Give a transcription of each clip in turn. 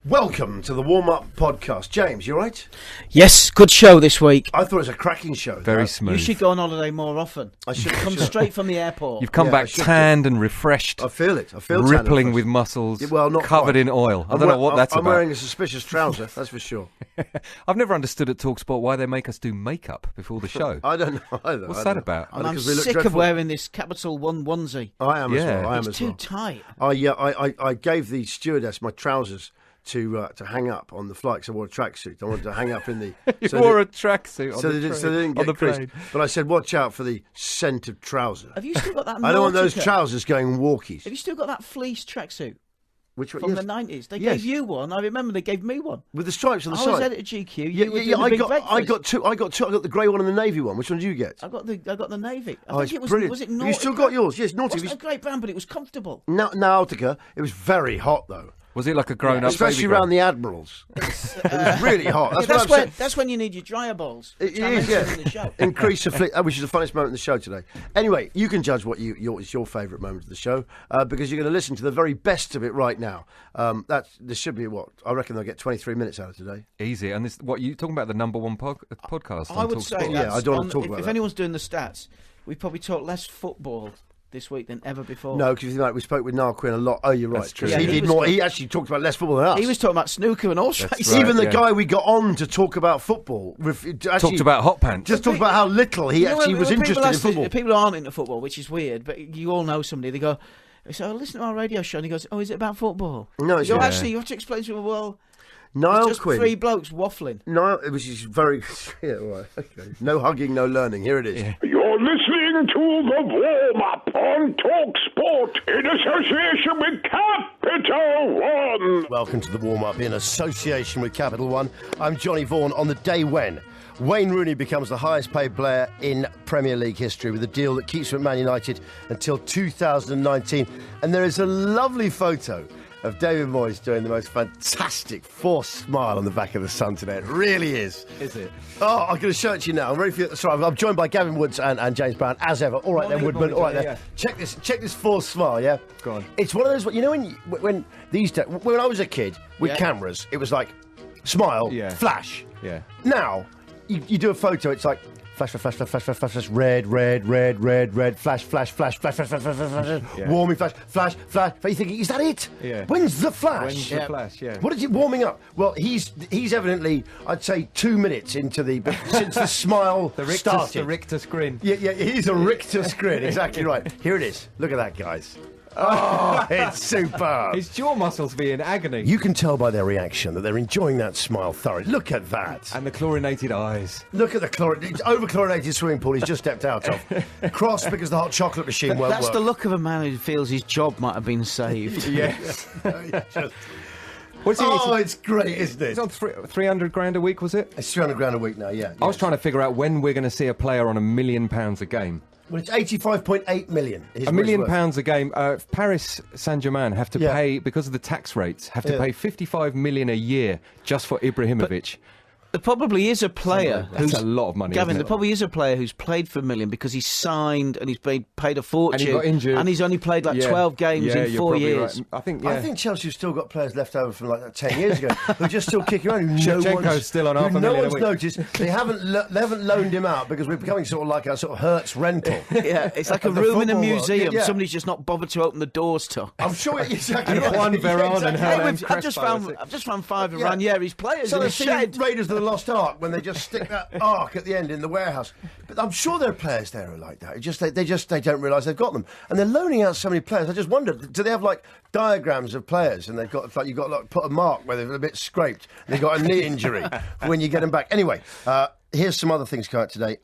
Welcome to the warm-up podcast. James, you all right? Yes, good show this week. I thought it was a cracking show. Very smooth. You should go on holiday more often. I should Come straight from the airport. You've come back tanned and refreshed. I feel it. I feel rippling with muscles. Yeah, well, not covered quite. in oil. I don't know what that's I'm about. wearing a suspicious trouser, that's for sure. I've never understood at TalkSport why they make us do makeup before the show. I don't know either. What's that about? And I'm sick of wearing this Capital One onesie. I am as well. It's too tight. I gave the stewardess my trousers to hang up on the flight because I wore a tracksuit. I wanted to hang up in the... You wore a tracksuit so they didn't get plane. But I said, watch out for the scent of trouser. Have you still got that I don't want those Nautica? trousers going walkies. Have you still got that fleece tracksuit? Which one? From Yes. the 90s. They Yes. gave you one. I remember they gave me one. With the stripes on the I side. was editor GQ. You were doing the I big got breakfast. two. I got the grey one and the navy one. Which one did you get? I got the navy. I Oh, think it's it was. brilliant. Was it Have Nautica? you still got yours? Yes, Nautica. It wasn't a great brand, but it was comfortable. Nautica. It was very hot though. Was it like a grown-up Especially baby around girl? the Admirals. It was really hot. That's when you need your dryer balls. It which I is, mentioned in the show. Increase the flick, which is the funniest moment in the show today. Anyway, you can judge what is your favourite moment of the show because you're going to listen to the very best of it right now. This should be what I reckon they'll get 23 minutes out of today. Easy. And this, what you talking about? The number one podcast. I on would TalkSport? say Yeah, I don't want to talk about if that. anyone's doing the stats, we probably talked less football this week than ever before. No, because we spoke with Niall Quinn a lot. Oh, you're right. That's true. He Yeah, did he was more. good. He actually talked about less football than us. He was talking about snooker and horse That's racing. right. Even the yeah. guy we got on to talk about football Talked about hot pants. Just talked about how little he actually was interested in football. People who aren't into football, which is weird, but you all know somebody. They go, "So listen to our radio show," and he goes, "Oh, is it about football?" No, it's you not. actually you have to explain to him. Well, Niall it's just Quinn. three blokes waffling. No, it was just very. Yeah, all right. Okay. No hugging, no learning. Here it is. Yeah. You're listening to the warm-up on TalkSport in association with Capital One. Welcome to the warm-up in association with Capital One. I'm Johnny Vaughan on the day when Wayne Rooney becomes the highest-paid player in Premier League history with a deal that keeps him at Man United until 2019. And there is a lovely photo of David Moyes doing the most fantastic forced smile on the back of the sun today. It really is. Is it? Oh, I'm going to show it to you now. I'm ready for you. Sorry, I'm joined by Gavin Woods and James Brown, as ever. All right then, Morning, Woodman. All right morning, then. yeah. Check this forced smile, yeah? Go on. It's one of those, you know, when these days, when I was a kid with Yeah. cameras, it was like, smile, Yeah. flash. Yeah. Now, you do a photo, it's like, flash, flash, flash, flash, flash, flash, flash, red, red, red, red, red, flash, flash, flash, flash, flash, flash, flash, flash, Yeah. warming, flash, flash, flash. But you're thinking, is that it? Yeah. When's the flash? When's the flash? Yeah. What is it warming up? Well, he's evidently, I'd say, 2 minutes into since the smile started. The rictus grin. Yeah, he's a rictus grin. Exactly right. Here it is. Look at that, guys. Oh, it's superb. His jaw muscles be in agony. You can tell by their reaction that they're enjoying that smile thoroughly. Look at that. And the chlorinated eyes. Look at the over-chlorinated swimming pool he's just stepped out of. Cross because the hot chocolate machine won't That's work. the look of a man who feels his job might have been saved. Yes. Just- What's he? oh, it's great, isn't it? He's on 300 grand a week, was it? It's 300 grand a week now, yeah. I was trying to figure out when we're going to see a player on £1 million a game. Well, it's 85.8 million. is £1 what it's million worth. a game. Paris Saint-Germain have to Yeah. pay, because of the tax rates, have to Yeah. pay 55 million a year just for Ibrahimovic. There probably is a player That's who's a lot of money. Gavin, isn't there it? probably is a player who's played for $1 million because he's signed and he's paid a fortune. And he got injured. And he's only played like Yeah. 12 games Yeah, in you're 4 probably years. right. I think. I think Chelsea's still got players left over from like 10 years ago who are just still kicking around. Who Shevchenko's still on half a no million a one's week. noticed. They haven't loaned him out because we're becoming sort of like a sort of Hertz rental. Yeah, it's like a Of the room in a football world. museum. Yeah. Somebody's just not bothered to open the doors to. I'm sure exactly. And right. Juan Yeah, Veron exactly. and Hey, Hernan I've just found 5 of Yeah. Ranieri's players So in they're his shed. Raiders of the Lost Ark when they just stick that ark at the end in the warehouse. But I'm sure there are players there who are like that. They don't realise they've got them, and they're loaning out so many players. I just wonder, do they have like diagrams of players, and they've got like you've got like put a mark where they're a bit scraped, and they've got a knee injury when you get them back. Anyway, here's some other things coming out today.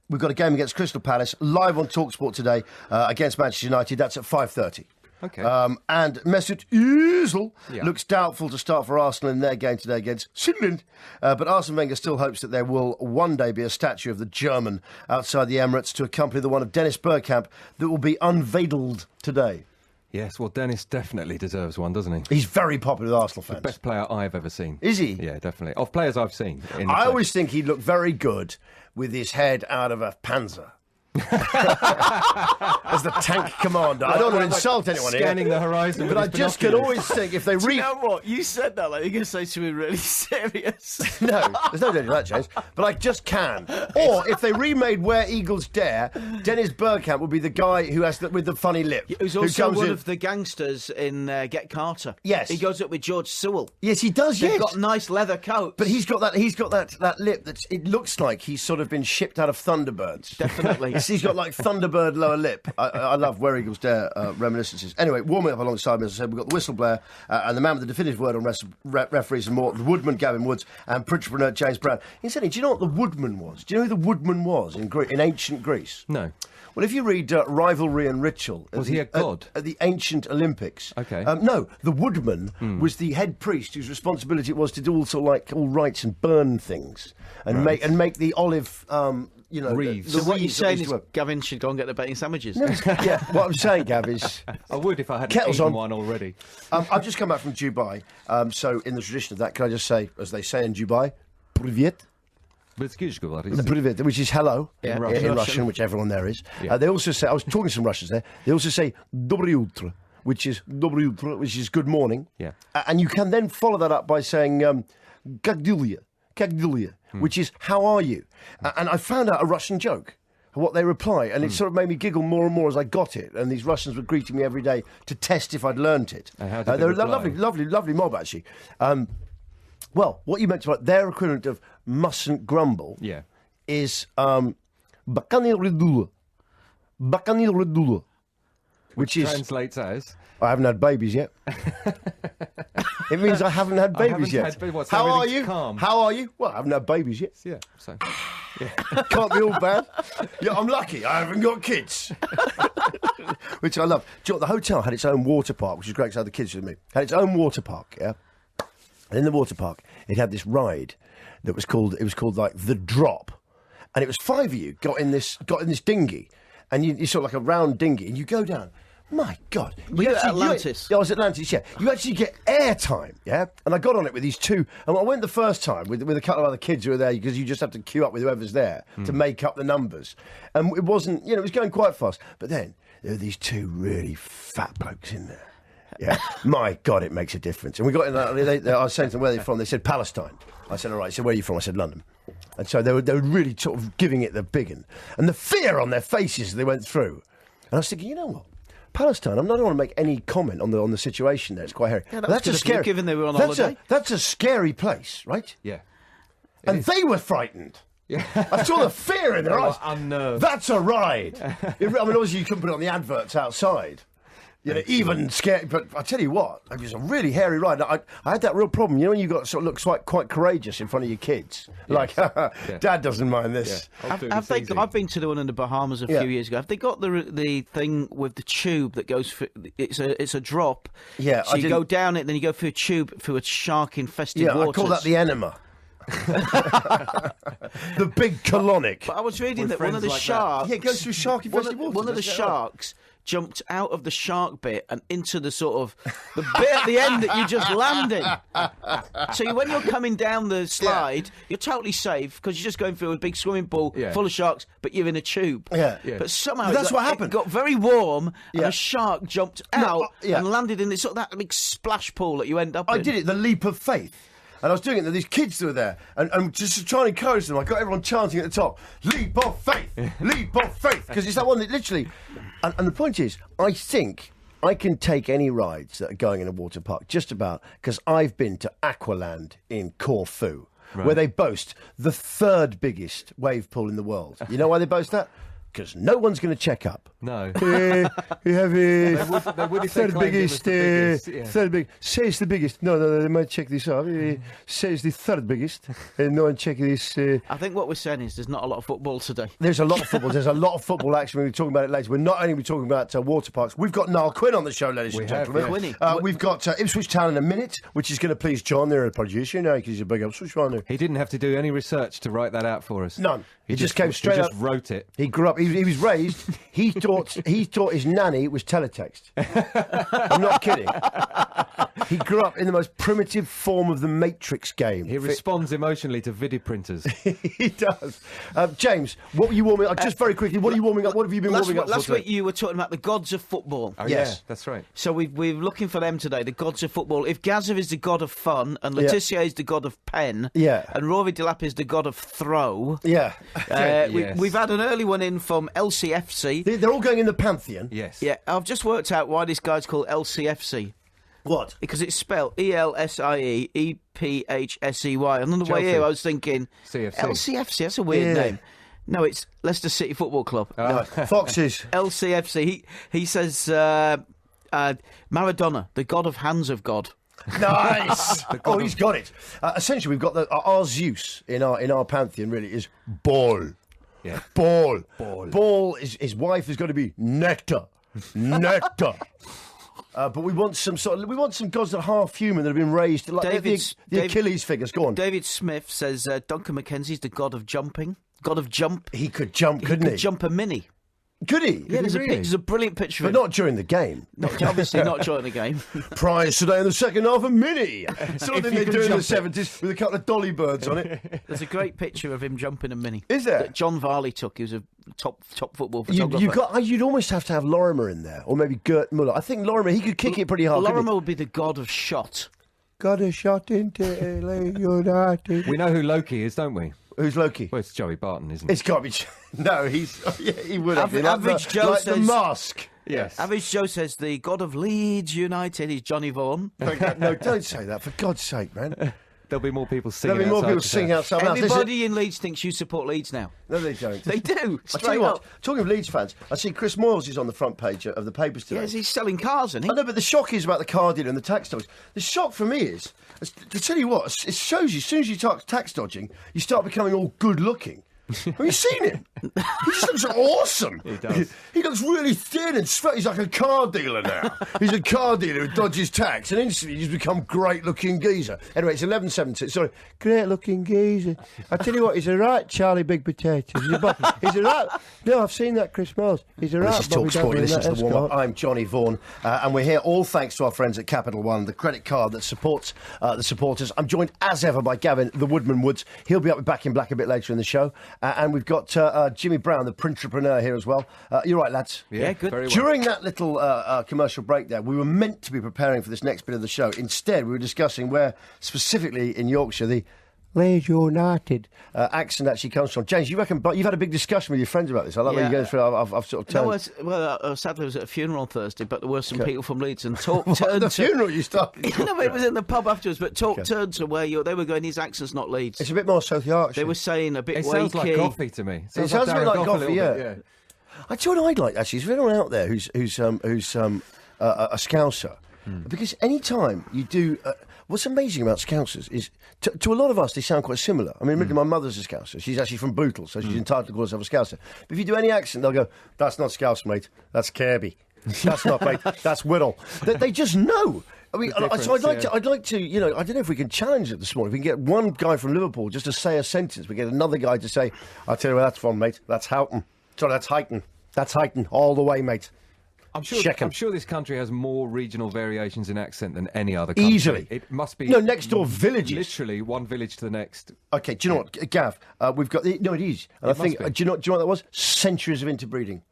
We've got a game against Crystal Palace live on TalkSport today against Manchester United. That's at 5:30. Okay. And Mesut Özil Yeah. looks doubtful to start for Arsenal in their game today against Sunderland. But Arsene Wenger still hopes that there will one day be a statue of the German outside the Emirates to accompany the one of Dennis Bergkamp that will be unveiled today. Yes, well, Dennis definitely deserves one, doesn't he? He's very popular with Arsenal fans. Best player I've ever seen. Is he? Yeah, definitely. Of players I've seen. In the I team. always think he'd look very good with his head out of a Panzer. as the tank commander. I don't want to insult anyone Scanning here. the horizon, But I just can always think if they You know what? You said that like you're going to say something really serious. No, there's no danger of that, James. But I just can. Or if they remade Where Eagles Dare, Dennis Bergkamp would be the guy who has with the funny lip. Who's who also comes one in- of the gangsters in Get Carter. Yes. He goes up with George Sewell. Yes, he does. They've Yes, got nice leather coats. but he's got that lip that it looks like he's sort of been shipped out of Thunderbirds. Definitely. He's got like Thunderbird lower lip. I love Where Eagles Dare reminiscences. Anyway, warming up alongside me, as I said, we've got the whistleblower and the man with the definitive word on referees and more, the woodman Gavin Woods and Principreneur James Brown. Incidentally, do you know what the woodman was? Do you know who the woodman was in ancient Greece? No. Well, if you read Rivalry and Ritual... Was he a god? At the ancient Olympics. Okay. No, the woodman was the head priest whose responsibility it was to do all rites and burn things and make the olive... Wreaths. So what you're wreaths that saying used is to work. Gavin should go and get the bacon sandwiches? Yeah, what I'm saying, Gav, is... I would if I hadn't Kettle's eaten on. one already. I've just come back from Dubai, so in the tradition of that, can I just say, as they say in Dubai, Privyet? Privyet, which is hello Yeah. in Russian. Russian, which everyone there is. Yeah. They also say, I was talking to some Russians there, they also say Dobry utro, which is good morning. Yeah. And you can then follow that up by saying Kagdulia, which is how are you? And I found out a Russian joke. What they reply, and it sort of made me giggle more and more as I got it. And these Russians were greeting me every day to test if I'd learnt it. And how did they they're a reply? lovely mob actually. Well, what you meant to their equivalent of mustn't grumble Yeah. is Bakani Redula, which is Translates as... I haven't had babies yet. It means I haven't had babies yet. So How are everything's you? calm. How are you? Well, I haven't had babies yet. Yeah, so... Can't be all bad. Yeah, I'm lucky. I haven't got kids. Which I love. Do you know what? The hotel had its own water park, which is great because I had the kids with me. Had its own water park, yeah? And in the water park, it had this ride that was called like The Drop. And it was 5 of you got in this dinghy. And you sort of like a round dinghy, and you go down. My God. Were you at Atlantis? Yeah, I was at Atlantis, yeah. You actually get airtime, yeah? And I got on it with these two. And I went the first time with a couple of other kids who were there because you just have to queue up with whoever's there to make up the numbers. And it wasn't, it was going quite fast. But then there were these two really fat blokes in there. Yeah. My God, it makes a difference. And we got in there, I was saying to them where they're from. They said Palestine. I said, all right. He said, where are you from? I said, London. And so they were really sort of giving it the big one. And the fear on their faces as they went through. And I was thinking, you know what? Palestine, I don't want to make any comment on the situation there. It's quite hairy. Yeah, But that's good of you, given they were on holiday. That's a scary place, right? Yeah. And they were frightened. Yeah. I saw the fear in their They were eyes. unnerved. That's a ride. Obviously you couldn't put it on the adverts outside. Even scary. But I tell you what, it was a really hairy ride. I had that real problem. When you got sort of look quite courageous in front of your kids. Like, Dad doesn't mind this. Yeah. I've been to the one in the Bahamas a few years ago. Have they got the thing with the tube that goes for? It's a drop. Yeah, So you go down it, then you go through a tube through a shark-infested waters. I call that the enema. The big colonic. But I was reading With that one of the friends like sharks. Yeah, it goes through shark-infested waters. One of the That's sharks jumped out of the shark bit and into the sort of the bit at the end that you just landed. So when you're coming down the slide, you're totally safe because you're just going through a big swimming pool full of sharks, but you're in a tube. Yeah. But somehow That's what happened. It got very warm, and Yeah. a shark jumped out yeah. and landed in this sort of that big splash pool that you end up in. I did it, the leap of faith. And I was doing it, and these kids who were there, and just trying to encourage them. I got everyone chanting at the top, leap of faith, leap of faith. Because it's that one that literally... And the point is, I think I can take any rides that are going in a water park, just about, because I've been to Aqualand in Corfu, where they boast the third biggest wave pool in the world. You know why they boast that? Because no one's going to check up. No. We have They would if they third claimed it was biggest, the biggest, yeah. third big. Say it's the biggest. No, they might check this out. Say it's the third biggest. No one check this. I think what we're saying is there's not a lot of football today. There's a lot of football. There's a lot of football action. We'll be talking about it later. We're not only talking about water parks. We've got Niall Quinn on the show, ladies and have, gentlemen. yeah. We've got Ipswich Town in a minute, which is going to please John. They're a producer, because he's a big Ipswich fan. He didn't have to do any research to write that out for us. None. He just came straight He up. just wrote it. He grew up. He was raised. He thought his nanny was teletext. I'm not kidding. He grew up in the most primitive form of the Matrix game. He responds emotionally to video printers. He does. James, what were you warming up? Just very quickly, what are you warming up? What have you been warming up for Last today? week you were talking about the gods of football. Oh, Yes. yeah, that's right. So we're looking for them today, the gods of football. If Gaza is the god of fun, and Laetitia is the god of pen, and Rory Delap is the god of throw, Yeah. Yes. we've had an early one in from LCFC. They're all going in the pantheon. Yes. Yeah, I've just worked out why this guy's called LCFC. What? Because it's spelled ELSIE-EPHSEY. And on the way Chelsea. here, I was thinking, CFC. LCFC, that's a weird Yeah. name. No, it's Leicester City Football Club. No, Foxes. LCFC. He says Maradona, the god of hands of God. Nice. Oh, he's got it. Essentially, we've got our Zeus in our pantheon. Really, is Ball. Yeah. Ball. Ball. His wife is going to be Nectar. Nectar. But we want some gods that are half human that have been raised like the Achilles figures. Go on. David Smith says Duncan McKenzie's the god of jumping. God of jump. He could jump, couldn't he? Could jump a mini. Could he? Yeah, he really? there's a brilliant picture But of him. not during the game. Obviously not during the game. Prize today in the second half of Mini. Sort of thing they you can do in the jump 70s with a couple of dolly birds on it. There's a great picture of him jumping a mini. Is there? That John Varley took. He was a top football photographer. You'd almost have to have Lorimer in there, or maybe Gert Muller. I think Lorimer, he could kick it pretty hard. Lorimer would be the god of shot. Got a shot into LA United. We know who Loki is, don't we? Who's Loki? Well, it's Joey Barton, isn't it? It's got to be. No, he would have been. Average Joe like the says- mask. Yes. Average Joe says the god of Leeds United is Johnny Vaughan. No, don't say that, for God's sake, man. There'll be more people singing There'll be more outside people today. singing outside. Now, Everybody in Leeds thinks you support Leeds now. No, they don't. They do. I tell you Straight what, up. talking of Leeds fans, I see Chris Moyles is on the front page of the papers today. Yes, he's selling cars, isn't he? I know, but the shock is about the car dealer and the tax dodgers. The shock for me is, to tell you what, it shows you, as soon as you start tax dodging, you start becoming all good looking. Have you seen him? He just looks awesome. He does. He looks really thin and straight. He's like a car dealer now. He's a car dealer who dodges tax, and instantly he's become great-looking geezer. Anyway, it's 11:17. Sorry, great-looking geezer. I tell you what, he's a right Charlie Big Potato. He's a right. No, I've seen that, Chris Miles. He's a right. This is Bobby TalkSport. Danger You in listen that to the warm-up. escort. I'm Johnny Vaughan, and we're here all thanks to our friends at Capital One, the credit card that supports the supporters. I'm joined as ever by Gavin, the Woodman Woods. He'll be up back in black a bit later in the show, and we've got Jimmy Brown, the Printrepreneur, here as well. You're right, lads. Yeah, good. Very well. During that little commercial break there, we were meant to be preparing for this next bit of the show. Instead, we were discussing where, specifically in Yorkshire, the Leeds United accent actually comes from. James, you reckon? But you've had a big discussion with your friends about this. I like when you go through. I've sort of turned. Sadly, I was at a funeral on Thursday, but there were some people from Leeds and talk turned the to... funeral you started. No, but it was in the pub afterwards, but talk turned to where they were going, his accent's not Leeds. It's a bit more South Yorkshire. They were saying a bit It wakey. sounds like coffee to me. It sounds a bit Darren like Gough coffee, little yeah. bit, I tell you what I'd like actually. Is there anyone out there who's a Scouser? Because any time you do, what's amazing about Scousers is to a lot of us they sound quite similar. I mean, admittedly, my mother's a Scouser. She's actually from Bootle, so she's entitled to call herself a Scouser. But if you do any accent, they'll go, "That's not Scouse, mate. That's Kirby. That's not, mate. That's Whittle." They just know. I mean, so I'd like to, you know, I don't know if we can challenge it this morning. If we can get one guy from Liverpool just to say a sentence. We get another guy to say, "I'll tell you where that's from, mate. That's Houghton. Sorry, that's Highton. That's Highton all the way, mate." I'm sure this country has more regional variations in accent than any other country. Easily. It must be... No, next door villages. Literally one village to the next. Okay, do you know what, Gav? We've got... No, it is. And I think... must be. Do you know what that was? Centuries of interbreeding.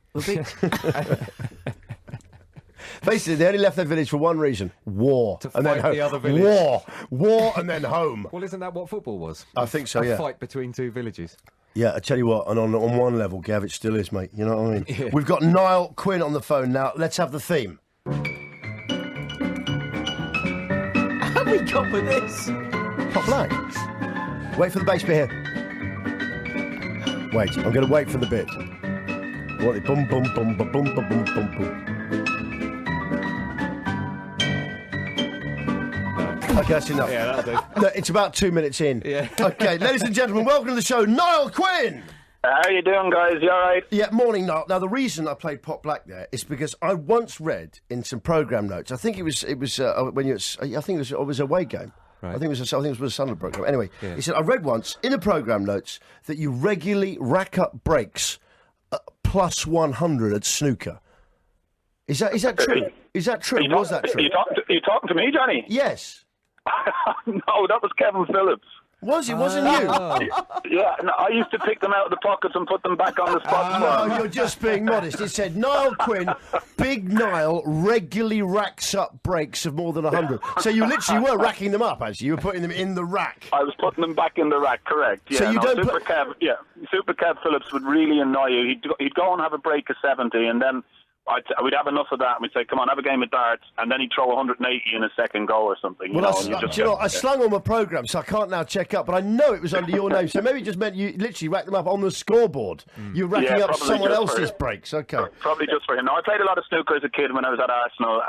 Basically, they only left their village for one reason. War. To and then fight the home. other village. War and then home. Well, isn't that what football was? I think so, a yeah. fight between two villages. Yeah, I tell you what, and on one level, Gav, it still is, mate. You know what I mean? Yeah. We've got Niall Quinn on the phone now. Let's have the theme. How we got with this? Pop Black. Wait for the bass bit here. Wait, I'm going to wait for the bit. What? Boom, boom, boom, boom, boom, boom, boom, boom, boom. Okay, that's enough. Yeah, that'll do. No, it's about 2 minutes in. Yeah. Okay, ladies and gentlemen, welcome to the show, Niall Quinn. How you doing, guys? You all right? Yeah, morning, Niall. Now, the reason I played Pop Black there is because I once read in some programme notes. I think it was when you. I think it was a away game. Right. I think it was a Sunderland programme. Anyway, Yeah. he said I read once in the programme notes that you regularly rack up breaks at plus 100 at snooker. Is that true? Is that true? Was that true? You talking to me, Johnny? Yes. No, that was Kevin Phillips. Was it? Wasn't you? Yeah, no, I used to pick them out of the pockets and put them back on the spot. No, you're just being modest. It said Niall Quinn, Big Niall, regularly racks up breaks of more than 100. So you literally were racking them up, actually. You were putting them in the rack. I was putting them back in the rack, correct. Yeah, So you don't Super Kev Phillips would really annoy you. He'd go and have a break of 70, and then we'd have enough of that, and we'd say, come on, have a game of darts, and then he'd throw 180 in a second go or something. I slung on my programme, so I can't now check up, but I know it was under your name, so maybe it just meant you literally racked them up on the scoreboard. You're racking up someone else's breaks, okay. Probably just for him. No, I played a lot of snooker as a kid when I was at Arsenal.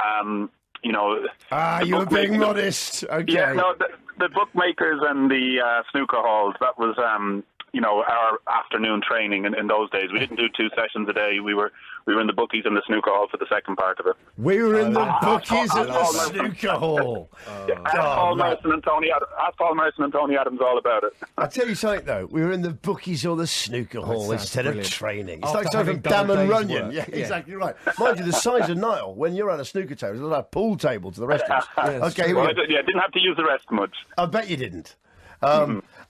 You were being modest. Okay. Yeah, no, the bookmakers and the snooker halls, that was, our afternoon training in those days. We didn't do 2 sessions a day. We were in the bookies and the snooker hall for the second part of it. We were in the bookies and the snooker hall. Ask Paul Merson and Tony Adams all about it. I'll tell you something, though. We were in the bookies or the snooker hall instead of training. It's like something from Dam and Runyon. Yeah, exactly right. Mind you, the size of Niall, when you're on a snooker table, it's like a pool table to the rest of us. Okay, here we go. Didn't have to use the rest much. I bet you didn't.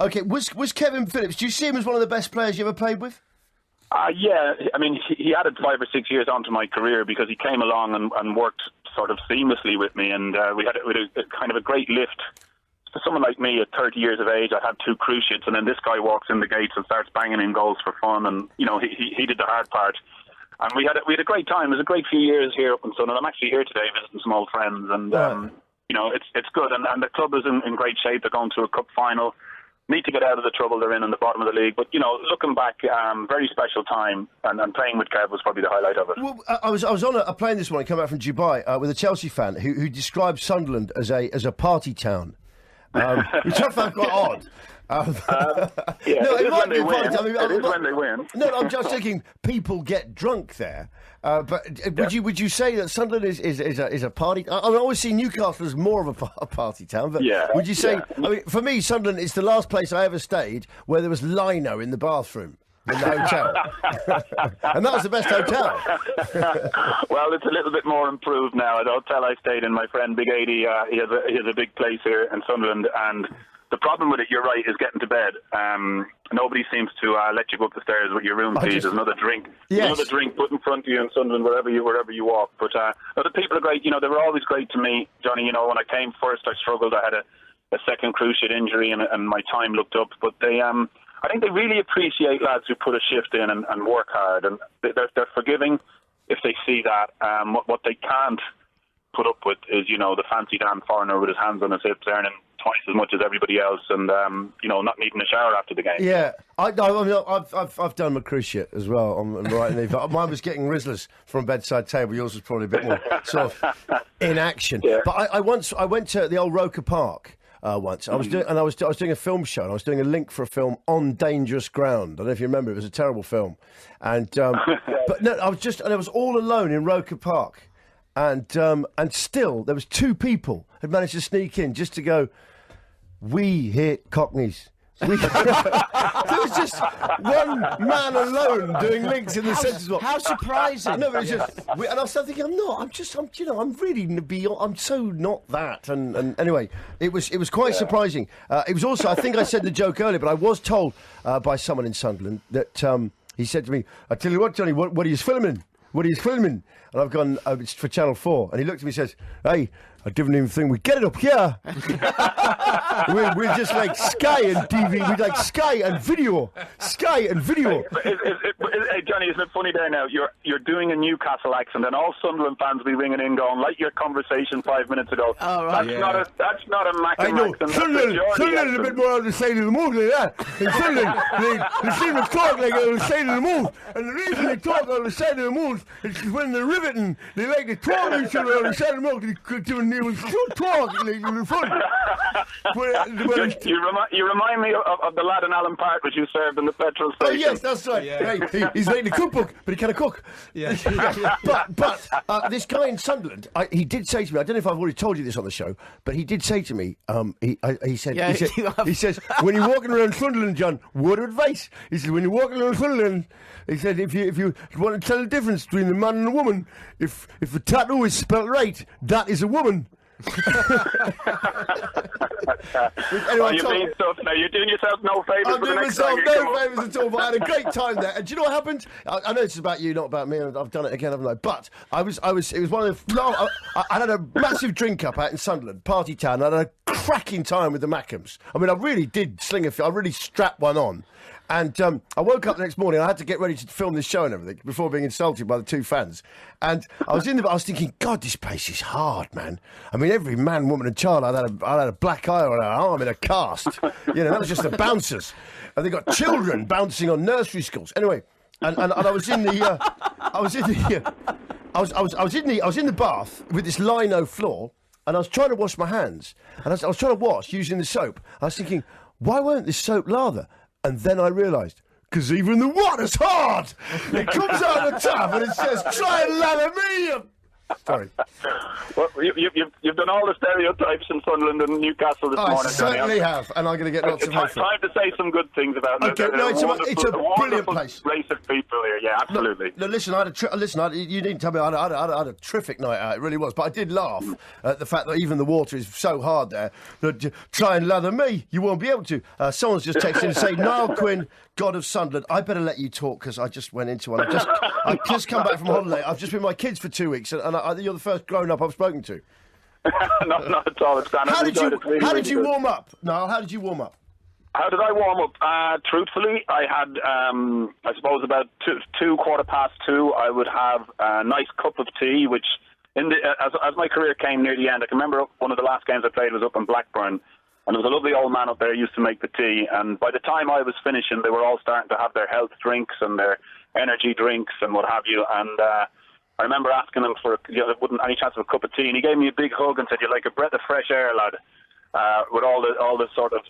Okay, was Kevin Phillips, do you see him as one of the best players you ever played with? Yeah, I mean, he added 5 or 6 years onto my career because he came along and worked sort of seamlessly with me, and we had a kind of a great lift. For someone like me at 30 years of age, I had 2 cruciates, and then this guy walks in the gates and starts banging in goals for fun, and, he did the hard part. And we had a great time. It was a great few years here up in Sunderland. I'm actually here today visiting some old friends, and, it's good, and the club is in great shape. They're going to a cup final. Need to get out of the trouble they're in the bottom of the league. But, looking back, very special time, and playing with Kev was probably the highlight of it. Well, I was on a plane this morning, coming back from Dubai, with a Chelsea fan who described Sunderland as a party town, which I found quite odd. It is when they win. No, I'm just thinking people get drunk there. But would you say that Sunderland is a party? I always see Newcastle as more of a party town. But would you say? I mean, for me, Sunderland is the last place I ever stayed where there was lino in the bathroom in the hotel, and that was the best hotel. Well, it's a little bit more improved now. The hotel I stayed in, my friend Big 80, he has a big place here in Sunderland, and the problem with it, you're right, is getting to bed. Nobody seems to let you go up the stairs with your room key. There's another drink. Yes. Another drink put in front of you in Sunderland wherever you walk. But the people are great. They were always great to me, Johnny. When I came first, I struggled. I had a second cruciate injury, and my time looked up. But I think they really appreciate lads who put a shift in and work hard, and they're forgiving if they see that. What they can't put up with is, the fancy damn foreigner with his hands on his hips earning twice as much as everybody else, and not needing a shower after the game. Yeah, I've done my cruciate as well. I'm right in there. Mine was getting Rizzlers from bedside table. Yours was probably a bit more sort of in action. Yeah. But I went to the old Roker Park. Once I was doing a film show, and I was doing a link for a film on dangerous ground. I don't know if you remember; it was a terrible film, and but no, I was all alone in Roker Park, and still there was 2 people had managed to sneak in just to go. We hit Cockneys. There was just one man alone doing links in the centre. How surprising! No, but it was just, and I was thinking, I'm really beyond. I'm so not that. And anyway, it was quite surprising. It was also, I think I said the joke earlier, but I was told by someone in Sunderland that he said to me, "I tell you what, Johnny, what are you filming? What are you filming?" And I've gone, it's for Channel 4. And he looked at me and says, "Hey, I didn't even think we'd get it up here. we're just like Sky and TV. We're like Sky and video. Sky and video." Hey, Johnny, isn't it funny there now? You're doing a Newcastle accent, and all Sunderland fans will be ringing in going, like your conversation 5 minutes ago. Oh, right. That's not a Mac I know. accent. Sunderland is a bit more on the side of the move than that. In Sunderland, they seem to talk like on the side of the move. And the reason they talk on the side of the move is when they're riveting, they like to talk to each other on the side of the move. They will talk like in the front. You remind me of the lad in Alan Park which you served in the petrol station. Oh yes, that's right. Yeah. Right. He's like the cookbook, but he can't cook. Yeah. But this guy in Sunderland, he did say to me, I don't know if I've already told you this on the show, but he did say to me, he says, when you're walking around Sunderland, John, word of advice. He said, when you're walking around Sunderland, he said, if you want to tell the difference between the man and the woman. If a tattoo is spelt right, that is a woman. Anyway, you're being tough now. You're doing yourself no favours. I'm doing myself no favours at all, but I had a great time there. And do you know what happened? I know it's about you, not about me, and I've done it again, haven't I? But it was one of the... No, I had a massive drink up out in Sunderland, party town, and I had a cracking time with the Mackhams. I mean, I really did I really strapped one on. And I woke up the next morning. I had to get ready to film this show and everything before being insulted by the two fans. And I was thinking, God, this place is hard, man. I mean, every man, woman, and child I had a black eye or an arm in a cast. That was just the bouncers, and they got children bouncing on nursery schools. Anyway, and I was in the bath with this lino floor, and I was trying to wash my hands, and I was trying to wash using the soap. I was thinking, why won't this soap lather? And then I realised, because even the water's hard. It comes out of the tub and it says, try and lather me. Sorry. Well, you've done all the stereotypes in Sunderland and Newcastle this morning. I certainly have, and I'm going to get lots of hate. It's time to say some good things about it. Okay, no, it's a brilliant place. Race of people here, yeah, absolutely. No, listen, you didn't tell me I had a terrific night out. It really was, but I did laugh at the fact that even the water is so hard there that try and lather me, you won't be able to. Someone's just texted and saying, Niall Quinn, God of Sunderland. I better let you talk because I just went into one. I've just come back from holiday. I've just been with my kids for 2 weeks, and you're the first grown-up I've spoken to. Not at all. It's grand. How did you warm up? Niall, how did you warm up? How did I warm up? Truthfully, I had, I suppose, about 2:15. I would have a nice cup of tea, which, as my career came near the end, I can remember one of the last games I played was up in Blackburn, and there was a lovely old man up there who used to make the tea, and by the time I was finishing, they were all starting to have their health drinks and their energy drinks and what have you, and I remember asking him for wouldn't any chance of a cup of tea, and he gave me a big hug and said, "You're like a breath of fresh air, lad." With all the sort of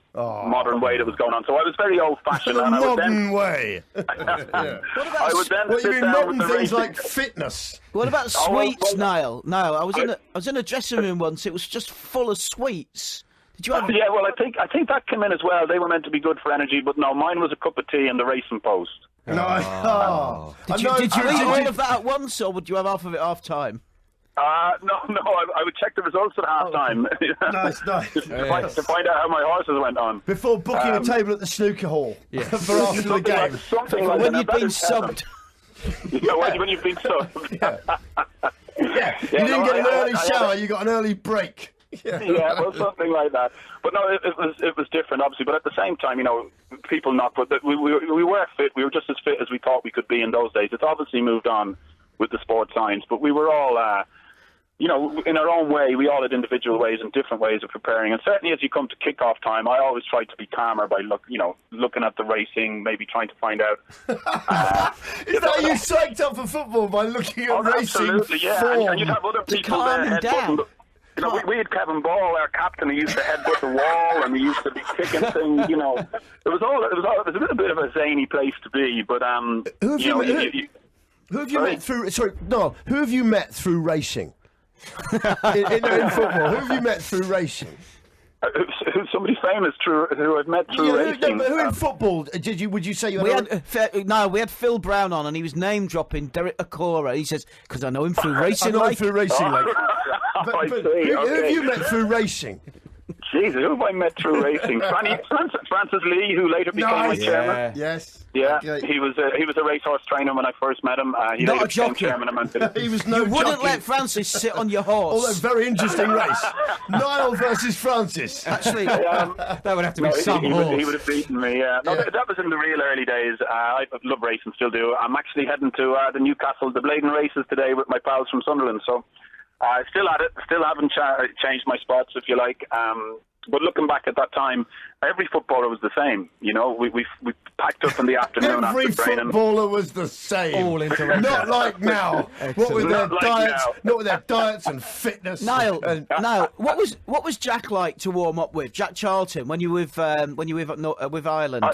modern way that was going on, so I was very old-fashioned. The and modern way. I would then What sit you mean down modern with the things racing. like fitness? What about sweets, well, Niall? No, I was in a dressing room once. It was just full of sweets. Did you have? Yeah, well, I think that came in as well. They were meant to be good for energy, but no, mine was a cup of tea and the racing post. No. Did you eat all of that at once, or would you have half of it half time? No, I would check the results at half time. Nice. to find out how my horses went on. Before booking a table at the snooker hall for after the game. Something like When that. you'd been subbed. When you've been subbed. Yeah. You didn't get an early shower, you got an early break. Yeah, well, something like that. But no, it was different, obviously. But at the same time, people not. But we were fit. We were just as fit as we thought we could be in those days. It's obviously moved on with the sports science, but we were all, in our own way. We all had individual ways and different ways of preparing. And certainly, as you come to kick-off time, I always tried to be calmer by looking at the racing, maybe trying to find out. Is that you psyched up for football by looking at racing? Absolutely, yeah. Form? And you'd have other people calm there him down. we had Kevin Ball, our captain, who used to headbutt the wall, and he used to be kicking things. It was a little bit of a zany place to be. But Who have you met through? Sorry, no. Who have you met through racing? in football, who have you met through racing? Somebody famous who I've met through racing. But who in football would you say you had? We had Phil Brown on, and he was name dropping Derek Okora. He says, "Because I know him through racing." I know him through racing. I see, who have you met through racing? Jesus, who have I met through racing? Francis Lee, who later became my chairman. Yes. Yeah, okay. he was a racehorse trainer when I first met him. He Not later a became jockey. chairman of Man City. He was no You wouldn't jockey. let Francis sit on your horse. Although very interesting race. Niall versus Francis. Actually, That would have to be No, some he horse. would have beaten me. Yeah. No, that was in the real early days. I love racing, still do. I'm actually heading to the Newcastle, the Bladen races today with my pals from Sunderland. So still at it. Still haven't changed my spots, if you like. But looking back at that time, every footballer was the same. We packed up in the afternoon Every after training. footballer was the same. All interactive. Not like now. What with their Not like diets? now. Not with their diets and fitness. Niall, And, what was Jack like to warm up with? Jack Charlton when you were with Ireland.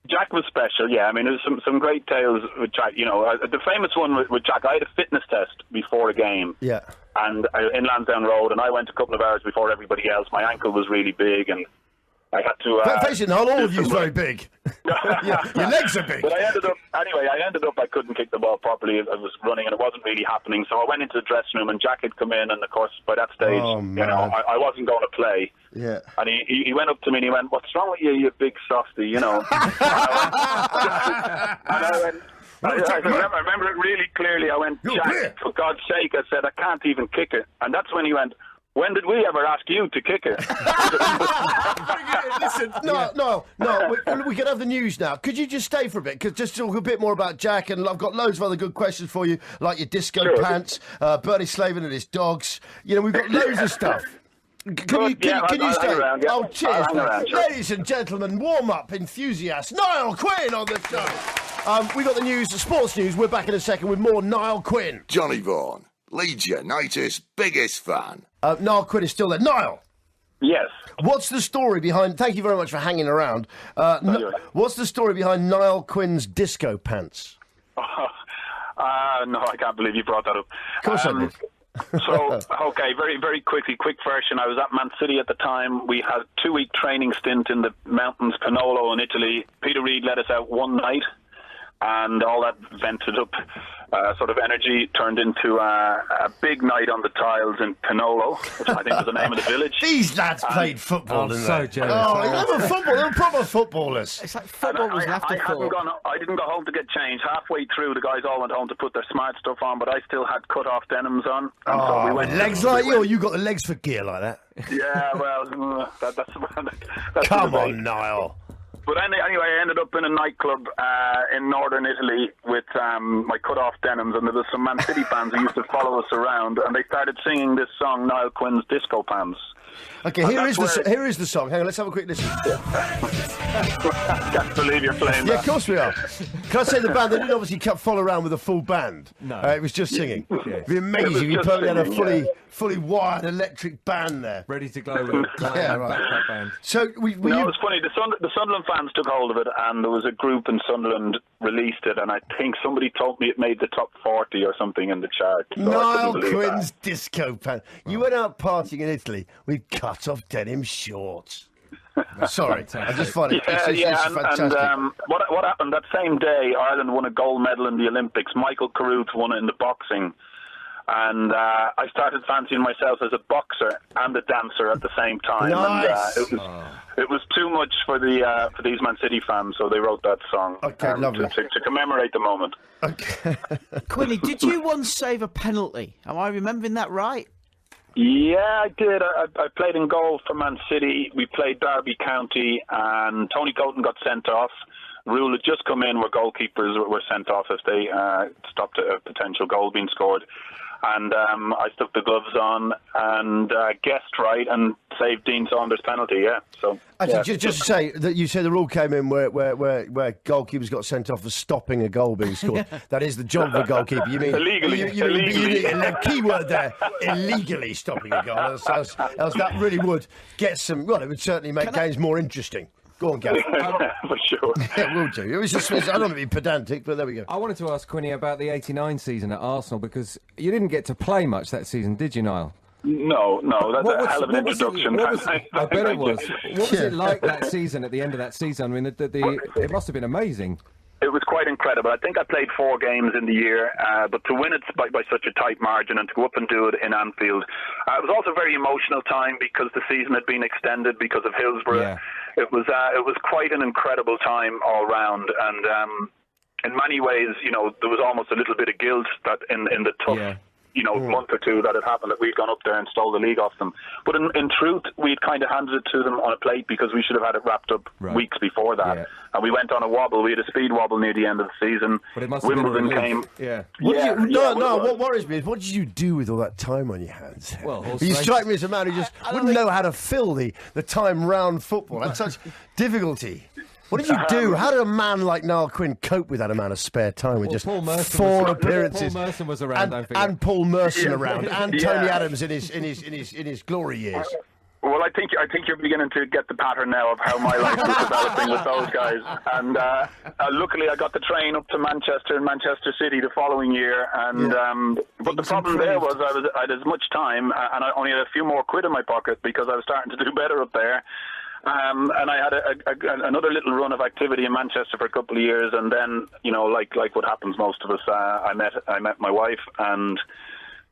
Jack was special, yeah. I mean, there's some great tales with Jack. The famous one with Jack, I had a fitness test before a game. yeah. And in Lansdowne Road, and I went a couple of hours before everybody else. My ankle was really big, and I had to. Face it, Noel, all of you's very big. Your legs are big. But I ended up, I couldn't kick the ball properly. I was running and it wasn't really happening. So I went into the dressing room and Jack had come in, and of course by that stage, I wasn't going to play. Yeah. And he went up to me and he went, "What's wrong with you, you big softy?" And I went. I remember it really clearly. I went, "Jack, for God's sake," I said, "I can't even kick it." And that's when he went, "When did we ever ask you to kick it?" Listen, no. We can have the news now. Could you just stay for a bit? Because just talk a bit more about Jack, and I've got loads of other good questions for you, like your disco pants, Bernie Slavin and his dogs. We've got loads of stuff. Can you stay? Around, yeah. Oh, cheers. Sure. Ladies and gentlemen, warm-up enthusiast, Niall Quinn on the show. We got the news, the sports news. We're back in a second with more Niall Quinn. Johnny Vaughan, Leeds United's biggest fan. Niall Quinn is still there. Niall! Yes. What's the story behind... Thank you very much for hanging around. What's the story behind Niall Quinn's disco pants? No, I can't believe you brought that up. Of course I did. So, okay, very, very quick version. I was at Man City at the time. We had a 2-week training stint in the mountains, Canolo in Italy. Peter Reid let us out one night, and all that vented up sort of energy turned into a big night on the tiles in Canolo, which I think was the name of the village. These lads played football, didn't so they? jealous. Oh, they were football. They were proper footballers. It's like football was an afterthought. I didn't go home to get changed. Halfway through, the guys all went home to put their smart stuff on, but I still had cut-off denims on. And so we went legs like you, or you got the legs for gear like that? Yeah, well, that's Come on, Niall. But anyway, I ended up in a nightclub in northern Italy with my cut-off denims, and there was some Man City fans who used to follow us around, and they started singing this song, Niall Quinn's Disco Pants. Okay, here is the song. Hang on, let's have a quick listen. I can't believe you're playing that. Yeah, of course we are. Can I say the band? They didn't obviously follow around with a full band. No. It was just singing. It'd be amazing if you probably had a fully wired electric band there. Ready to go with backup band. So it was funny. The Sunderland fans took hold of it, and there was a group in Sunderland released it, and I think somebody told me it made the top 40 or something in the chart. So Niall Quinn's disco pants. You went out partying in Italy with cut-off denim shorts. Sorry, I just find it. It's fantastic. And what happened that same day? Ireland won a gold medal in the Olympics. Michael Carruth won it in the boxing. And I started fancying myself as a boxer and a dancer at the same time. Nice. And it was too much for these Man City fans, so they wrote that song. Okay, lovely. To commemorate the moment. Okay. Quinny, did you once save a penalty? Am I remembering that right? Yeah, I did. I played in goal for Man City. We played Derby County, and Tony Golden got sent off. Rule had just come in where goalkeepers were sent off if they stopped a potential goal being scored. And I stuck the gloves on and guessed right and saved Dean Saunders' penalty, yeah. So actually, just to say that you said the rule came in where goalkeepers got sent off for stopping a goal being scored. That is the job of a goalkeeper. You mean illegally? Key word there: illegally stopping a goal. Else that really would get some. Well, it would certainly make games more interesting. Go on, Gary. For sure. Yeah, we'll do. It was just, I don't want to be pedantic, but there we go. I wanted to ask Quinny about the '89 season at Arsenal, because you didn't get to play much that season, did you, Niall? No, that's a hell of an introduction. I bet it was. What was it like that season, at the end of that season? I mean, it must have been amazing. It was quite incredible. I think I played 4 games in the year, but to win it by such a tight margin and to go up and do it in Anfield, it was also a very emotional time because the season had been extended because of Hillsborough. Yeah. It was quite an incredible time all round, and in many ways, there was almost a little bit of guilt that in the tough. Month or two that had happened, that we'd gone up there and stole the league off them. But in truth, we'd kind of handed it to them on a plate because we should have had it wrapped up weeks before that. Yeah. And we went on a wobble. We had a speed wobble near the end of the season. But it must Wimbledon have been came. Yeah. What worries me is, what did you do with all that time on your hands? Well, you strike me as a man who just wouldn't know how to fill the time round football. That's such difficulty. What did you do? How did a man like Niall Quinn cope with that amount of spare time with just 4 appearances? Paul Merson was around, and Paul Merson around, and Tony Adams in his glory years. Well, I think you're beginning to get the pattern now of how my life was developing with those guys. And luckily, I got the train up to Manchester and Manchester City the following year. And but the problem there was I had as much time, and I only had a few more quid in my pocket because I was starting to do better up there. And I had another little run of activity in Manchester for a couple of years, and then, you know, like what happens most of us, I met my wife, and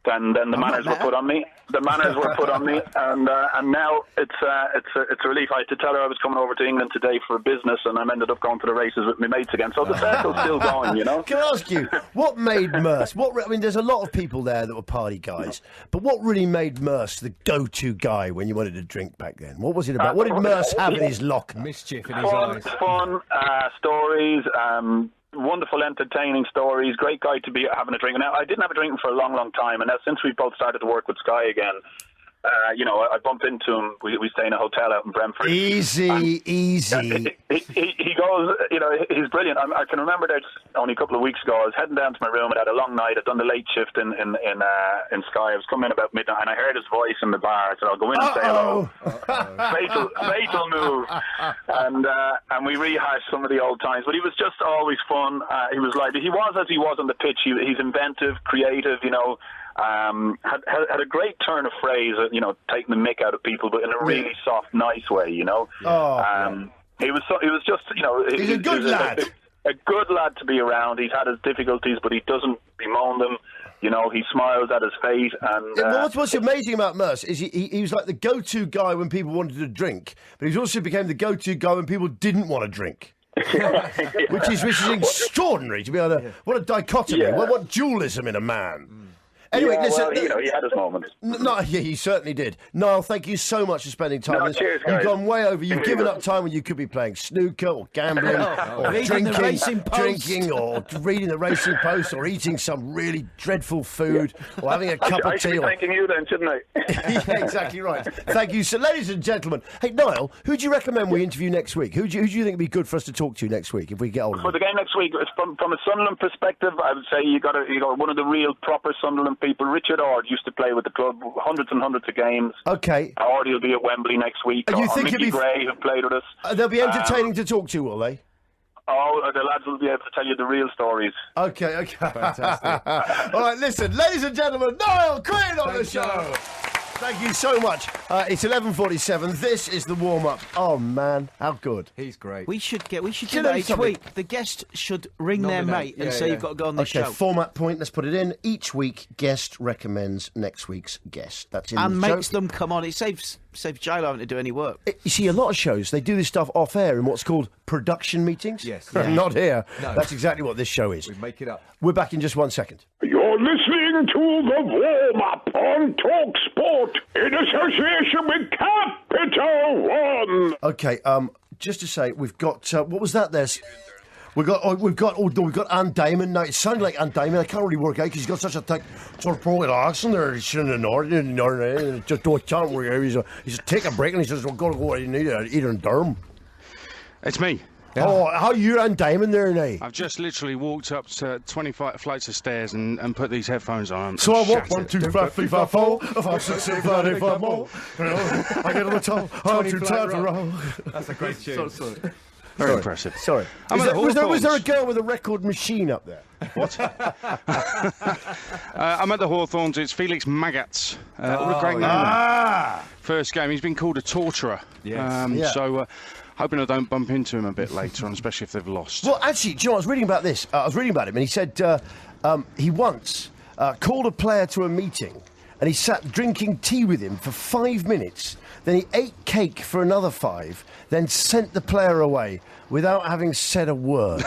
then the manners were put on me. The manners were put on me, and now it's a relief. I had to tell her I was coming over to England today for business, and I ended up going to the races with my mates again. So the circle's still going, you know. Can I ask you, what made Merce? I mean, there's a lot of people there that were party guys, but what really made Merce the go-to guy when you wanted to drink back then? What was it about? What did Merce have in his locker? Mischief in his eyes. Fun, stories. Wonderful, entertaining stories. Great guy to be having a drink. Now, I didn't have a drink for a long, long time, and now since we both started to work with Sky again, you know, I bumped into him. We stay in a hotel out in Brentford. Easy. He goes, you know, he's brilliant. I can remember that only a couple of weeks ago, I was heading down to my room. I'd had a long night. I'd done the late shift in Sky. I was coming in about midnight, and I heard his voice in the bar. I said, I'll go in and say hello. Fatal move. And we rehashed some of the old times. But he was just always fun. He was lively. He was as he was on the pitch. He's inventive, creative, you know. Had a great turn of phrase, you know, taking the mick out of people, but in a really soft, nice way, you know. He was just, you know, he's a good lad. A good lad to be around. He's had his difficulties, but he doesn't bemoan them. You know, he smiles at his fate. And what's amazing about Merce is he was like the go-to guy when people wanted to drink, but he also became the go-to guy when people didn't want to drink. which is extraordinary to be able to. What a dichotomy! Yeah. What dualism in a man. Anyway, listen. Well, you know, he had his moments. No, yeah, he certainly did. Niall, thank you so much for spending time with us. Cheers, You've guys. gone way over. You've given up time when you could be playing snooker or gambling or Reading the Racing Post. drinking or reading the Racing Post or eating some really dreadful food or having a cup I of should tea. be thanking you then, shouldn't I? Yeah, exactly right. Thank you. So, ladies and gentlemen, hey, Niall, who do you recommend we interview next week? Who do you think would be good for us to talk to next week if we get older? For the game next week, from a Sunderland perspective, I would say you got one of the real proper Sunderland people, Richard Ord, used to play with the club hundreds and hundreds of games. Okay. Ord will be at Wembley next week. And you think Mickey Gray, who played with us. They'll be entertaining to talk to, will they? Oh, the lads will be able to tell you the real stories. Okay. Fantastic. All right, listen, ladies and gentlemen, Niall Quinn on the show. Thank you so much. It's 11:47. This is the warm-up. Oh man, how good! He's great. We should do you that know each something? week. The guest should ring their Nominate. mate and say you've got to go on the Okay, show. format point. Let's put it in. Each week, guest recommends next week's guest. That's in And the show. makes them come on. It saves J-Lo having to do any work. You see, a lot of shows they do this stuff off air in what's called production meetings. Yes. Not here. No. That's exactly what this show is. We make it up. We're back in just 1 second. You're listening to the warm-up on Talk Sport in association with Capital One. Okay, just to say, we've got what was that? We've got Ann Diamond now. It sounded like Ann Diamond. I can't really work out because he's got such a thick sort of Paul accent there. He's in the north, just can't work out. He's take a break and he says, "We're going to go and eat in Durham." It's me. Oh, how you Ann Diamond there now? I've just literally walked up to 25 flights of stairs and put these headphones on. So I walk Shattered. 1, 2, 3, 5, 4, 5, 6, 7, 8, 5 more. I get on the top. I'm too tired to roll. That's a great tune. Very impressive. Sorry. I'm at the Was there Hawthorns. a girl with a record machine up there? I'm at the Hawthorns. It's Felix Magath. What a great name. First game. He's been called a torturer. Yes. Yeah. So hoping I don't bump into him a bit later on, especially if they've lost. Well, actually, do you know, I was reading about this. I was reading about him, and he said he once called a player to a meeting, and he sat drinking tea with him for 5 minutes. Then he ate cake for another 5, then sent the player away without having said a word.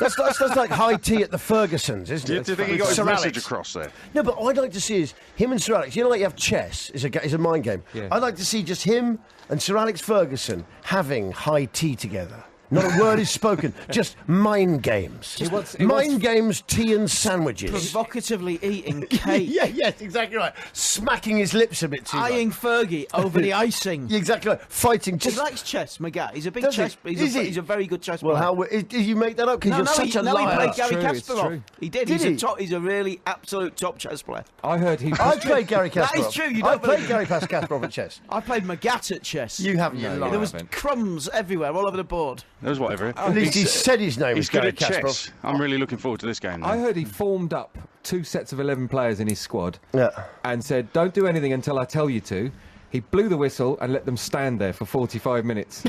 that's like high tea at the Fergusons, isn't it? Do you think he got his Sir message Alex. across there? No, but what I'd like to see is him and Sir Alex. You know, like you have chess is a mind game. Yeah. I'd like to see just him and Sir Alex Ferguson having high tea together. Not a word is spoken, just mind games. Mind games, tea and sandwiches. Provocatively eating cake. Yes, exactly right. Smacking his lips a bit too much. Eyeing Fergie over the icing. Exactly right. Fighting. He Just likes chess, McGatt. He's a big Does he? chess. Is he? He's a very good chess well, player. did you make that up? Because you're such a he liar. played Gary true, it's Kasparov. true. He did. Did he? He's a really absolute top chess player. I heard he. I played Gary Kasparov. That is true, you I don't played believe- Gary Kasparov at chess. I played McGatt at chess. You haven't. No, you you liar. There was haven't. crumbs everywhere, all over the board. There's whatever. At least he said his name was He's good Gary at chess. Kasparov. I'm really looking forward to this game. I Now. heard he formed up 2 sets of 11 players in his squad Yeah. and said, "Don't do anything until I tell you to." He blew the whistle and let them stand there for 45 minutes.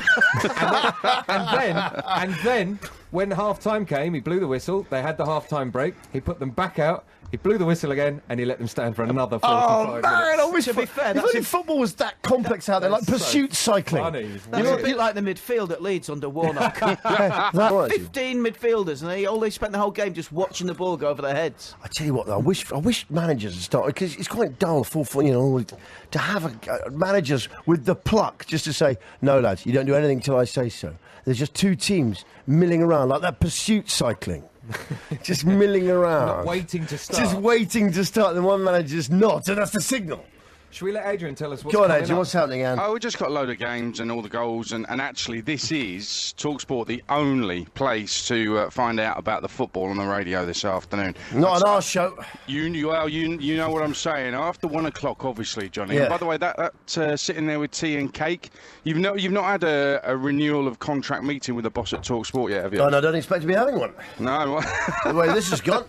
and then, when half-time came, he blew the whistle. They had the half-time break. He put them back out. He blew the whistle again, and he let them stand for another 45 minutes. I wish To be fair, if only football was that complex out there, like That's pursuit so cycling. funny. That's a bit like the midfield at Leeds under Warnock. Right. 15 midfielders, and they spent the whole game just watching the ball go over their heads. I tell you what, though, I wish managers had started, because it's quite dull to have managers with the pluck just to say, no, lads, you don't do anything till I say so. There's just two teams milling around like that pursuit cycling. Just milling around. Not waiting to start. Just waiting to start, then one manager just nods, and that's the signal. Should we let Adrian tell us what's Go on, coming Adrian, up? what's happening, Anne? Oh, we just got a load of games and all the goals, and actually this is TalkSport, the only place to find out about the football on the radio this afternoon. Not on our show. You know what I'm saying. After 1 o'clock, obviously, Johnny. Yeah. And by the way, that sitting there with tea and cake, you've not had a renewal of contract meeting with the boss at TalkSport yet, have you? Oh, no, I don't expect to be having one. No. The way this has gone.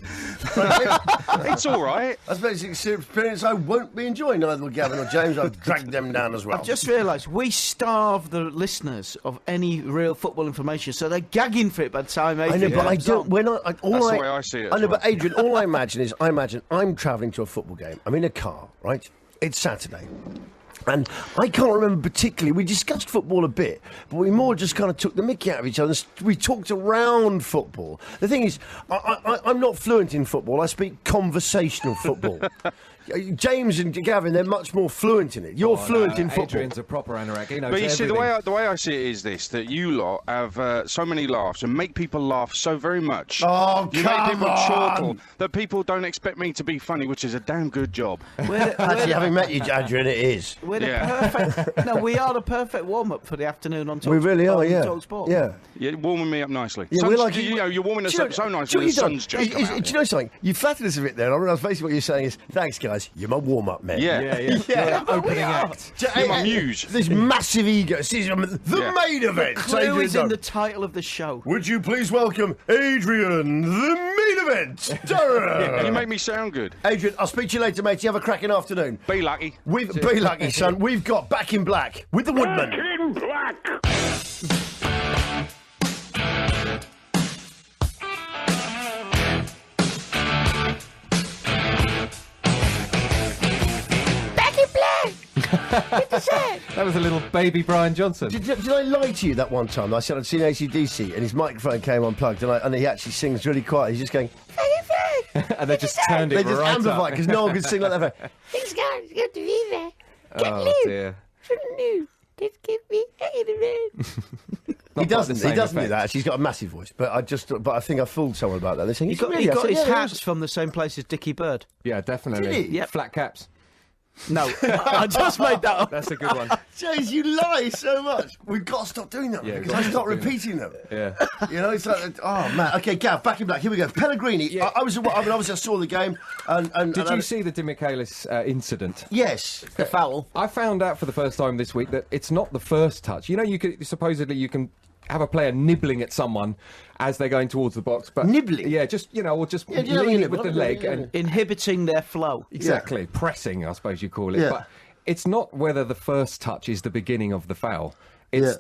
It's all right. That's basically an experience I won't be enjoying, neither will Gavin or James. I've dragged them down as well. I've just realised we starve the listeners of any real football information, so they're gagging for it by the time I know, Adrian but I comes don't. on. When That's the way I see it I as know, well. but Adrian, all I imagine is I'm travelling to a football game. I'm in a car, right? It's Saturday. And I can't remember particularly, we discussed football a bit, but we more just kind of took the mickey out of each other. We talked around football. The thing is, I'm not fluent in football, I speak conversational football. James and Gavin, they're much more fluent in it. You're fluent in football. Adrian's a proper anorak. He knows But you see, the everything. way I see it is this: that you lot have so many laughs and make people laugh so very much. Oh, you come make people on! chortle that people don't expect me to be funny, which is a damn good job. Actually, having met you, Adrian, it is. We're the Yeah. perfect. No, we are the perfect warm-up for the afternoon on Talk We really are, on yeah. TalkSport. Yeah. You're warming me up nicely. Yeah, we're like you're warming us Do you up so know- nicely. do you The know- sun's just come out. Do you know something? You flattered us a bit there, and I realised basically what you're saying is, thanks, guys, you're my warm-up man. Yeah. Yeah, opening act. You're my muse. This massive ego. This is the Yeah. main event. Clue Adrian is in Dunn. the title of the show. Would you please welcome Adrian, the main event? Durham. You make me sound good. Adrian, I'll speak to you later, mate. You have a cracking afternoon. Be lucky. Be lucky, son. We've got Back in Black with the Back Woodman. in black. That was a little baby Brian Johnson. Did I lie to you that one time? I said I'd seen AC/DC and his microphone came unplugged, and he actually sings really quiet. He's just going. And they just turned They it just right amplify up. because no one can sing like that. It's good to be there. Oh, dear. Shouldn't you? Just give me hanging around. He Not quite doesn't. the He same doesn't do effect. that. He's got a massive voice, but I think I fooled someone about that. They're saying He got, really? he I got said, his yeah, hats from the same place as Dickie Bird. Yeah, definitely. Did he? Yep. Flat caps. No, I just made that up. That's a good one. James, you lie so much. We've got to stop doing that Yeah, because we've got I to start stop doing repeating them. Yeah. You know, it's like, oh man. Okay, Gav, Back in Black. Here we go. Pellegrini. Yeah. I mean, obviously I saw the game, and Did you see the Di Michaelis incident? Yes. The foul. I found out for the first time this week that it's not the first touch. You know, you can have a player nibbling at someone as they're going towards the box, but Nibbling? yeah, just or just Yeah, you know, lean you it with the nibble, leg yeah, and Inhibiting their flow. exactly pressing, I suppose you call it. Yeah. But it's not whether the first touch is the beginning of the foul. It's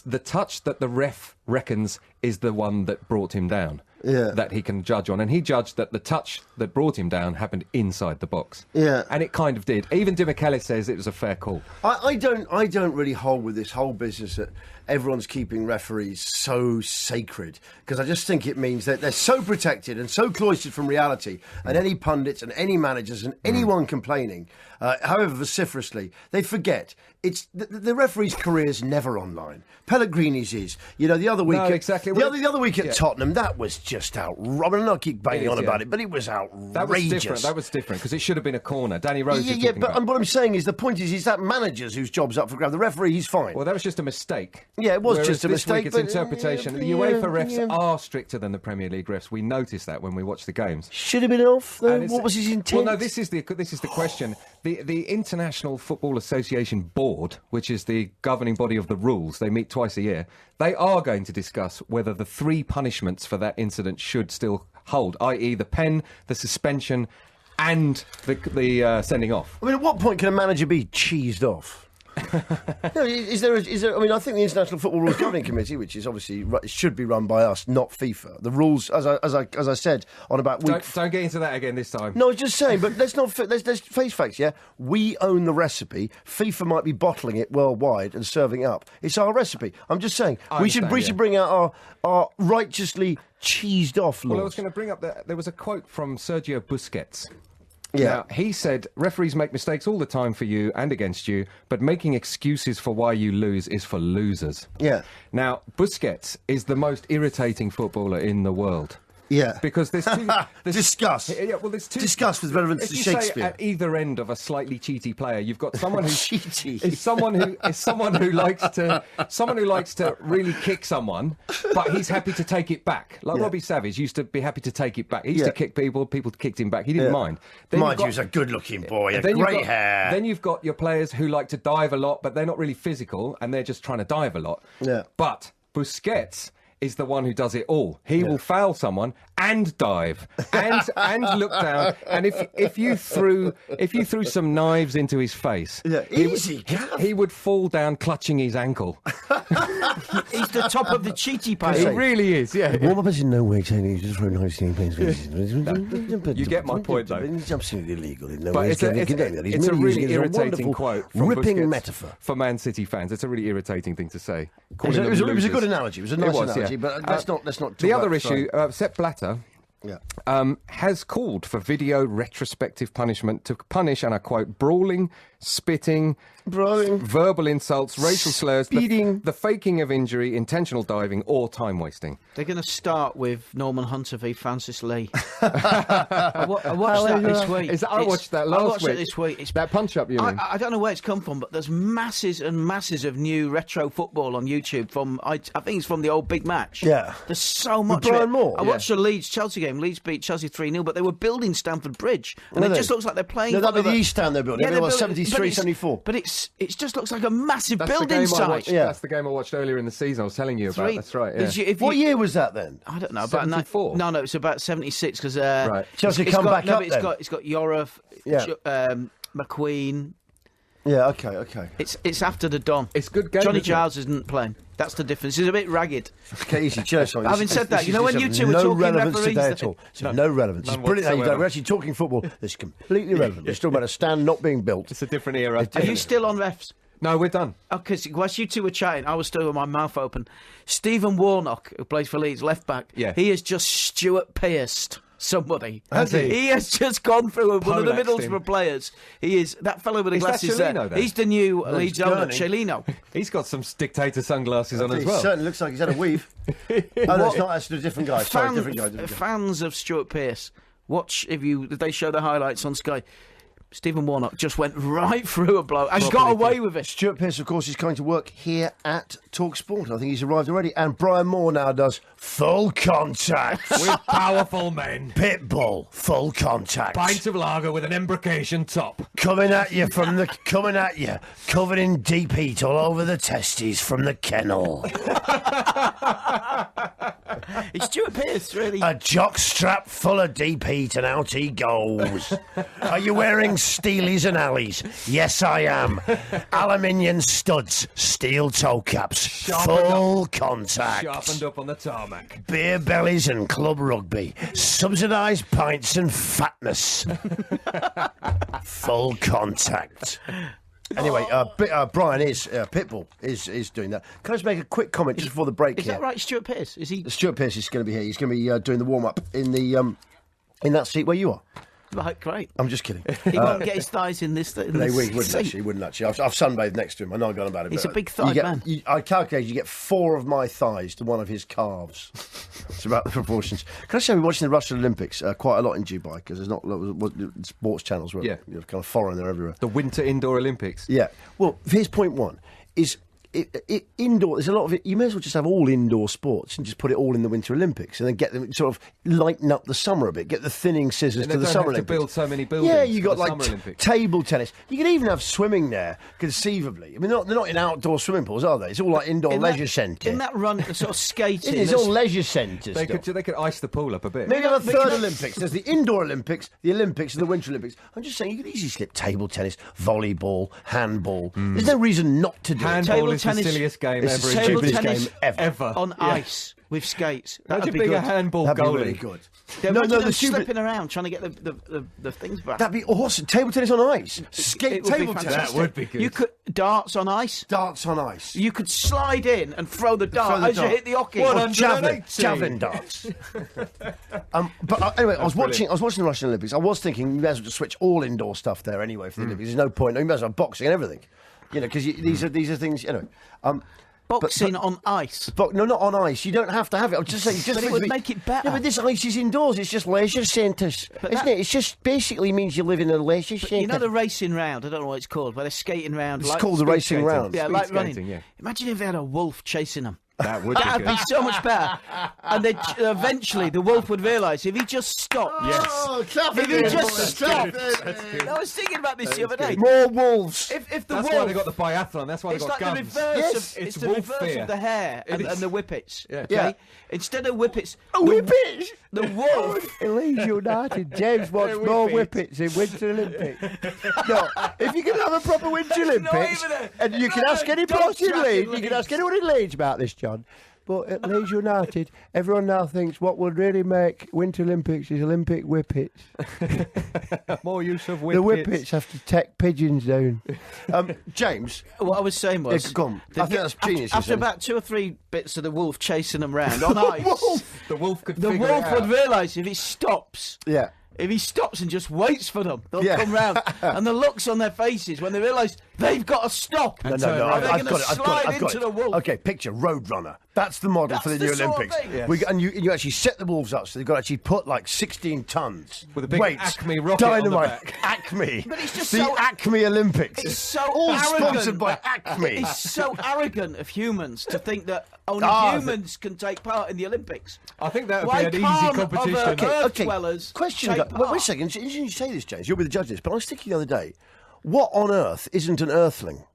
the touch that the ref reckons is the one that brought him down. Yeah. That he can judge on, and he judged that the touch that brought him down happened inside the box. Yeah. And it kind of did. Even Di Michaelis says it was a fair call. I don't really hold with this whole business that everyone's keeping referees so sacred, because I just think it means that they're so protected and so cloistered from reality, and any pundits and any managers and anyone complaining, however vociferously, they forget it's the referee's career's never online. Pellegrini's is. You know, the other week, No, exactly. the other week at Yeah. Tottenham, that was just outrageous. I mean, I keep banging It is, on about yeah. it, but it was outrageous. That was different because it should have been a corner. Danny Rose. Yeah, you're yeah, talking but about. what I'm saying is the point is that managers whose job's up for grabs. The referee, he's fine. Well, that was just a mistake. Yeah, it was Whereas just a this mistake, Week it's but, interpretation. yeah, The UEFA refs yeah. are stricter than the Premier League refs. We notice that when we watch the games. Should have been off, though. And it's- What was his intent? Well, no, this is the question. The International Football Association Board, which is the governing body of the rules, they meet twice a year. They are going to discuss whether the 3 punishments for that incident should still hold, i.e., the pen, the suspension, and the sending off. I mean, at what point can a manager be cheesed off? No, is there? I mean, I think the International Football Rules Governing Committee, which is obviously should be run by us, not FIFA. The rules, as I said on about week. Don't get into that again this time. No, I was just saying, but let's face facts. Yeah, we own the recipe. FIFA might be bottling it worldwide and serving it up. It's our recipe. I'm just saying we should bring out our righteously cheesed off laws. Well, I was going to bring up that there was a quote from Sergio Busquets. Yeah. Now, he said, referees make mistakes all the time for you and against you, but making excuses for why you lose is for losers. Yeah. Now, Busquets is the most irritating footballer in the world. Yeah. Because there's two... Discuss. Yeah, well, there's two... Discuss with relevance if to you Shakespeare. Say at either end of a slightly cheaty player, you've got someone who... Cheaty. Is someone who likes to really kick someone, but he's happy to take it back. Like Robbie Savage used to be happy to take it back. He used to kick people kicked him back. He didn't mind. Mind you, he's a good-looking boy, great hair. Then you've got your players who like to dive a lot, but they're not really physical, and they're just trying to dive a lot. Yeah. But Busquets is the one who does it all. He will foul someone and dive and look down. And if you threw some knives into his face, he would fall down clutching his ankle. He's the top of the cheaty pile. He really is. Yeah. Warm up is in no way saying he's just very nice. You get my point, though. It's absolutely illegal. In no But way. it's a really irritating quote from ripping Busquets metaphor for Man City fans. It's a really irritating thing to say. It was a good analogy. It was a nice analogy, but let's not. Talk the other about issue, Sepp Blatter. Has called for video retrospective punishment to punish, and I quote, brawling, spitting, verbal insults, racial slurs, the faking of injury, intentional diving, or time wasting. They're going to start with Norman Hunter v Francis Lee. I watched that this week. I watched that last week. It this week. It's that punch-up, you mean? I don't know where it's come from, but there's masses and masses of new retro football on YouTube from, I think it's from the old Big Match. Yeah. There's so much Brian of it. Moore. I watched the Leeds-Chelsea game. Leeds beat Chelsea 3-0, but they were building Stamford Bridge. And it just looks like they're playing... No, that'd be the East Stand they're building. Yeah, 73, 74. But it just looks like a massive building the game site. That's the game I watched earlier in the season. I was telling you about. That's right. Yeah. What year was that then? I don't know. 74. No, it's about 76 because Chelsea come back up. It's got Yorov, McQueen. Yeah, okay. It's after the Don. It's good game. Johnny Giles isn't playing. That's the difference. He's a bit ragged. Okay, easy, cheers. Having said that, you know when you two are no talking relevance referees... today at all. No relevance. It's brilliant how you don't. We're actually talking football. It's completely irrelevant. We're still about a stand not being built. It's a different era. Are you still on refs? No, we're done. Because whilst you two were chatting, I was still with my mouth open. Stephen Warnock, who plays for Leeds, left back, he has just Stuart Pearced somebody. Has he? He has just gone through one of the Middlesbrough players. He is that fellow with the glasses there. He's the new Leeds owner, Chelino. He's got some dictator sunglasses on as well. He certainly looks like he's had a weave. No, it's not. That's a different guy. Different guy. Fans of Stuart Pearce, watch if they show the highlights on Sky. Stephen Warnock just went right through a blow and got away with it. Stuart Pearce, of course, is coming to work here at TalkSport. I think he's arrived already. And Brian Moore now does Full Contact. With powerful men. Pitbull, Full Contact. Pints of lager with an embrocation top. Coming at you, covered in deep heat all over the testes from the kennel. It's Stuart Pearce, really. A jock strap full of deep heat and out he goes. Are you wearing steelies and alleys? Yes, I am. Aluminium studs, steel toe caps, full contact. Sharpened up on the tarmac. Beer bellies and club rugby. Subsidised pints and fatness. Full contact. Anyway, Brian Pitbull is doing that. Can I just make a quick comment just before the break? Is that right, Stuart Pearce? Is he? Stuart Pearce is going to be here. He's going to be doing the warm up in that seat where you are. Right, great. I'm just kidding. He won't get his thighs in this. He wouldn't actually. I've sunbathed next to him. I know I've gone about it. He's a big thigh man. I calculated you get 4 of my thighs to 1 of his calves. It's about the proportions. Can I say we're watching the Russian Olympics quite a lot in Dubai because there's not sports channels where kind of foreign, they're everywhere. The Winter Indoor Olympics. Yeah. Well, here's point 1: is indoor. There's a lot of it. You may as well just have all indoor sports and just put it all in the Winter Olympics, and then get them sort of lighten up the summer a bit. Get the thinning scissors And to they the don't Summer have to Olympics. build so many buildings. Yeah, you for got the like Summer Olympics. table tennis. You can even have swimming there, conceivably. I mean, they're not in outdoor swimming pools, are they? It's all like indoor leisure centre. In that run, sort of skating. It's all leisure centres. They could ice the pool up a bit. Maybe have a third Olympics. There's the indoor Olympics, the Olympics, and the Winter Olympics. I'm just saying you could easily slip table tennis, volleyball, handball. There's no reason not to do it. Handball Table is tennis- the silliest game It's the ever. Table stupidest tennis game ever. on ice with skates. Imagine That'd be being good. a handball That'd be goalie. really good. Yeah, No, imagine the them stupid. slipping around trying to get the things back. That'd be awesome. Table tennis on ice. Skate It would be table tennis. fantastic. That would be good. You could darts on ice. Darts on ice. You could slide in and throw the dart Throw the as dart. you hit the hockey. Or 180. javelin darts. But anyway, I was watching the Russian Olympics. I was thinking you may as well just switch all indoor stuff there anyway for the Olympics. There's no point. You may as well have boxing and everything. You know, because these are things. You know, Boxing on ice. But no, not on ice. You don't have to have it. I'm just saying. Just But it would make it better. Yeah, but this ice is indoors. It's just leisure centres, isn't it? It's just basically means you live in a leisure centre. You know the racing round? I don't know what it's called, but they're skating round. It's like called the speed racing skating. round. Yeah, Speed like skating, running. yeah. Imagine if they had a wolf chasing them. That would be That'd good. be so much better. And then eventually the wolf would realise if he just stopped. Oh, clap If it he in, just boys. stopped. That's good. I was thinking about this the other day. More wolves. If the That's wolf, why they got the biathlon. That's why they it's got like guns. the reverse Yes. of It's the wolf reverse fear. of the hare It and is. the whippets. Yeah. Okay, Yeah. instead of whippets, Whippets. the wolf. Leeds United. James wants more whippets in Winter Olympics. No, if you can have a proper Winter Olympics, even a- and you can no, ask any dog boss in track in Leeds, you Leeds. can ask anyone in Leeds about this, John. But at Leeds United, everyone now thinks what would really make Winter Olympics is Olympic whippets. More use of whippets. The whippets have to take pigeons down. James, What I was saying was, Yeah, go on. they I think that's genius, After isn't it? about 2 or 3 bits of the wolf chasing them round on ice, The wolf could the figure wolf it would out. realise if he stops. yeah. If he stops and just waits for them, they'll Yeah. come round. And the looks on their faces when they realise they've got to stop. No, turn around. I've They're got gonna it. I've got slide it. into the wolf. Okay, picture Roadrunner. That's the model That's for the the new sort of Olympics. thing. Yes. And you actually set the wolves up, so they've got to actually put like 16 tons With a big weights, Acme rocket on the dynamite, back. Acme. But it's just the so- Acme Olympics. It's so all arrogant. sponsored by Acme. It's so arrogant of humans to think that only Ah, humans can take part in the Olympics. I think that would Why be an can't easy competition. other Earth dwellers Question. take Wait a part? second. You say this, James. You'll be the judge of this. But I was thinking the other day, what on earth isn't an earthling?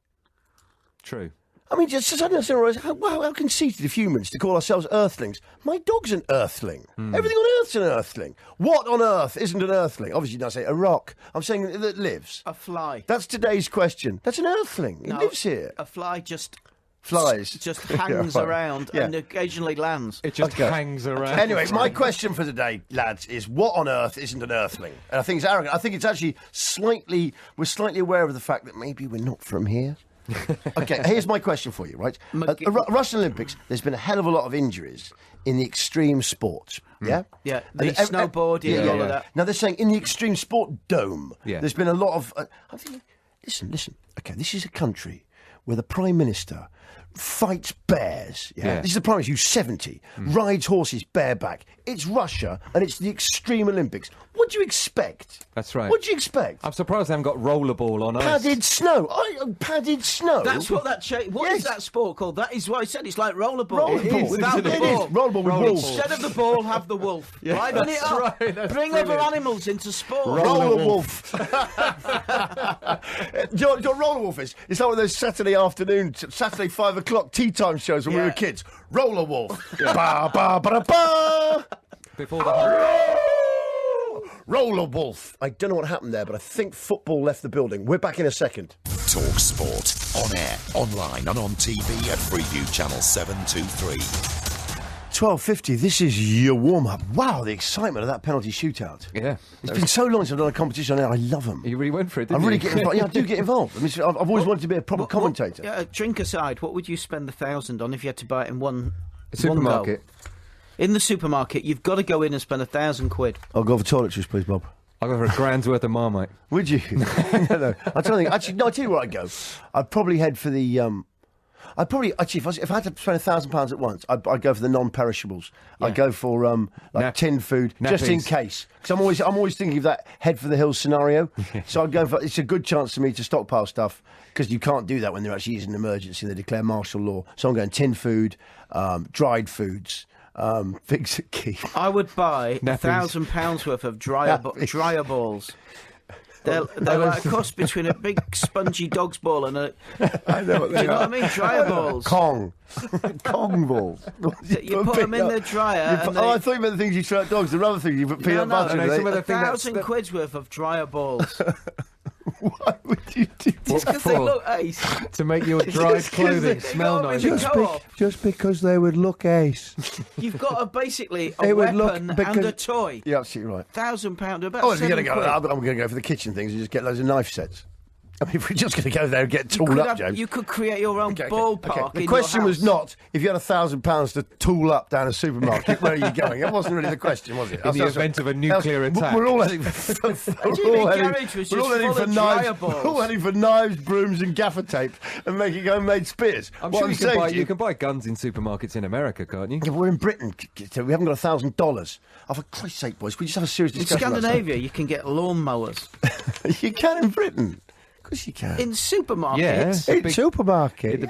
True. I mean, just I don't understand how conceited of humans to call ourselves earthlings. My dog's an earthling. Everything on earth's an earthling. What on earth isn't an earthling? Obviously, you don't say a rock. I'm saying that lives. A fly. That's today's question. That's an earthling. It No, lives here. A fly just Flies. just hangs right. around Yeah. and occasionally lands. It just Okay. hangs around. Anyway, my question for today, lads, is what on earth isn't an earthling? And I think it's arrogant. I think it's actually we're slightly aware of the fact that maybe we're not from here. Okay, here's my question for you, right? At the Russian Olympics, there's been a hell of a lot of injuries in the extreme sports. Yeah? Yeah, the And snowboarding, all of that. Now, they're saying in the extreme sport dome, Yeah. there's been a lot of... I'm thinking, listen. Okay, this is a country where the Prime Minister fights bears. Yeah? Yeah. This is the Prime Minister who's 70, rides horses bareback. It's Russia, and it's the Extreme Olympics. What do you expect? That's right. What do you expect? I'm surprised they haven't got rollerball on ice. Padded snow. Padded snow. That's what that What is Yes. that sport called? That is what I said. It's like rollerball. Rollerball. Without It the is. ball. Rollerball with wolves. Instead of the ball, have the wolf. Liven it up. right, that's Bring other brilliant. animals into sport. Roller wolf. Do you know what roller wolf is? It's like one of those Saturday 5 o'clock tea time shows when we Yeah. were kids. Roller wolf. Ba ba ba ba. Before the whole... Roller wolf. I don't know what happened there, but I think football left the building. We're back in a second. Talk Sport. On air, online and on TV at Freeview Channel 723. 12:50. This is your warm up. Wow, the excitement of that penalty shootout. Yeah. It's been so long since I've done a competition on air. I love them. You really went for it, I didn't really you? get involved. Yeah, I do get involved. I mean, I've always wanted to be a proper commentator. Drink aside, what would you spend the 1,000 on if you had to buy it in one Supermarket. One go? In the supermarket, you've got to go in and spend £1,000. I'll go for toiletries, please, Bob. I'll go for a grand's worth of Marmite. Would you? No. I'm trying to think. Actually, no, I'll tell you where I'd go. I'd probably head for the... I'd probably actually if I had to spend £1,000 at once, I'd go for the non-perishables. I'd go for tin food just in case, because I'm always thinking of that head for the hills scenario. So I'd go for. It's a good chance for me to stockpile stuff because you can't do that when they're actually using an emergency. They declare martial law. So I'm going tin food, dried foods. Things that keep. I would buy £1,000 worth of dryer balls. They're like a cross between a big spongy dog's ball and a. I know what they Do you know what I mean? Dryer balls. Kong balls. You put them in the dryer. I thought you meant the things you throw at dogs. The rubber things you put peanut butter in. £1,000 worth of dryer balls. Why would you do that? Just because they look ace. To make your dried clothing smell nice. Just because they would look ace. You've got basically a weapon and a toy. You're absolutely right. £1,000, about if you're going to go, I'm going to go for the kitchen things and just get loads of knife sets. I mean, if we're just going to go there and get tooled up, James. You could create your own ballpark. The question was not if you had £1,000 to tool up down a supermarket, where are you going? That wasn't really the question, was it? In the event of a nuclear attack. We're all heading for knives, brooms and gaffer tape and making homemade spears. I'm sure you can buy guns in supermarkets in America, can't you? Yeah, we're in Britain. We haven't got $1,000. Oh, for Christ's sake, boys, we just have a serious discussion. In Scandinavia, you can get lawnmowers. You can in Britain. Of course you can. In supermarkets. In supermarket. You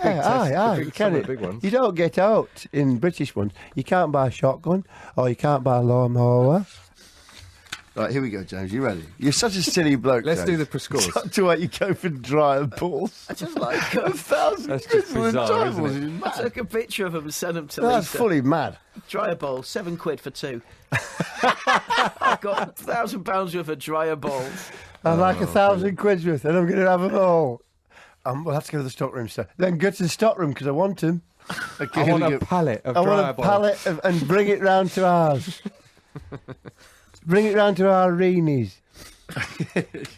can. The big ones. You don't get out in British ones. You can't buy a shotgun or you can't buy a lawnmower. Right, here we go, James. You ready? You're such a silly bloke, Let's James. do the prescores. Such a way you go for dryer balls. I just like £1,000 That's just bizarre, isn't it? I took a picture of them and sent them to That's Lisa. fully mad. Dryer balls, £7 for 2. I've got £1,000 worth of dryer balls. I'd like £1,000 worth, and I'm going to have them all. We'll have to go to the stockroom, sir. Then go to the stockroom because I want them. Okay, I want a pallet of dryer balls. I want a pallet and bring it round to ours. Bring it round to our Reenies.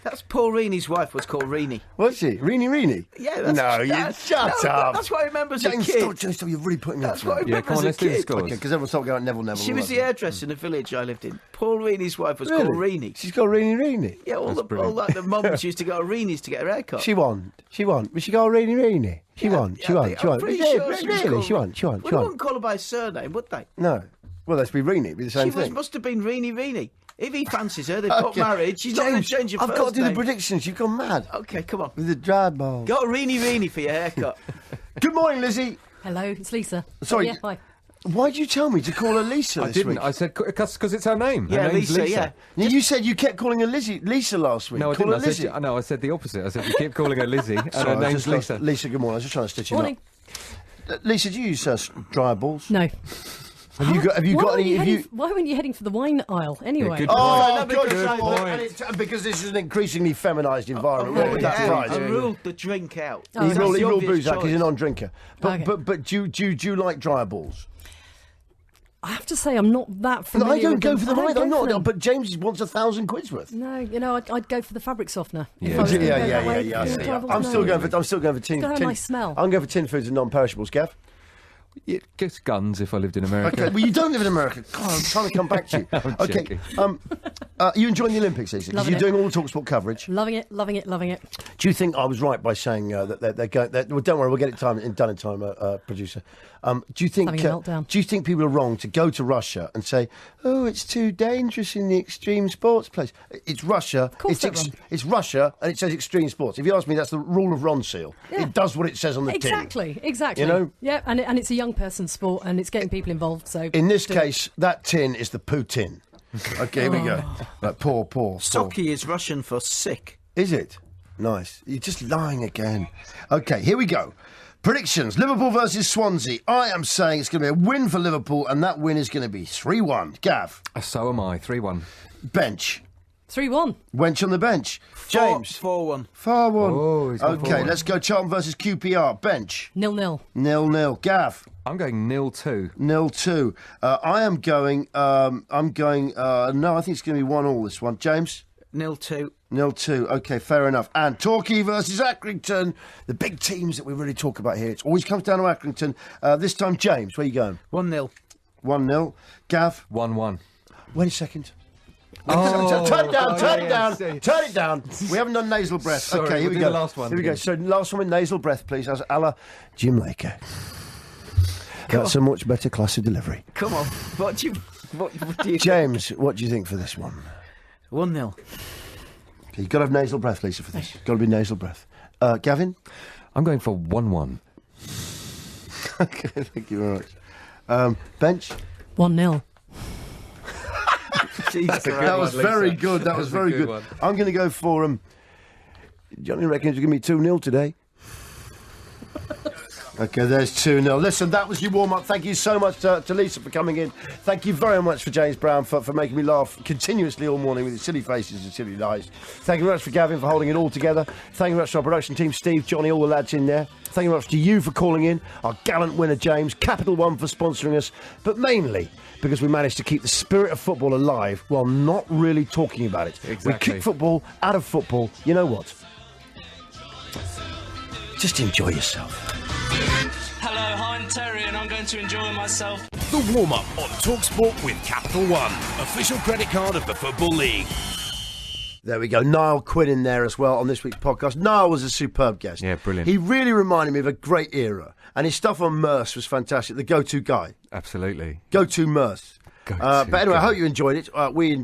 That's Paul Reaney's wife was called Reenie. Was she? Reenie? Yeah, that's shut up. That's what I remember as a kid. Stop, you're really putting me That's up. what I remember come on, as let's a do the kid. scores. Because everyone started going Neville. She was the hairdresser in the village I lived in. Paul Reaney's wife was Really? called Reenie. She's got Reenie. Yeah, all the mums used to go to Reenie's to get her hair cut. She won. But she got Reenie. She won. I'm pretty sure She won. They wouldn't call her by surname, would they? No. Well, let's be Reenie. It'd be the same thing. She must have been Reenie. If he fancies her, they've got married. She's not going to change her first I've got to do name. the predictions. You've gone mad. Okay, come on. With the dry ball. Got Reenie for your haircut. Good morning, Lizzie. Hello, it's Lisa. Sorry. Yeah, hi. Why did you tell me to call her Lisa I this didn't. week? I said because it's her name. Yeah, Her name's Lisa, Lisa. yeah. You said you kept calling her Lisa last week. No, I Call didn't. her Lizzie. I said the opposite. I said you keep calling her Lizzie, and Sorry, her name's Lisa. Lisa, good morning. I was just trying to stitch you Morning. up. Lisa, do you use dryer balls? No. Have you got any? Why weren't you heading for the wine aisle anyway? good Oh, point. good point. point. Because this is an increasingly feminised environment. What would that I surprise? ruled the drink out. Oh, He that's ruled the booze out because obvious he's a non-drinker. But Okay. but do you like dryer balls? I have to say, I'm not that No, familiar I don't with go them. for them I don't either. I'm go for not. them. But James wants £1,000 worth. No, I'd go for the fabric softener. Yeah. If I was gonna go that Yeah. way. I see. Dry balls, I'm no. still going for tin. got a nice smell. I'm going for tin foods and non-perishables, Gav. Yeah, just guns if I lived in America. Okay, well, you don't live in America. God, I'm trying to come back to you. I'm Okay, joking. you enjoying the Olympics, Lisa? Because Loving you're it. doing all the TalkSport coverage. Loving it. Do you think I was right by saying that they're going? Well, don't worry, we'll get it done in time, producer. Do you think? Having a meltdown. Do you think people are wrong to go to Russia and say, "Oh, it's too dangerous in the extreme sports place"? It's Russia. Of course they're wrong. It's Russia, and it says extreme sports. If you ask me, that's the rule of Ron Seal. Yeah. It does what it says on the tin. Exactly. You know? Yeah, and it's a young person's sport, and it's getting people involved. So In this case, that tin is the Putin. Okay, here we go. Like, poor. Socky is Russian for sick. Is it? Nice. You're just lying again. Okay, here we go. Predictions. Liverpool versus Swansea. I am saying it's going to be a win for Liverpool, and that win is going to be 3-1. Gav. So am I. 3-1. Bench. 3-1. Wench on the bench. James. 4-1. 4-1. Oh, he's gone Okay, 4-1. let's go Charlton versus QPR. Bench. 0-0. 0-0. Gav. I'm going 0-2. 0-2. I am going... no, I think it's going to be 1-1 this one. James? 0-2. 0-2. Okay, fair enough. And Torquay versus Accrington. The big teams that we really talk about here. It always comes down to Accrington. This time, James, where are you going? 1-0. 1-0. Gav? 1-1. Wait a second. Turn it down, turn it yeah, down, see. turn it down. We haven't done nasal breath. Sorry, Okay, here we'll we do go. the last one Here we go. again. So last one with nasal breath, please. As a la Jim Laker. That's a much better class of delivery. Come on. What do you James, what do you think for this one? 1-0. You've got to have nasal breath, Lisa, for this. Got to be nasal breath. Gavin? I'm going for 1-1. Okay, thank you very much. Bench? 1-0. That was very good. That was very good. one. I'm going to go for Johnny reckons you're going to be 2-0 today. Okay, there's 2-0. Listen, that was your warm-up. Thank you so much to Lisa for coming in. Thank you very much for James Brown for making me laugh continuously all morning with his silly faces and silly lies. Thank you very much for Gavin for holding it all together. Thank you very much to our production team, Steve, Johnny, all the lads in there. Thank you very much to you for calling in, our gallant winner, James, Capital One for sponsoring us, but mainly because we managed to keep the spirit of football alive while not really talking about it. Exactly. We kick football out of football. You know what? Just enjoy yourself. Hello, I'm Terry and I'm going to enjoy myself. The warm-up on TalkSport with Capital One, official credit card of the Football League. There we go. Niall Quinn in there as well on this week's podcast. Niall was a superb guest. Yeah, brilliant. He really reminded me of a great era. And his stuff on Merce was fantastic. The go-to guy. Absolutely. Go-to Merce. Go-to But anyway, I guy. hope you enjoyed it.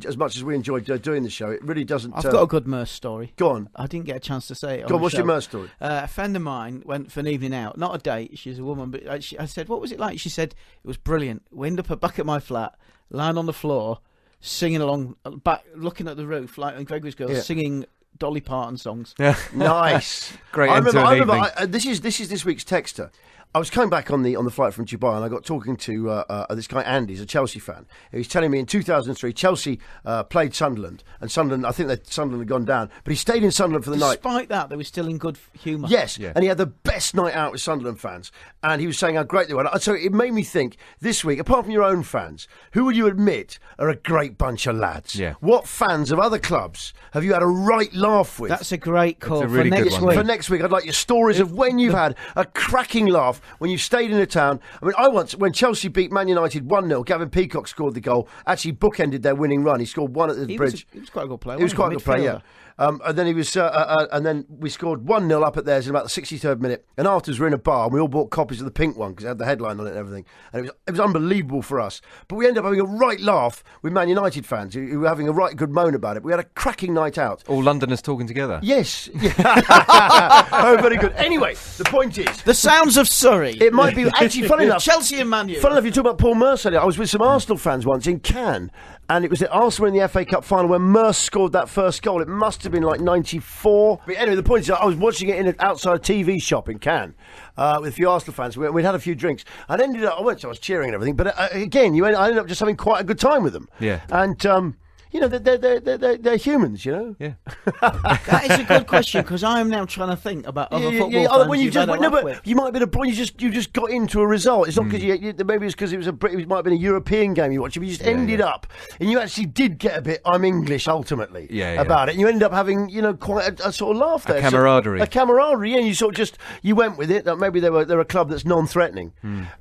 As much as we enjoyed doing the show, it really doesn't... I've got a good Merce story. Go on. I didn't get a chance to say it. Go on, the what's your show. Merce story? A friend of mine went for an evening out. Not a date, she's a woman, but I said, what was it like? She said, it was brilliant. We ended up back at my flat, lying on the floor, singing along, back, looking at the roof, like in Gregory's Girls, singing Dolly Parton songs. Yeah. Nice. Great I end to remember, an evening. this is this week's texter. I was coming back on the flight from Dubai, and I got talking to this guy Andy, he's a Chelsea fan. He was telling me in 2003 Chelsea played Sunderland, and Sunderland, I think that Sunderland had gone down, but he stayed in Sunderland for the night. Despite that, they were still in good humour. Yes, Yeah. and he had the best night out with Sunderland fans, and he was saying how great they were. So it made me think, this week, apart from your own fans, who would you admit are a great bunch of lads? Yeah. What fans of other clubs have you had a right laugh with? That's a great call a really for good next one. week. For next week, I'd like your stories of when you've had a cracking laugh, when you've stayed in a town. I mean, I once, when Chelsea beat Man United 1-0, Gavin Peacock scored the goal, actually bookended their winning run. He scored one at the bridge. He was quite a good player. He was quite a good player, yeah. Midfielder. And then he was, and then we scored 1-0 up at theirs in about the 63rd minute. And afterwards, we were in a bar, and we all bought copies of the pink one because it had the headline on it and everything. And it was unbelievable for us. But we ended up having a right laugh with Man United fans who were having a right good moan about it. We had a cracking night out. All Londoners talking together. Yes. Oh, very good. Anyway, the point is, The sounds of Surrey. it might be actually funny enough. Chelsea and Man U. Funny enough, you talk about Paul Merce earlier. I was with some Arsenal fans once in Cannes, and it was at Arsenal in the FA Cup final when Merce scored that first goal. It must have been like 94. But anyway, the point is, I was watching it in an outside TV shop in Cannes with a few Arsenal fans. We'd had a few drinks. And ended up, I was cheering and everything, but again, I ended up just having quite a good time with them. Yeah. And, you know, they're humans, you know? Yeah. That is a good question because I am now trying to think about other football fans when you've had a laugh but with. you might have been abroad. You just got into a result. It's not because maybe it's because it might have been a European game you watched. But you just ended up, and you actually did get a bit. I'm English ultimately about it. And you ended up having quite a sort of laugh there, A camaraderie. a camaraderie. And you sort of just you went with it. Maybe they're a club that's non-threatening.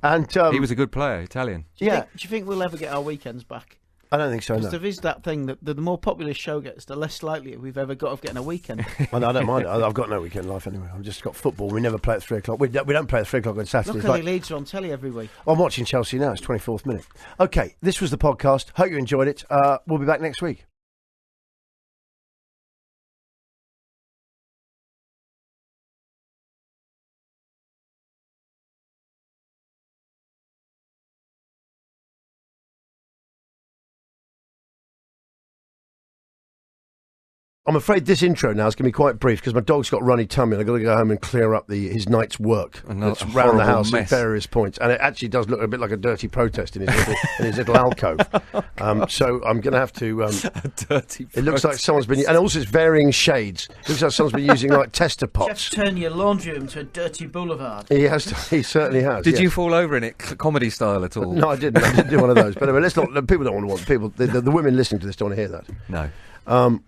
And He was a good player, Italian. Do you think we'll ever get our weekends back? I don't think so. Because No. there is that thing that the more popular show gets, the less likely we've ever got of getting a weekend. I don't mind it. I've got no weekend life anyway. I've just got football. We never play at 3 o'clock. We don't play at 3 o'clock on Saturdays. Luckily, Leeds are on telly every week. I'm watching Chelsea now. It's 24th minute. Okay, this was the podcast. Hope you enjoyed it. We'll be back next week. I'm afraid this intro now is going to be quite brief because my dog's got runny tummy and I've got to go home and clear up his night's work. That's round the house at various points. And it actually does look a bit like a dirty protest in his little alcove. So I'm going to have to... a dirty It looks like someone's been... And also it's varying shades. It looks like someone's been using like tester pots. Just turn your laundry room to a dirty boulevard. He has. He certainly has. Did yes. you fall over in it, comedy style at all? No, I didn't. I didn't do one of those. But anyway, let's not... People don't want people... The women listening to this don't want to hear that. No.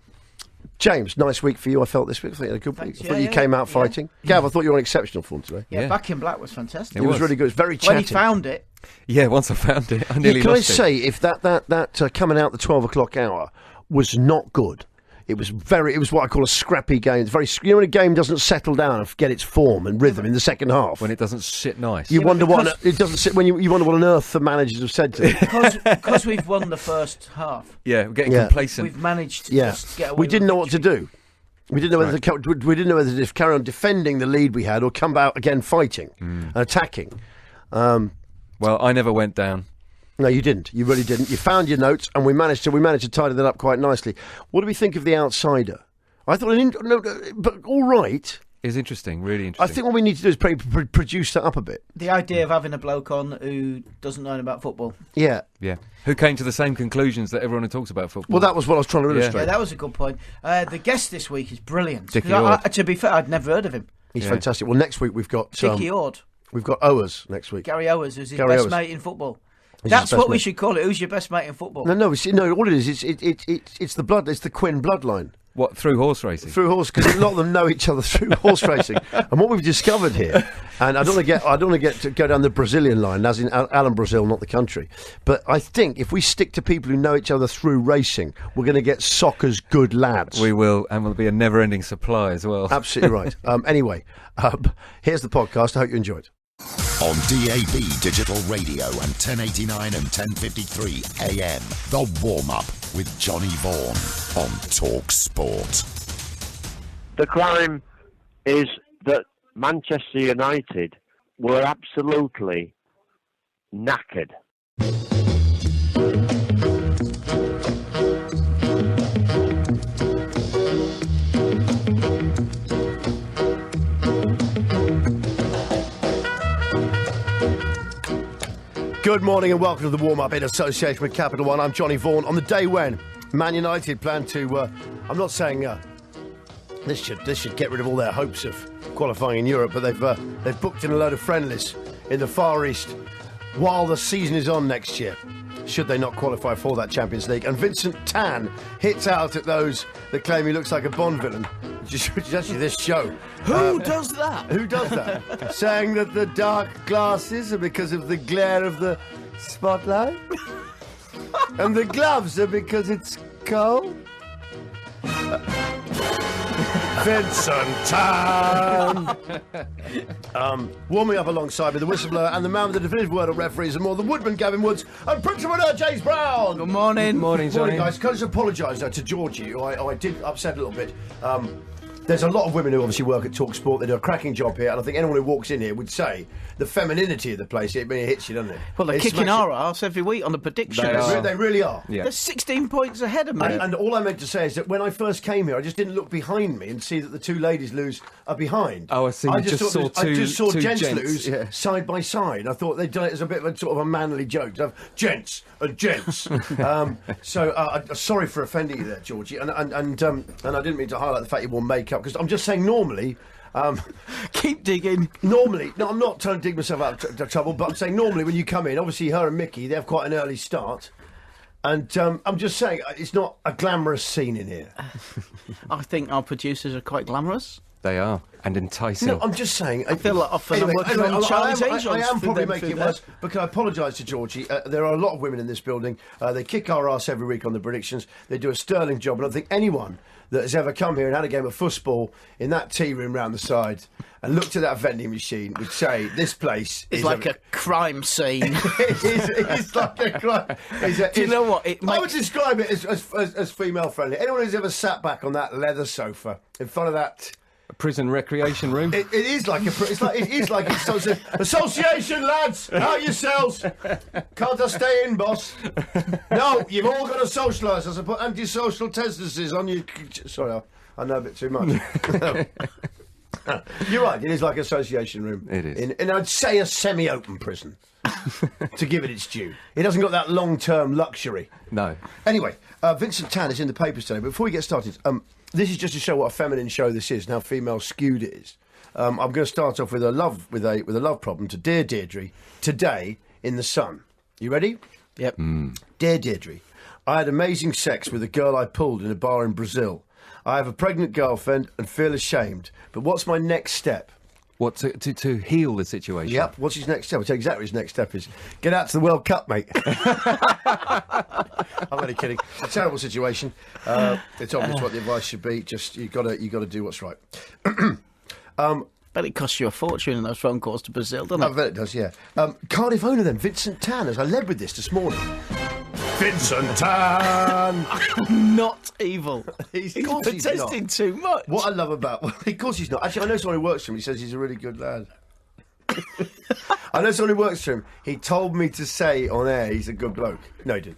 James, nice week for you. I felt this week. I think you had a good week. I thought you came out fighting. Gav, I thought you were on exceptional form today. Yeah, Back in Black was fantastic. It was really good. It was very chatty. When he found it. Yeah, once I found it, I nearly can I lost it. say, if that coming out the 12 o'clock hour was not good. It was what I call a scrappy game. It's very, when a game doesn't settle down and get its form and rhythm in the second half. When it doesn't sit nice. You wonder it doesn't sit, when you wonder what on earth the managers have said to it. Because we've won the first half. Yeah, we're getting complacent. We've managed to just get away We didn't with know what to do. We didn't know whether to carry on defending the lead we had or come out again fighting and attacking. Well, I never went down. No, you didn't. You really didn't. You found your notes, and we managed to tidy that up quite nicely. What do we think of The Outsider? I thought, but all right. It's interesting, really interesting. I think what we need to do is produce that up a bit. The idea of having a bloke on who doesn't know about football. Yeah. Yeah. Who came to the same conclusions that everyone who talks about football. Well, that was what I was trying to illustrate. Yeah, that was a good point. The guest this week is brilliant. Dickie Ord. To be fair, I'd never heard of him. He's fantastic. Well, next week we've got... Dickie Ord. We've got Owers next week. Gary Owers, who's his best mate in football. That's what we should call it. Who's your best mate in football? No. All it is, it's the blood. It's the Quinn bloodline. What, through horse racing? Through horse, because a lot of them know each other through horse racing. And what we've discovered here, and I don't want to go down the Brazilian line, as in Alan Brazil, not the country. But I think if we stick to people who know each other through racing, we're going to get soccer's good lads. We will, and will be a never-ending supply as well. Absolutely right. Anyway, here's the podcast. I hope you enjoy it. On DAB Digital Radio and 1089 and 1053 AM. The Warm-Up with Johnny Vaughan on Talk Sport. The crime is that Manchester United were absolutely knackered. Good morning and welcome to the warm-up in association with Capital One. I'm Johnny Vaughan. On the day when Man United plan to, I'm not saying this should get rid of all their hopes of qualifying in Europe, but they've booked in a load of friendlies in the Far East while the season is on next year, should they not qualify for that Champions League. And Vincent Tan hits out at those that claim he looks like a Bond villain, which is actually this show. Who does that? Who does that? Saying that the dark glasses are because of the glare of the spotlight, and the gloves are because it's cold. Vincent Tan! Warming up alongside me, the whistleblower and the man with the definitive word of referees and more, the woodman Gavin Woods and Principal James Brown! Good morning. Morning, Johnny. Guys. Can I just apologise to Georgie, who I did upset a little bit. There's a lot of women who obviously work at Talk Sport. They do a cracking job here, and I think anyone who walks in here would say the femininity of the place, it hits you, doesn't it? Well, they're kicking our arse every week on the predictions. They really are. Yeah. They're 16 points ahead of me. And all I meant to say is that when I first came here, I just didn't look behind me and see that the two ladies loos are behind. Oh, I see. I just saw two gents gents lose side by side. I thought they'd done it as a bit of a sort of a manly joke. To have gents and gents. Sorry for offending you there, Georgie. And I didn't mean to highlight the fact you wore makeup, because I'm just saying normally. Keep digging. Normally, no, I'm not trying to dig myself out of trouble, but I'm saying normally when you come in, obviously her and Mickey, they have quite an early start. And I'm just saying, it's not a glamorous scene in here. I think our producers are quite glamorous. They are, and enticing. No, I'm just saying. I feel like often I'm working on Charlie's Angels. I am probably making it worse, but can I apologise to Georgie? There are a lot of women in this building. They kick our arse every week on the predictions. They do a sterling job, and I don't think anyone that has ever come here and had a game of football in that tea room round the side and looked at that vending machine would say this place is like a crime scene. It's like a crime. Do you know what? I would describe it as female friendly. Anyone who's ever sat back on that leather sofa in front of that prison recreation room. It is like it's association, lads. Out yourselves. Can't I stay in, boss? No, you've all got to socialise. I put antisocial tendencies on you. Sorry, I know a bit too much. You're right. It is like association room. It is, and I'd say a semi-open prison. To give it its due, it hasn't got that long-term luxury. No. Anyway, Vincent Tan is in the papers today. But before we get started, this is just to show what a feminine show this is and how female skewed it is. I'm going to start off with a love problem to Dear Deirdre today in the Sun. You ready? Yep. Dear Deirdre, I had amazing sex with a girl I pulled in a bar in Brazil. I have a pregnant girlfriend and feel ashamed. But what's my next step? What, to heal the situation? Yep. What's his next step? I'll tell you exactly what his next step is. Get out to the World Cup, mate. I'm only kidding. It's a terrible situation. It's obvious what the advice should be. Just you got to do what's right. Bet it costs you a fortune in those phone calls to Brazil, doesn't I it? bet it does. Yeah. Cardiff owner then Vincent Tan. As I led with this morning. Vincent Tan. Not evil. He's protesting too much. What I love about... Well, of course he's not. Actually, I know someone who works for him. He says he's a really good lad. I know someone who works for him. He told me to say on air he's a good bloke. No, he didn't.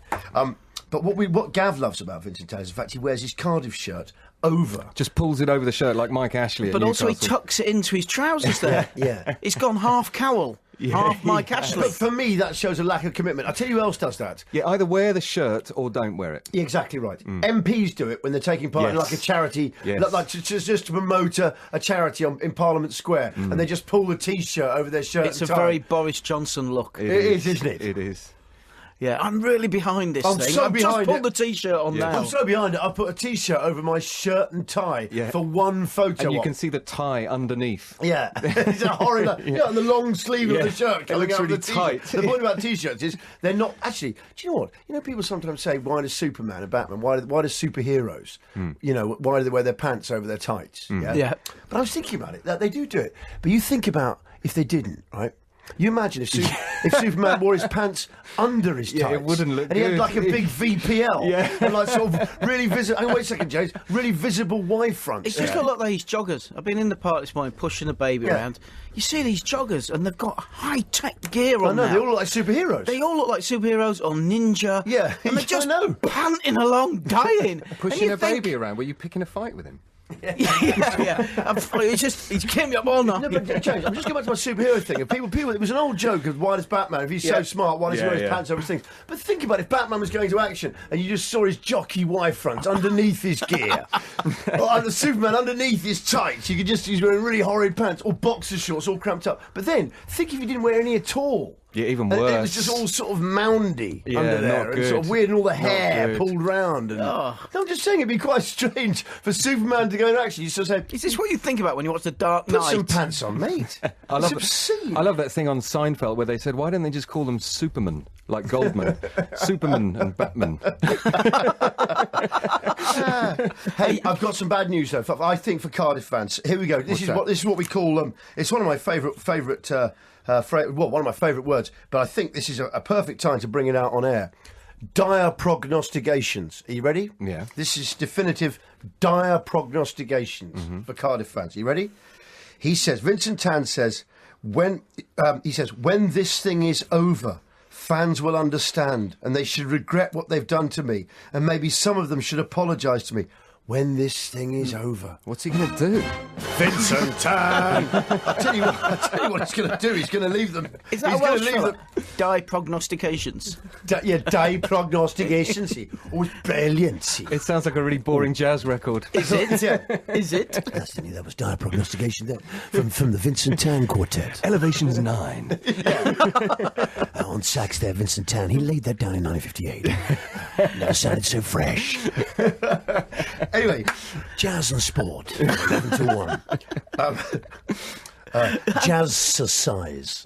But what Gav loves about Vincent Tan is the fact he wears his Cardiff shirt over. Just pulls it over the shirt like Mike Ashley. But at also he Newcastle. tucks it into his trousers there. Yeah. It's gone half cowl, half Mike Ashley. But for me, that shows a lack of commitment. I'll tell you who else does that. Yeah, either wear the shirt or don't wear it. Yeah, exactly right. MPs do it when they're taking part in Yes. like a charity, Yes. like just to promote a charity in Parliament Square, and they just pull the T-shirt over their shirt. It's and a tie. very Boris Johnson look. It is, isn't it? It is. Yeah, I'm really behind this I'm thing. so I've just behind pulled it. the T-shirt on now. I'm so behind it. I put a T-shirt over my shirt and tie for one photo. And you op. can see the tie underneath. Yeah, it's a horrid. And the long sleeve of the shirt It coming looks out of really the T-shirt. tight. The point about T-shirts is they're not actually. Do you know what? You know, people sometimes say, "Why does Superman and Batman? Why do superheroes? You know, why do they wear their pants over their tights?" Yeah. But I was thinking about it. That they do it. But you think about if they didn't, right? You imagine if Superman wore his pants under his tights. Yeah, it wouldn't look And he had good. like a big VPL. Yeah. And like sort of really visible... Wait a second, James. Really visible Y fronts. It's just got to look like these joggers. I've been in the park this morning pushing the baby around. You see these joggers and they've got high-tech gear on I know, now. they all look like superheroes. They all look like superheroes or ninja. Yeah, And they're just I know. panting along, dying. Pushing a baby around. Were you picking a fight with him? yeah. He's kept me up all night. No, but James, I'm just going back to my superhero thing. And people, it was an old joke of why does Batman, if he's so smart, why does he wear his pants over his things? But think about it, if Batman was going to action and you just saw his jockey Y front underneath his gear, or the Superman underneath his tights, you could just, he's wearing really horrid pants or boxer shorts all cramped up. But then, think if he didn't wear any at all. Yeah, even And worse. it was just all sort of moundy Yeah, under there, not and sort of good. weird, and all the Not hair good. pulled round. And No, I'm just saying it'd be quite strange for Superman to go in action. You sort of say, Is this what you think about when you watch The Dark put Knight? some pants on, mate. It's obscene. I love that thing on Seinfeld where they said, why don't they just call them Superman, like Goldman? Superman and Batman. Hey, I've got some bad news though. I think for Cardiff fans, here we go. This is what we call. It's one of my favourite. One of my favourite words. But I think this is a perfect time to bring it out on air. Dire prognostications. Are you ready? Yeah. This is definitive dire prognostications for Cardiff fans. Are you ready? He says. Vincent Tan says when this thing is over, fans will understand and they should regret what they've done to me, and maybe some of them should apologise to me. When this thing is over. What's he going to do? Vincent Tan! I'll tell you what he's going to do. He's going to leave them. Is that he's a Welsh gonna leave fella? them. Die prognostications. Die prognostications. Oh, it's brilliant. It sounds like a really boring jazz record. Is it? Yeah. Is it? That was dire prognostication there from the Vincent Tan Quartet. Elevation's 9. On sax there, Vincent Tan. He laid that down in 1958. Never sounded so fresh. Anyway, jazz and sport, 11 to 1. Jazz size.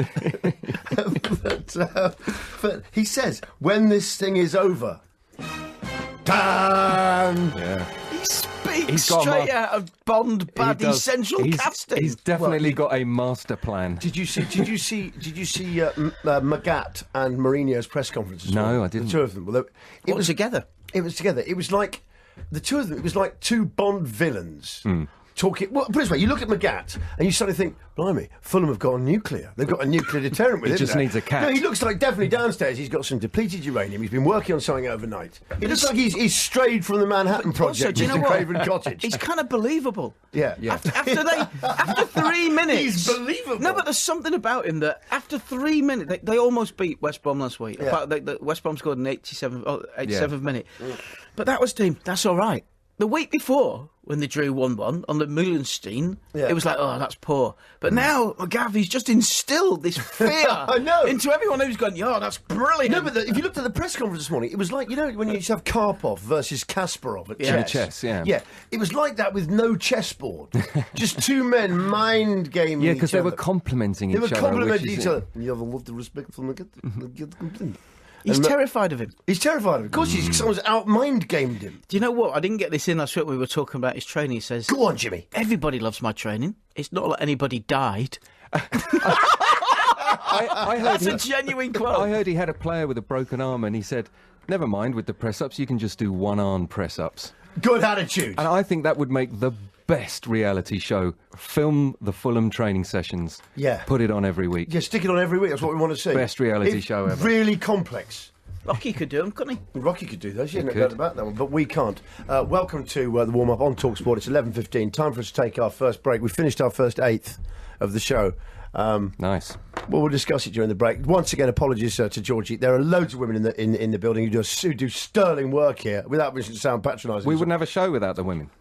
But he says, when this thing is over, Tan! Yeah. He speaks He's got straight out of Bond baddie central casting. He's definitely got a master plan. Did you see Magat and Mourinho's press conferences? No, I didn't. The two of them. Well, It was together. It was together. It was like the two of them. It was like two Bond villains talking. Well, put it this way: you look at Magat and you suddenly think, "Blimey, Fulham have got nuclear. They've got a nuclear deterrent with He it." just needs a cat. No, he looks like definitely downstairs. He's got some depleted uranium. He's been working on something overnight. It looks like he's strayed from the Manhattan Project. Also, do you know Mr. what? Craven Cottage. He's kind of believable. Yeah. After 3 minutes, He's believable. No, but there's something about him that after 3 minutes, they almost beat West Brom last week. Yeah. West Brom scored in the 87th minute, but that was team. That's all right. The week before, when they drew 1-1 on the Mühlenstein, it was like, oh, that's poor. But now, McGavi's just instilled this fear I know. into everyone who's gone, yeah, that's brilliant. No, but if you looked at the press conference this morning, it was like, you know, when you used to have Karpov versus Kasparov at chess. Chess, yeah. Yeah, it was like that with no chessboard. Just two men mind gaming Yeah, because each they other. were complimenting each They other. were complimenting which is- each other. You have a lot of respect for He's And terrified of him. He's terrified of him. Of course, someone's out-mind-gamed him. Do you know what? I didn't get this in last week when we were talking about his training. He says, Go on, Jimmy. everybody loves my training. It's not like anybody died. I heard That's a genuine quote. I heard he had a player with a broken arm, and he said, "Never mind with the press-ups. You can just do one-arm press-ups." Good attitude. And I think that would make the best reality show. Film the Fulham training sessions. Yeah. Put it on every week. Yeah, stick it on every week. That's what we want to see. Best reality It's show ever. Really complex. Rocky could do them, couldn't he? Rocky could do those. You He know could. about that one, but we can't. Welcome to the warm-up on TalkSport. It's 11:15. Time for us to take our first break. We finished our first eighth of the show. Nice. Well, we'll discuss it during the break. Once again, apologies to Georgie. There are loads of women in the building who do sterling work here, without wishing to sound patronising. We wouldn't have a show without the women.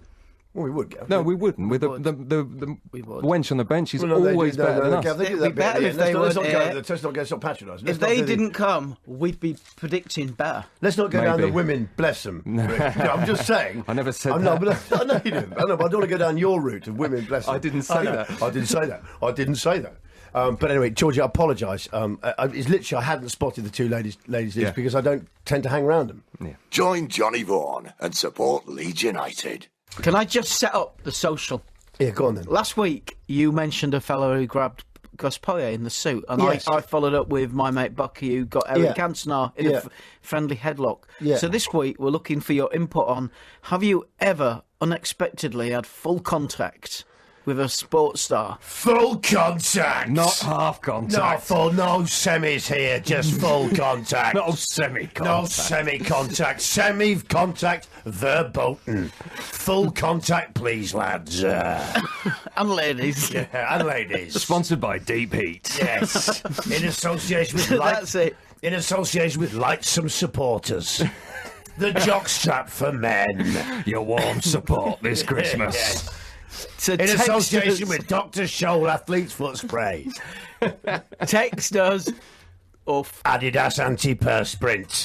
Well, we would go. No, we wouldn't. With the wench on the bench is always better than us. They do It'd that be better bit if at the they end. Let's were not there. go. Let's not go. Stop patronising. If they didn't come, we'd be predicting better. Let's not go down Maybe. the women. Bless them. I'm just saying. I never said I that. know you didn't. I know, but I don't want to go down your route of women. Bless them. I didn't say that. I didn't say that. I didn't say that. But anyway, Georgie, I apologise. It's literally I hadn't spotted the two ladies Yeah. because I don't tend to hang around them. Yeah. Join Johnny Vaughan and support Leeds United. Can I just set up the social? Yeah, go on then. Last week, you mentioned a fellow who grabbed Gus Poyet in the suit, and Yes. I followed up with my mate Bucky, who got Eric Yeah. Cantona in Yeah. a friendly headlock. Yeah. So this week, we're looking for your input on, have you ever unexpectedly had full contact with a sports star? Full contact. Not half contact. Not full. No semis here. Just full contact. No semi-contact. No semi-contact. Semi-contact verboten. Full contact, please, lads. And ladies. Yeah, and ladies. Sponsored by Deep Heat. Yes. In association with That's it. In association with lightsome supporters. The jockstrap for men. Your warm support this Christmas. Yes. So In text association us- with Dr. Scholl Athlete's Foot Spray. Text us. Or Adidas anti-perspirant.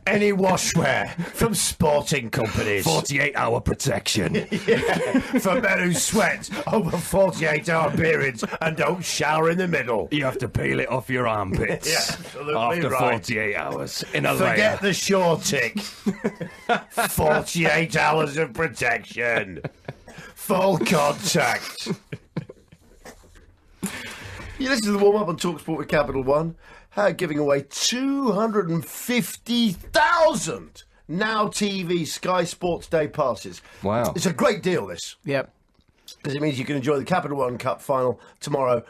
Any washwear from sporting companies. 48-hour protection. Yeah, for men who sweat over 48-hour periods and don't shower in the middle. You have to peel it off your armpits. Yeah, absolutely after right. 48 hours in a Forget layer. the short tick. 48 hours of protection. Full contact. You listen to the warm-up on TalkSport with Capital One. Giving away 250,000 Now TV Sky Sports Day passes. Wow. It's a great deal, this. Yep. Because it means you can enjoy the Capital One Cup final tomorrow.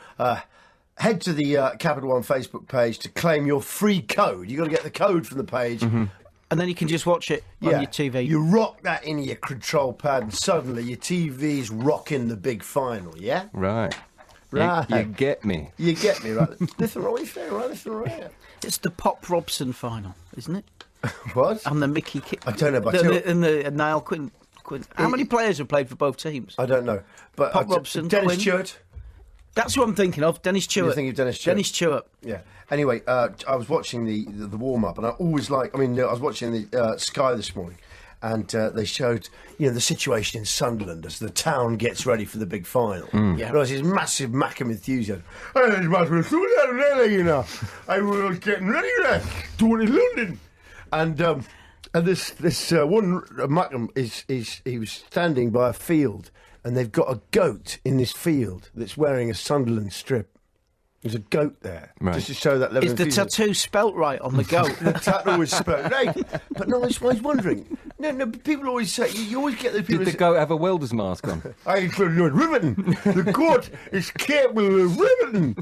Head to the Capital One Facebook page to claim your free code. You've got to get the code from the page. And then you can just watch it on your TV. You rock that in your control pad and suddenly your TV's rocking the big final, yeah? Right. Right. You get me. You get me, right? Listen, right, right, listen, right. It's the Pop Robson final, isn't it? What? And the Mickey Kick. I don't know, but and the Niall Quinn. How many players have played for both teams? I don't know. But Pop Robson, Dennis Quinn. Stewart. That's what I'm thinking of. Dennis Stewart. You're thinking of Dennis Stewart? Dennis Stewart. Yeah. Anyway, I was watching the warm-up, and I always I was watching the Sky this morning, and they showed, the situation in Sunderland as the town gets ready for the big final. Yeah. There was this massive Mackham enthusiasm. It's massive enthusiasm, I was getting ready to win in London. And this one Mackham he was standing by a field, and they've got a goat in this field that's wearing a Sunderland strip. There's a goat there, Right. just to show that level Is of the enthusiasm. tattoo spelt right on the goat? The tattoo is spelled right. But no, I was wondering. No, people always say, you always get the people Did the who goat have a welder's mask on? I feel riveting. The goat is capable of riveting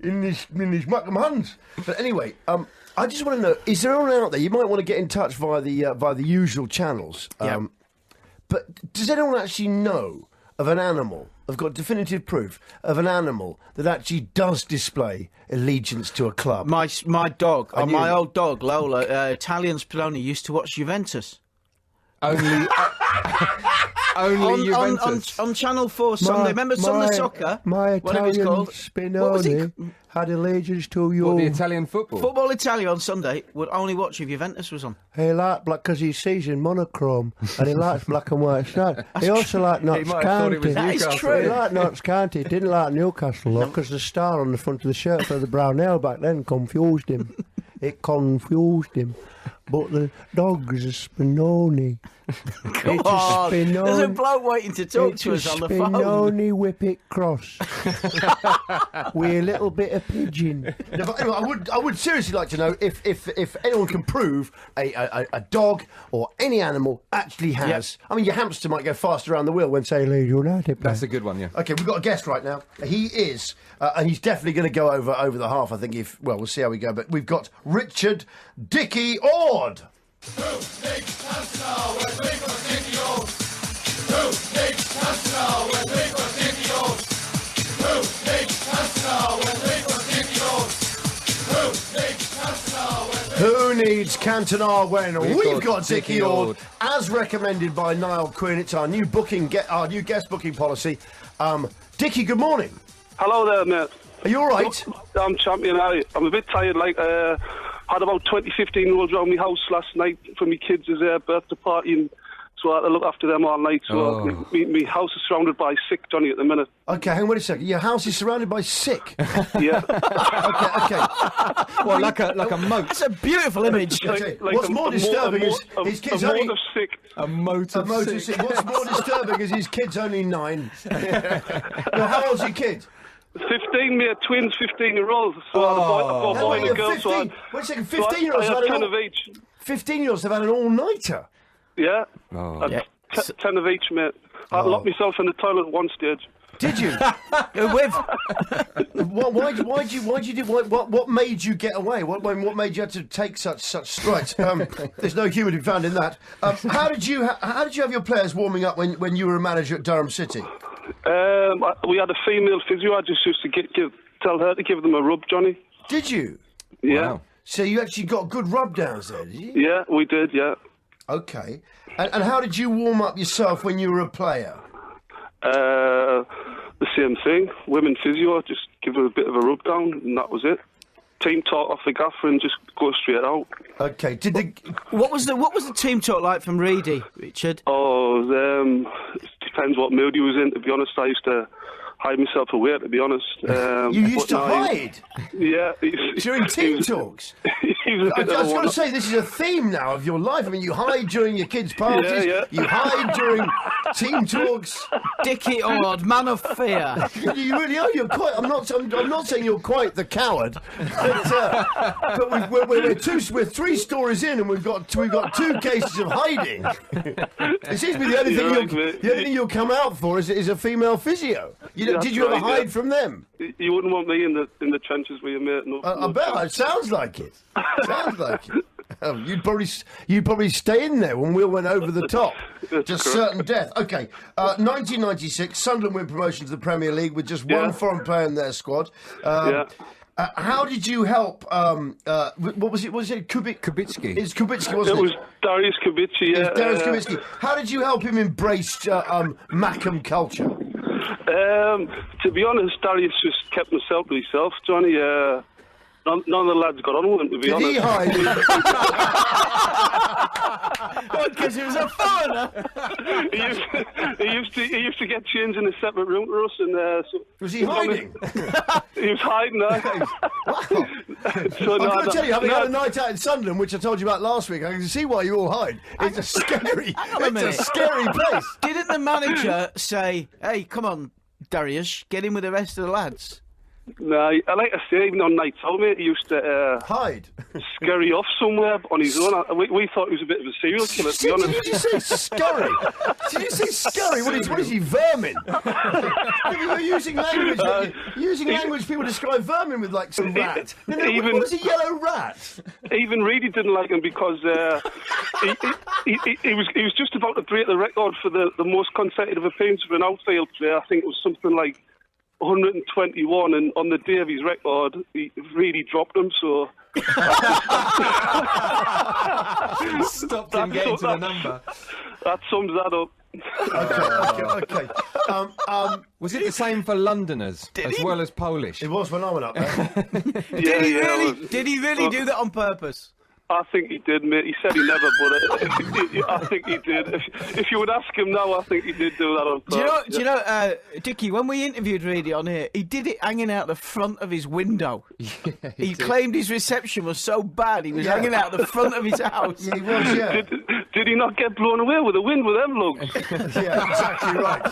in his Mackham hands. But anyway, I just want to know, is there anyone out there, you might want to get in touch via the usual channels. Yeah. But does anyone actually know of an animal, have got definitive proof of an animal that actually does display allegiance to a club? My dog, I knew my it. old dog, Lola, Italian Spinoni, used to watch Juventus. Only Juventus. On Channel 4 Sunday. Remember Sunday Soccer? My Whatever it's Italian called. What was it? Spinoni had allegiance to you. What, the Italian football? Football Italia on Sunday would only watch if Juventus was on. He liked black because he sees in monochrome and he likes black and white stripes. He also liked Notts might have thought it was County. That is Newcastle. true. He liked Notts County. He didn't like Newcastle though because the star on the front of the shirt for the Brownell back then confused him. it confused him. But the dog's a Spinoni. It's a Spinoni. There's a bloke waiting to talk to us on the phone. Spinoni Whippet Cross. With a little bit of pigeon. No, but anyway, I would seriously like to know if anyone can prove a dog or any animal actually has. I mean, your hamster might go faster around the wheel when, say, Lady United. That's a good one, yeah. Okay, we've got a guest right now. He is, and he's definitely going to go over the half, I think, we'll see how we go. But we've got Richard Dickie Ord. Who needs Cantona when we've got Dickie Ord, as recommended by Niall Quinn. It's our new guest booking policy. Dickie, good morning. Hello there, mate. Are you all right? I'm champion. I'm a bit tired. Had about 20, 15-year-olds around my house last night for my kids' birthday party, and so I had to look after them all night. So my house is surrounded by sick, Johnny, at the minute. Okay, hang on a second. Your house is surrounded by sick. Yeah. Okay. Well, like a moat. That's a beautiful image. Okay. What's more disturbing is his kids only... A moat of sick. What's more disturbing is his kid's only 9. Now, how old's your kid? 15, mate, twins, 15-year-olds. So I had a boy and a girl. 15, wait a second, 15-year-olds have had 10 of each. 15-years have had an all-nighter? Yeah. Oh. 10 of each, mate. I locked myself in the toilet at one stage. Did you? What made you get away? What made you have to take such strides? There's no humour to be found in that. How did you have your players warming up when you were a manager at Durham City? We had a female physio. I just used to tell her to give them a rub, Johnny. Did you? Yeah. Wow. So you actually got good rub downs there, did you? Yeah, we did. Yeah. Okay. And how did you warm up yourself when you were a player? The same thing. Women physio, just give her a bit of a rub down, and that was it. Team talk off the gaffer and just go straight out. Okay. What was the team talk like from Reedy, Richard? Oh, it depends what mood he was in. To be honest, I used to hide myself away. To be honest, you used to hide. Yeah. During team talks. I was going to say, this is a theme now of your life. I mean, you hide during your kids' parties. Yeah. You hide during team talks. Dickie Ord, man of fear. You really are. You're quite. I'm not saying you're quite the coward, but we're 3 stories in, and we've got 2 cases of hiding. It seems to be the only thing you'll come out for is a female physio. Did you ever hide from them? You wouldn't want me in the trenches with your mate. No, I bet. It sounds like it. You'd probably stay in there when Will went over the top to certain death. Okay, 1996, Sunderland win promotion to the Premier League with just one foreign player in their squad. How did you help? What was it? Was it Kubicki? It's Kubicki, wasn't it? It was Darius Kubicki. Yeah. Darius Kubicki. How did you help him embrace Mackem culture? To be honest, Darius just kept himself to himself, Johnny. None of the lads got on with him, to be honest. Did he hide? Because he was a foreigner. He used to get changed in a separate room to us. And, was he hiding? He was hiding. Wow. So, I'm going to tell you, having had a night out in Sunderland, which I told you about last week, I can see why you all hide. It's a scary place. Didn't the manager say, "Hey, come on, Darius, get in with the rest of the lads"? No, I like to say, even on nights out, mate, he used to hide, scurry off somewhere on his own. We thought he was a bit of a serial killer, to be honest. Did you just say scurry? Did you say scurry? What is he, vermin? You were using language people describe vermin with, like, some rat. What was a yellow rat? Even Reedy didn't like him because he was just about to break the record for the most consecutive appearance of an outfield player. I think it was something like 121, and on the day of his record, he really dropped him, so... Stopped him getting to the number. That sums that up. Okay. Was it the same for Londoners well as Polish? It was when I went up there. Did he really do that on purpose? I think he did, mate. He said he never, but I think he did. If you would ask him now, I think he did do that on purpose. Do you know, Dickie, when we interviewed Reedy on here, he did it hanging out the front of his window. Yeah, he claimed his reception was so bad, he was hanging out the front of his house. Yeah, he was, yeah. Did he not get blown away with the wind with them lugs? Yeah, exactly right.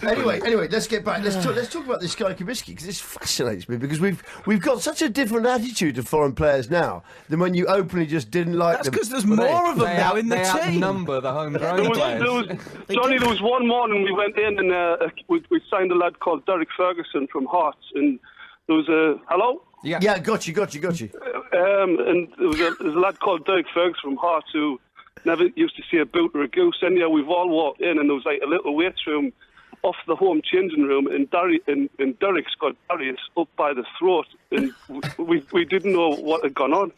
Anyway, let's get back. Let's talk about this guy Kubicki, because this fascinates me, because we've got such a different attitude to foreign players now than when you openly just didn't like That's them. because there's more of them now in the they team. outnumber the homegrown players. Johnny, there was one morning we went in and we signed a lad called Derek Ferguson from Hearts, and there was a hello. Yeah, got you. And there was a lad called Derek Ferguson from Hearts who never used to see a boot or a goose. Anyhow, we've all walked in and there was like a little weights room off the home changing room, and Derek's got Darius up by the throat, and we didn't know what had gone on.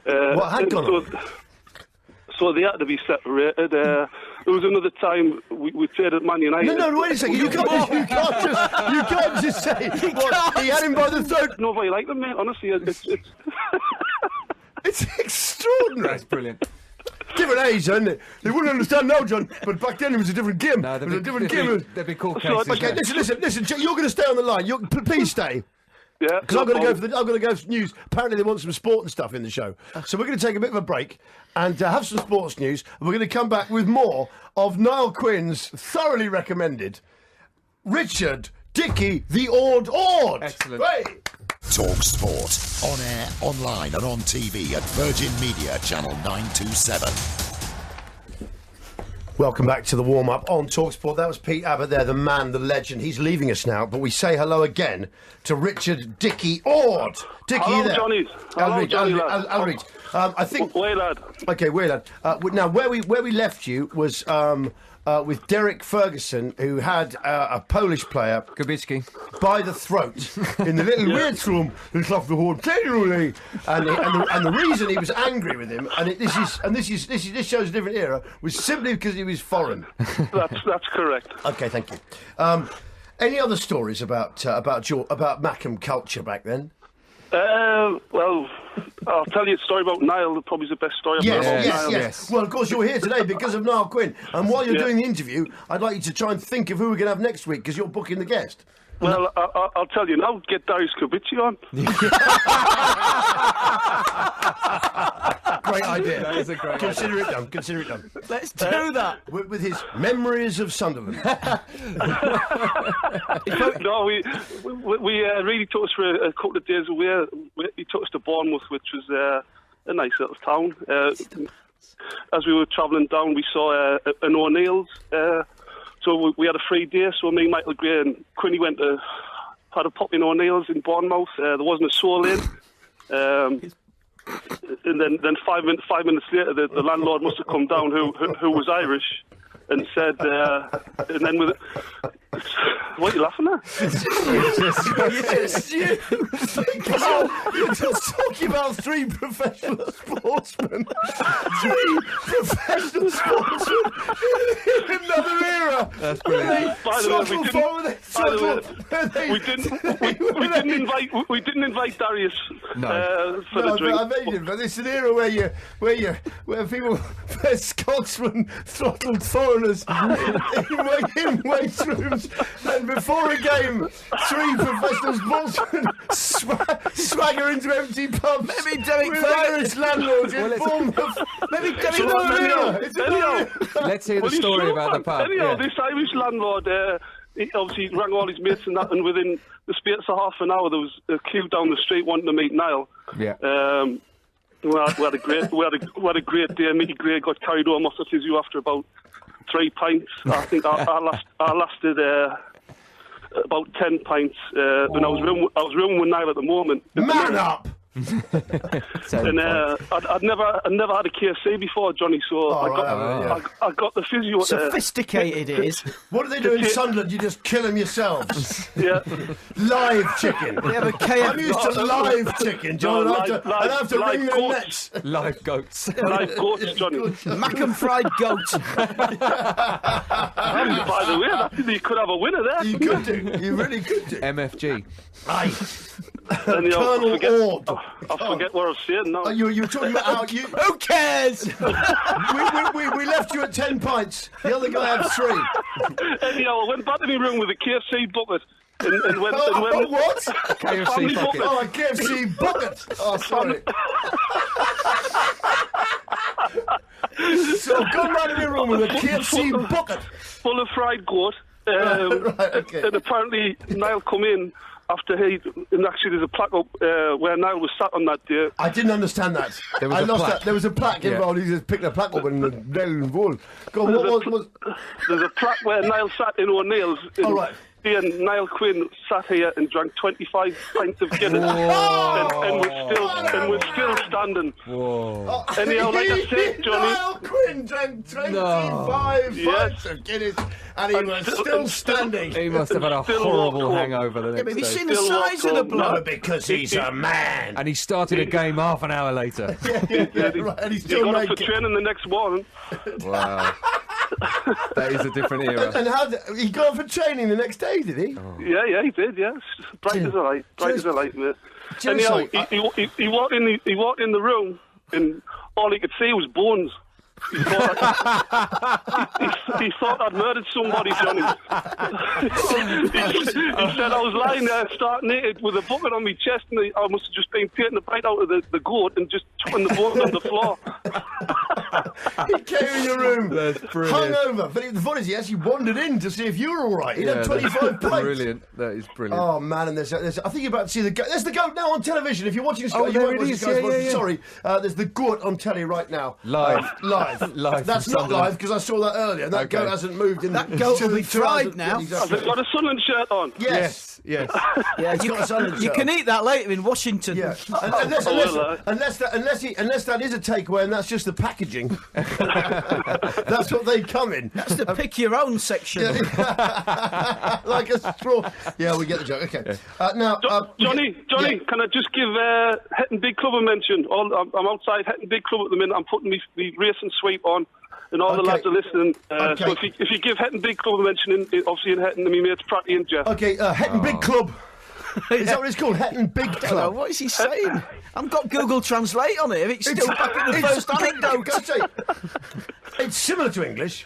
What had gone on? So they had to be separated. There was another time we played at Man United. No, wait a second. You can't just say he had him by the throat. Nobody liked him, mate. Honestly, it's It's extraordinary. That's brilliant. Different age, isn't it? They wouldn't understand now, John, but back then it was a different game. No, It was a different game. There'd be court cases. Okay, listen, you're going to stay on the line. Please stay. Yeah, because I'm going to go for news. Apparently, they want some sport and stuff in the show, so we're going to take a bit of a break and have some sports news. And we're going to come back with more of Niall Quinn's thoroughly recommended Richard Dickie the Ord. Excellent. Great. Talk Sport. On air, online and on TV at Virgin Media Channel 927. Welcome back to the warm-up on TalkSport. That was Pete Abbott there, the man, the legend. He's leaving us now, but we say hello again to Richard Dickie Ord. Dickie, hello, you there? Johnny. Hello, Johnny, lad. I'll read. I think... Way, lad. Okay, way, lad. Now, where we left you was with Derek Ferguson, who had a Polish player... Kubicki. ...by the throat in the little weights room off the whole table, and the reason he was angry with him, and this shows a different era, was simply because he was foreign. That's correct. Okay, thank you. Any other stories about Mackem culture back then? Well, I'll tell you a story about Niall. Probably the best story about Niall. Yes. Well, of course, you're here today because of Niall Quinn. And while you're doing the interview, I'd like you to try and think of who we're going to have next week, because you're booking the guest. Well, I'll tell you now. Get Darius Kubicki on. Great idea. That is a great idea. Consider it done. Let's do that. With his Memories of Sunderland. No, we really took us for a couple of days away. He took us to Bournemouth, which was a nice little town. As we were travelling down, we saw an O'Neill's. So we had a free day. So me, Michael Gray, and Quinny had a pop in O'Neill's in Bournemouth. There wasn't a soul in. And then 5 minutes later, the landlord must have come down, who was Irish, and said, and then with what are you laughing at? Yes, you. You're just talking about three professional sportsmen. Three professional sportsmen in another era. That's brilliant. By the way, we didn't invite Darius for the drink. I mean, but it's an era where Scotsmen throttled foreigners in weight rooms, and before a game, three professional sportsmen swagger into empty pubs. Maybe Derek with Irish landlords in Bournemouth. Maybe Derek Let's hear the story about the pub. Anyhow, this Irish landlord, he obviously rang all his mates and that, and within the space of half an hour, there was a queue down the street wanting to meet Niall. Yeah. We had a great day. Mickey Gray got carried home off the physio after about 3 pints. I think I lasted about 10 pints. And I was rooming with Niall at the moment. Man up! And I'd never had a KFC before, Johnny. So I got the physio. Sophisticated it is. What do they do in Sunderland? You just kill them yourselves. Yeah. Live chicken. They have a KFC. I'm used to live chicken, John. I'd have to wring their necks. Live goats. Live goats, Johnny. Mackem fried goat. By the way, you could have a winner there. You could do. You really could do. MFG. Aye. Colonel Ord. I forget what I was saying now. You were talking about how you... Who cares? we left you at 10 pints. The other guy had 3. Anyhow, I went back to my room with a KFC bucket. And when what? KFC bucket. Oh, a KFC bucket. Oh, sorry. So I've gone round in my room with a KFC bucket. Full of fried goat. Right, okay. And apparently Niall come in after and actually there's a plaque up where Niall was sat on that day. I didn't understand that. There was a plaque. There was a plaque involved. He just picked a plaque up and Niall involved. Go on, what was... There's a plaque where Niall sat in O'Neill's. All right. He and Niall Quinn sat here and drank 25 pints of Guinness, and we're still standing. Whoa! Anyhow, like I said, Johnny, Niall Quinn drank 25 pints of Guinness, and he was still standing. He must have had a horrible hangover the next But have you day. seen the size of the bloke? No, because he's a man. And he started a game half an hour later. Right, and he's he still got up for training the next morning. Wow. That is a different era. And how he got for training the next day, did he? Oh. Yeah, he did. Yes, bright as a light, mate. Anyhow, he walked in the room, and all he could see was bones. He thought I'd murdered somebody, Johnny. He said I was lying there, stark naked, with a bucket on my chest, and I must have just been taking a bite out of the goat and just chucking the bones on the floor. He came in your room, That's brilliant. hungover. But the funny is, he actually wandered in to see if you were all right. He had 25 that's pints. brilliant. That is brilliant. Oh man, and there's I think you're about to see the goat. There's the goat now on television. If you're watching Sky, Oh, you there won't it watch is. Sky's Yeah, watching. yeah. Sorry, there's the goat on telly right now. Live. Live. Live That's from not Sunderland. live because I saw that earlier. And that Okay. goat hasn't moved in. That goat will be fried now. Has it got a Sunderland shirt on? Yes. Yes. Yeah, It's got a Sunderland you shirt can on. eat that later in Washington. Yeah, unless that is a takeaway and that's just the packaging. That's what they come in. That's the pick your own section. Like a straw. Yeah, we get the joke. Okay. Now, Johnny, can I just give Hetton Big Club a mention? I'm outside Hetton Big Club at the minute. I'm putting the racing sweep on, and all the lads are listening. So if you give Hetton Big Club a mention, obviously in Hetton, my mates Pratty and Jeff. Okay, Hetton Big Club. Is that what it's called? Hetton Big Club. What is he saying? I've got Google Translate on it. It's still back in the first anecdote. It's similar to English.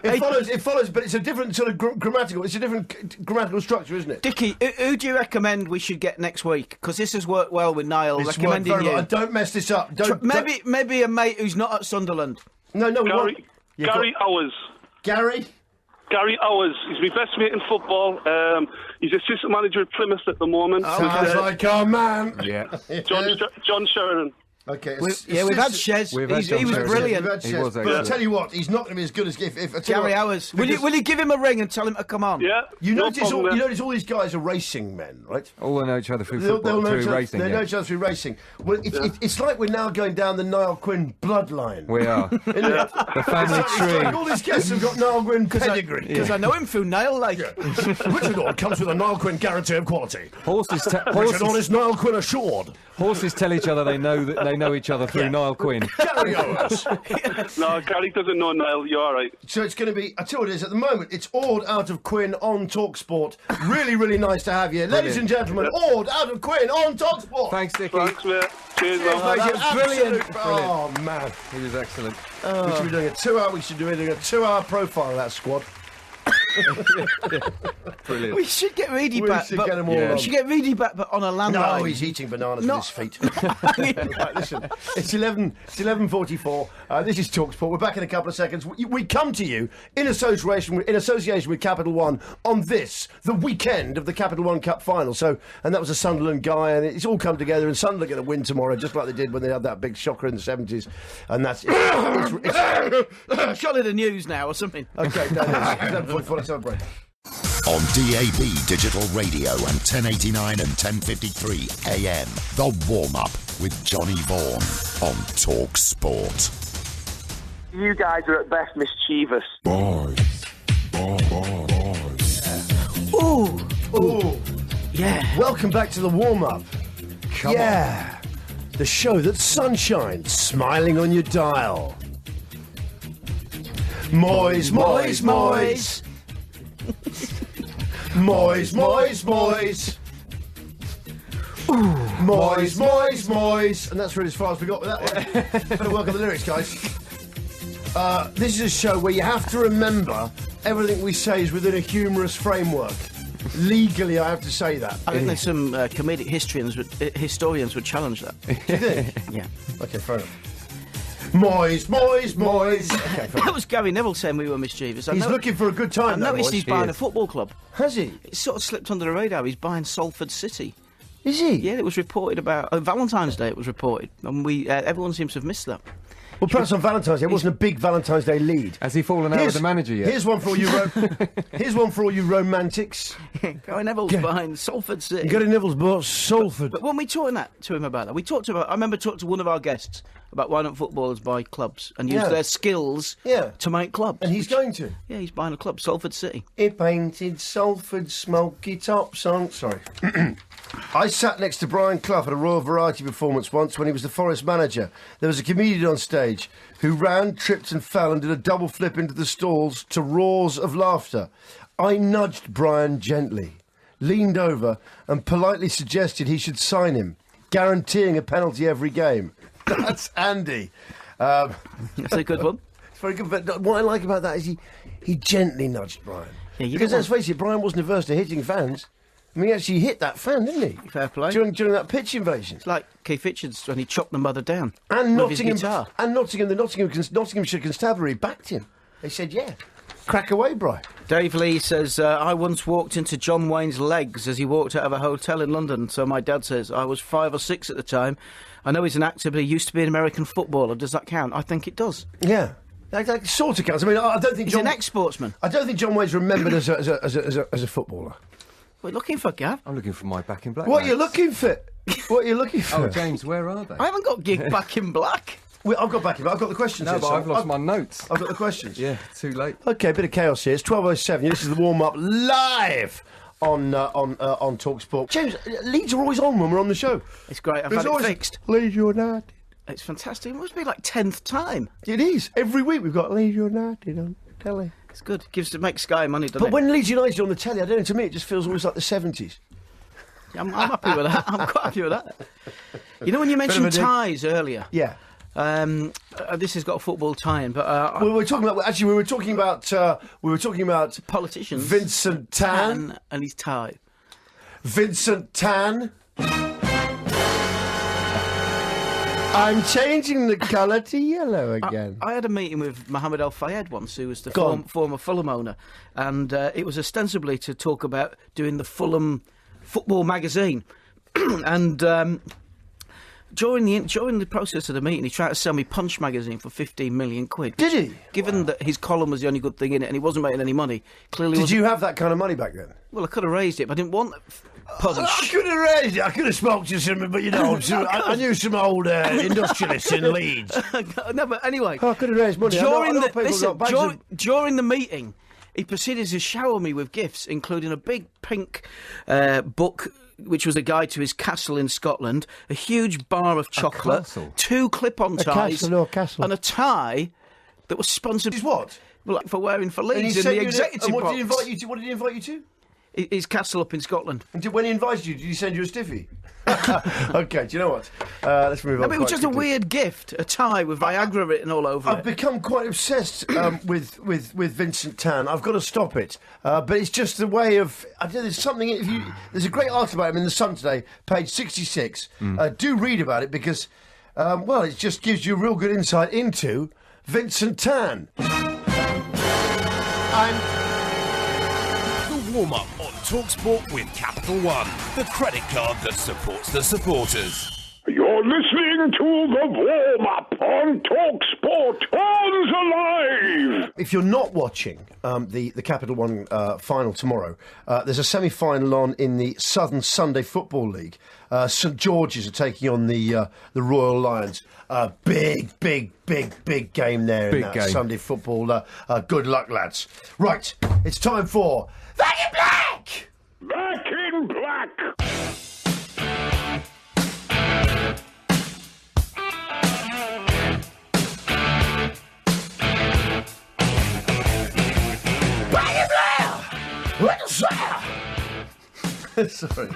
It follows, but it's a different sort of grammatical. It's a different grammatical structure, isn't it? Dickie, who do you recommend we should get next week? Because this has worked well with Niall recommending you. Well. Don't mess this up. Maybe a mate who's not at Sunderland. No, Gary Owers. Gary Owers. He's my best mate in football. He's assistant manager at Plymouth at the moment. Sounds like our man. Yeah. John Sheridan. Okay. We've had Shez. He was brilliant. He was, but I tell you what, he's not going to be as good as if Gary Owers. Will you give him a ring and tell him to come on? Yeah. You notice all these guys are racing men, right? All know each other through football, through racing. They know each other through racing. Well, it's like we're now going down the Niall Quinn bloodline. We are. Isn't it? The family tree. Like all these guests have got Niall Quinn pedigree. Because I know him through Niall, like. Richard Orr comes with a Niall Quinn guarantee of quality. Richard Orr is Niall Quinn assured. Horses tell each other they know each other through Niall Quinn. Gary Owens. No, Gary doesn't know Niall. You're all right. So it's going to be, I tell you what it is, at the moment, it's Ord out of Quinn on TalkSport. Really, really nice to have you. Ladies and gentlemen, Ord out of Quinn on TalkSport. Thanks, Dickie. Thanks, mate. Cheers, man. Brilliant. Oh, man. He was excellent. We should be doing a 2-hour profile of that squad. Brilliant. We should get Reedy back. Get them all on. We should get Reedy back, but on a landline. No, he's eating bananas with his feet. Right, listen, it's 11:44. This is TalkSport. We're back in a couple of seconds. We come to you in association with Capital One on the weekend of the Capital One Cup final. So, and that was a Sunderland guy, and it's all come together. And Sunderland are going to win tomorrow, just like they did when they had that big shocker in the 70s. And that's it's Surely the news now or something. okay. That is. Let's have a break. On DAB Digital Radio and 1089 and 1053 AM. The Warm-Up with Johnny Vaughan on Talk Sport. You guys are at best mischievous. Boys. Ooh. Yeah. Welcome back to the warm-up. Come on. The show that's sunshine smiling on your dial. Moyes. Moyes, Moyes, Moyes. And that's really as far as we got with that one. Better work on the lyrics, guys. This is a show where you have to remember everything we say is within a humorous framework. Legally, I have to say that. I think there's some comedic historians would challenge that. Do you think? Yeah. Okay, fair enough. Moyes, Moyes, Moyes. Okay, That was Gary Neville saying we were mischievous. He's looking for a good time, I though, noticed Moyes. he's buying a football club. Has he? It sort of slipped under the radar. He's buying Salford City. Is he? Yeah, it was reported about... Valentine's Day it was reported. And everyone seems to have missed that. Well, perhaps on Valentine's Day, it wasn't a big Valentine's Day lead. Has he fallen out with the manager yet? Here's one for all you here's one for all you romantics. Gary Neville's buying Salford City. Gary Neville's bought Salford. But when we talked to him about that, I remember talking to one of our guests about why don't footballers buy clubs and use their skills to make clubs. And he's going to. Yeah, he's buying a club, Salford City. He painted Salford smoky tops on. Sorry. I sat next to Brian Clough at a Royal Variety performance once when he was the Forest manager. There was a comedian on stage who ran, tripped and fell and did a double flip into the stalls to roars of laughter. I nudged Brian gently, leaned over and politely suggested he should sign him, guaranteeing a penalty every game. That's Andy. That's a good one. It's very good. But what I like about that is he gently nudged Brian. Yeah, because let's face it, Brian wasn't averse to hitting fans. I mean, he actually hit that fan, didn't he? Fair play. During that pitch invasion. It's like Keith Richards when he chopped the mother down. And with his Nottingham, guitar. the Nottinghamshire Constabulary backed him. They said, yeah, crack away, Brian. Dave Lee says, I once walked into John Wayne's legs as he walked out of a hotel in London. So my dad says, I was 5 or 6 at the time. I know he's an actor, but he used to be an American footballer. Does that count? I think it does. Yeah. That sort of counts. I mean, I don't think he's an ex-sportsman. I don't think John Wayne's remembered as a footballer. What are you looking for, Gav? I'm looking for my Back in Black. What are you looking for? What are you looking for? Oh, James, where are they? I haven't got gig Back in Black. Well, I've got Back in Black. I've got the questions. No, here, but so I've lost my notes. I've got the questions. Yeah, too late. Okay, a bit of chaos here. It's 12:07. This is the warm-up live on TalkSport. James, Leeds are always on when we're on the show. It's great. I've had it fixed. Leeds United. It's fantastic. It must be like 10th time. It is. Every week we've got Leeds United on telly. It's good. Makes Sky money, doesn't But it? when Leeds United on the telly, I don't know, to me it just feels always like the 70s. I'm happy with that. I'm quite happy with that. You know, when you mentioned ties earlier. Yeah. This has got a football tie-in, but we were talking about politicians. Vincent Tan and his tie. Vincent Tan. I'm changing the colour to yellow again. I had a meeting with Mohammed Al Fayed once, who was the former Fulham owner, and it was ostensibly to talk about doing the Fulham football magazine. And during the process of the meeting, he tried to sell me Punch magazine for 15 million quid. Did he? Given that his column was the only good thing in it, and he wasn't making any money, clearly. Did you have that kind of money back then? Well, I could have raised it, but I didn't want Punch. I could have raised it. I could have spoke to some, but you know, I knew some old industrialists in Leeds. No, but anyway, I could have raised money. During the meeting, he proceeded to shower me with gifts, including a big pink book, which was a guide to his castle in Scotland, a huge bar of chocolate, 2 clip-on ties, and a tie that was sponsored. What? Well, for wearing for Leeds in the executive box. What did he invite you to? What did he invite you to? His castle up in Scotland. And when he invited you, did he send you a stiffy? Okay, do you know what? Let's move on. I mean, it was just quickly. A weird gift, a tie with Viagra written all over it. I've become quite obsessed with Vincent Tan. I've got to stop it. But it's just a way of... there's something... there's a great article about him in The Sun today, page 66. Do read about it because, it just gives you a real good insight into Vincent Tan. Warm-up on TalkSport with Capital One, the credit card that supports the supporters. You're listening to the warm-up on TalkSport. Horns alive! If you're not watching the Capital One final tomorrow, there's a semi-final on in the Southern Sunday Football League. St George's are taking on the Royal Lions. Big game there in that Sunday football. Good luck, lads. Right, it's time for... Back in Black! Back in Black! Back in Black! What the Sorry.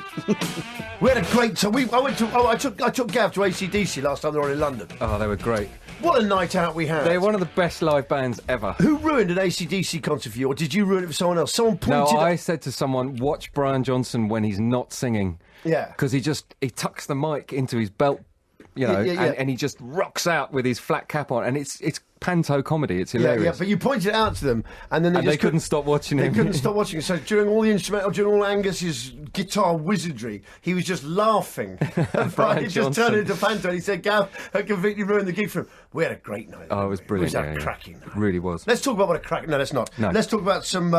We had a great time. I took Gav to AC/DC last time they were in London. Oh, they were great. What a night out we had. They're one of the best live bands ever. Who ruined an AC/DC concert for you, or did you ruin it for someone else? Someone No, pointed I said to someone, watch Brian Johnson when he's not singing. Yeah. Because he tucks the mic into his belt, and he just rocks out with his flat cap on, and it's panto comedy. It's hilarious. Yeah, but you pointed it out to them, and then they couldn't stop watching him. They couldn't stop watching it. So during all the instrumental, during all Angus's guitar wizardry, he was just laughing. And Brian just turned into panto, and he said, "Gav, I completely ruined the gig for him." We had a great night. Oh, it was brilliant. It was a cracking night. It really was. Let's talk about what a crack. No, let's not. No. Let's talk about some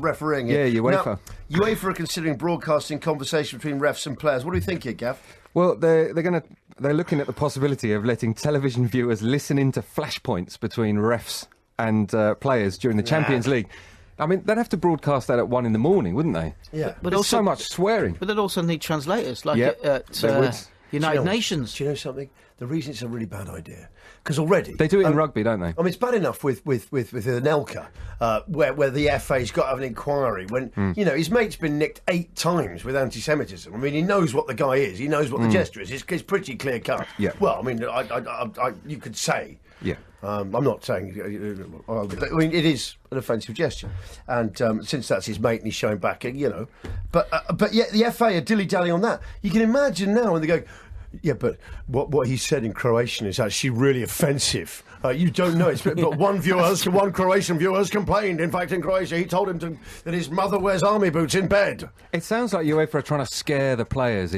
refereeing. Here. Yeah, UEFA. Now, UEFA are considering broadcasting conversation between refs and players. What do you think here, Gav? Well, they're looking at the possibility of letting television viewers listen into flashpoints between refs and players during the Champions League. I mean, they'd have to broadcast that at 1 in the morning, wouldn't they? Yeah. But There's also, so much swearing. But they'd also need translators, like Yep, at they would. United Nations. Do you know something? The reason it's a really bad idea, because already They do it in rugby, don't they? I mean, it's bad enough with Anelka, where the FA's got to have an inquiry when his mate's been nicked 8 times with anti-Semitism. I mean, he knows what the guy is. He knows what the gesture is. It's pretty clear cut. Yeah. Well, I mean, you could say. Yeah. I'm not saying. I mean, it is an offensive gesture, and since that's his mate and he's showing back, but yet the FA are dilly-dally on that. You can imagine now when they go. Yeah, but what he said in Croatian is actually really offensive. You don't know it, but one Croatian viewer has complained. In fact, in Croatia, he told him that his mother wears army boots in bed. It sounds like UEFA are trying to scare the players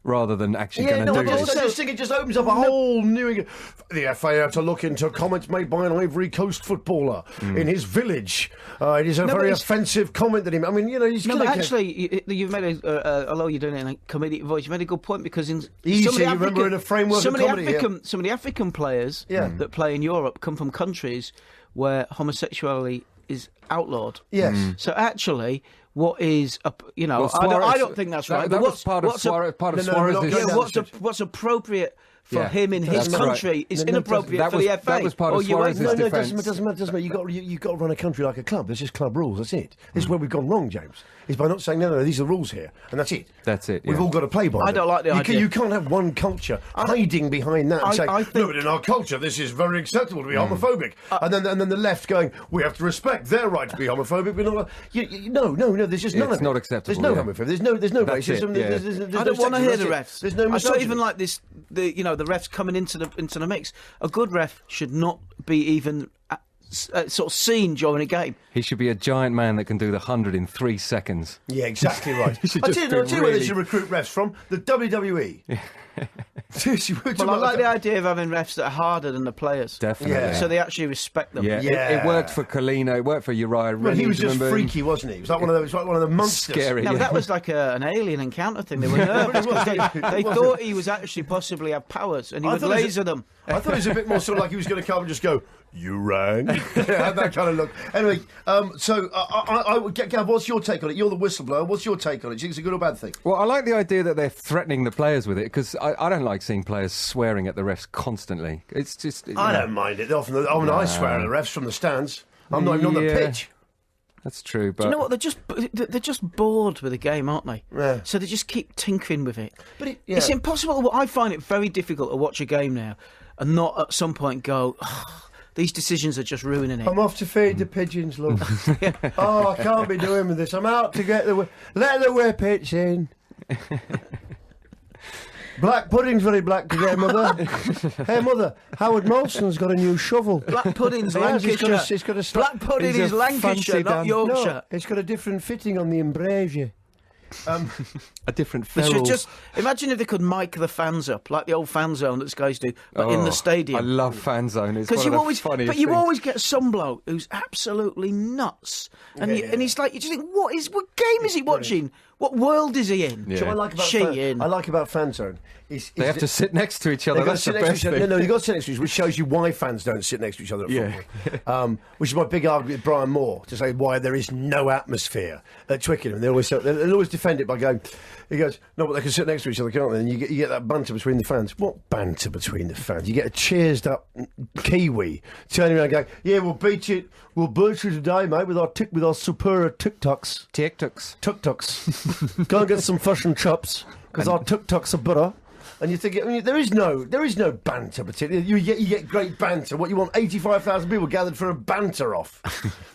rather than actually going to do this. I just think it just opens up a whole new... The FA have to look into comments made by an Ivory Coast footballer in his village. It is a very offensive comment that he... I mean, he's... No, but actually, you've made although you're doing it in a comedic voice, you made a good point, because in remember in a framework of comedy, some of the African players that play in Europe come from countries where homosexuality is outlawed. Yes. So actually, what is I don't think that's right. That but was part of Suarez. What's appropriate for him in his country is inappropriate for the FA. That was part of Suarez's defence. No, it doesn't matter. You've got to run a country like a club. There's just club rules. That's it. This is where we've gone wrong, James. Is by not saying no. These are the rules here, and that's it. That's it. We've all got to play by them. I don't like the idea. You can't have one culture hiding behind that and saying, no, but in our culture this is very acceptable to be homophobic, and then the left going, we have to respect their right to be homophobic. But not. No. There's just none of it. It's not acceptable. There's no homophobia. There's no racism. There's I don't want to hear the refs. There's no misogyny. I don't even like this. The refs coming into the mix. A good ref should not be even sort of seen during a game. He should be a giant man that can do the 100 in 3 seconds. Yeah, exactly right. I tell you where they should recruit refs from. The WWE. Seriously, well, I like the idea of having refs that are harder than the players. Definitely. Yeah. So they actually respect them. Yeah. It worked for Colino, it worked for Uriah. Well, he was just freaky, wasn't he? He was like one of the monsters. Scary. No, that was like an alien encounter thing. They were nervous because they thought he was actually possibly have powers, and he would laser them. I thought it was a bit more sort of like he was going to come and just go, "You rang," that kind of look. Anyway, Gav, what's your take on it? You're the whistleblower. What's your take on it? Do you think it's a good or bad thing? Well, I like the idea that they're threatening the players with it, because I don't like seeing players swearing at the refs constantly. It's just... I don't mind it. Often, I swear at the refs from the stands. I'm not even on the pitch. That's true, but... Do you know what? They're just bored with the game, aren't they? Yeah. So they just keep tinkering with it. But it's impossible. I find it very difficult to watch a game now and not at some point go... These decisions are just ruining it. I'm off to feed the pigeons, love. I can't be doing with this. I'm out to get let the whippets in. Black pudding's very black today, Mother. Hey, Mother, Howard Molson's got a new shovel. Black pudding's Lancashire. It's got a Black pudding is Lancashire, not Yorkshire. No, it's got a different fitting on the embrasure. A different They ferrule. should just imagine if they could mic the fans up like the old fan zone that guys do, but in the stadium. I love fan zone. It's because one of the funniest but you things. always get some bloke who's absolutely nuts, and he's like, you just think, what game is he watching? What world is he in? Yeah. I like about fan zone. They have to sit next to each other. That's the best thing. No, you've got to sit next to each other, which shows you why fans don't sit next to each other at football. Which is my big argument with Brian Moore, to say why there is no atmosphere at Twickenham. They always defend it by going. He goes, no, but they can sit next to each other, can't they? And you get that banter between the fans. What banter between the fans? You get a cheersed up Kiwi turning around going, yeah, we'll beat you today, mate, with our superior tuk-tuks. Tuk-tuks. Go and get some fish and chips, because our tuk-tuks are better. And you think, I mean, there is no banter particularly. You get great banter. What you want? 85,000 people gathered for a banter off.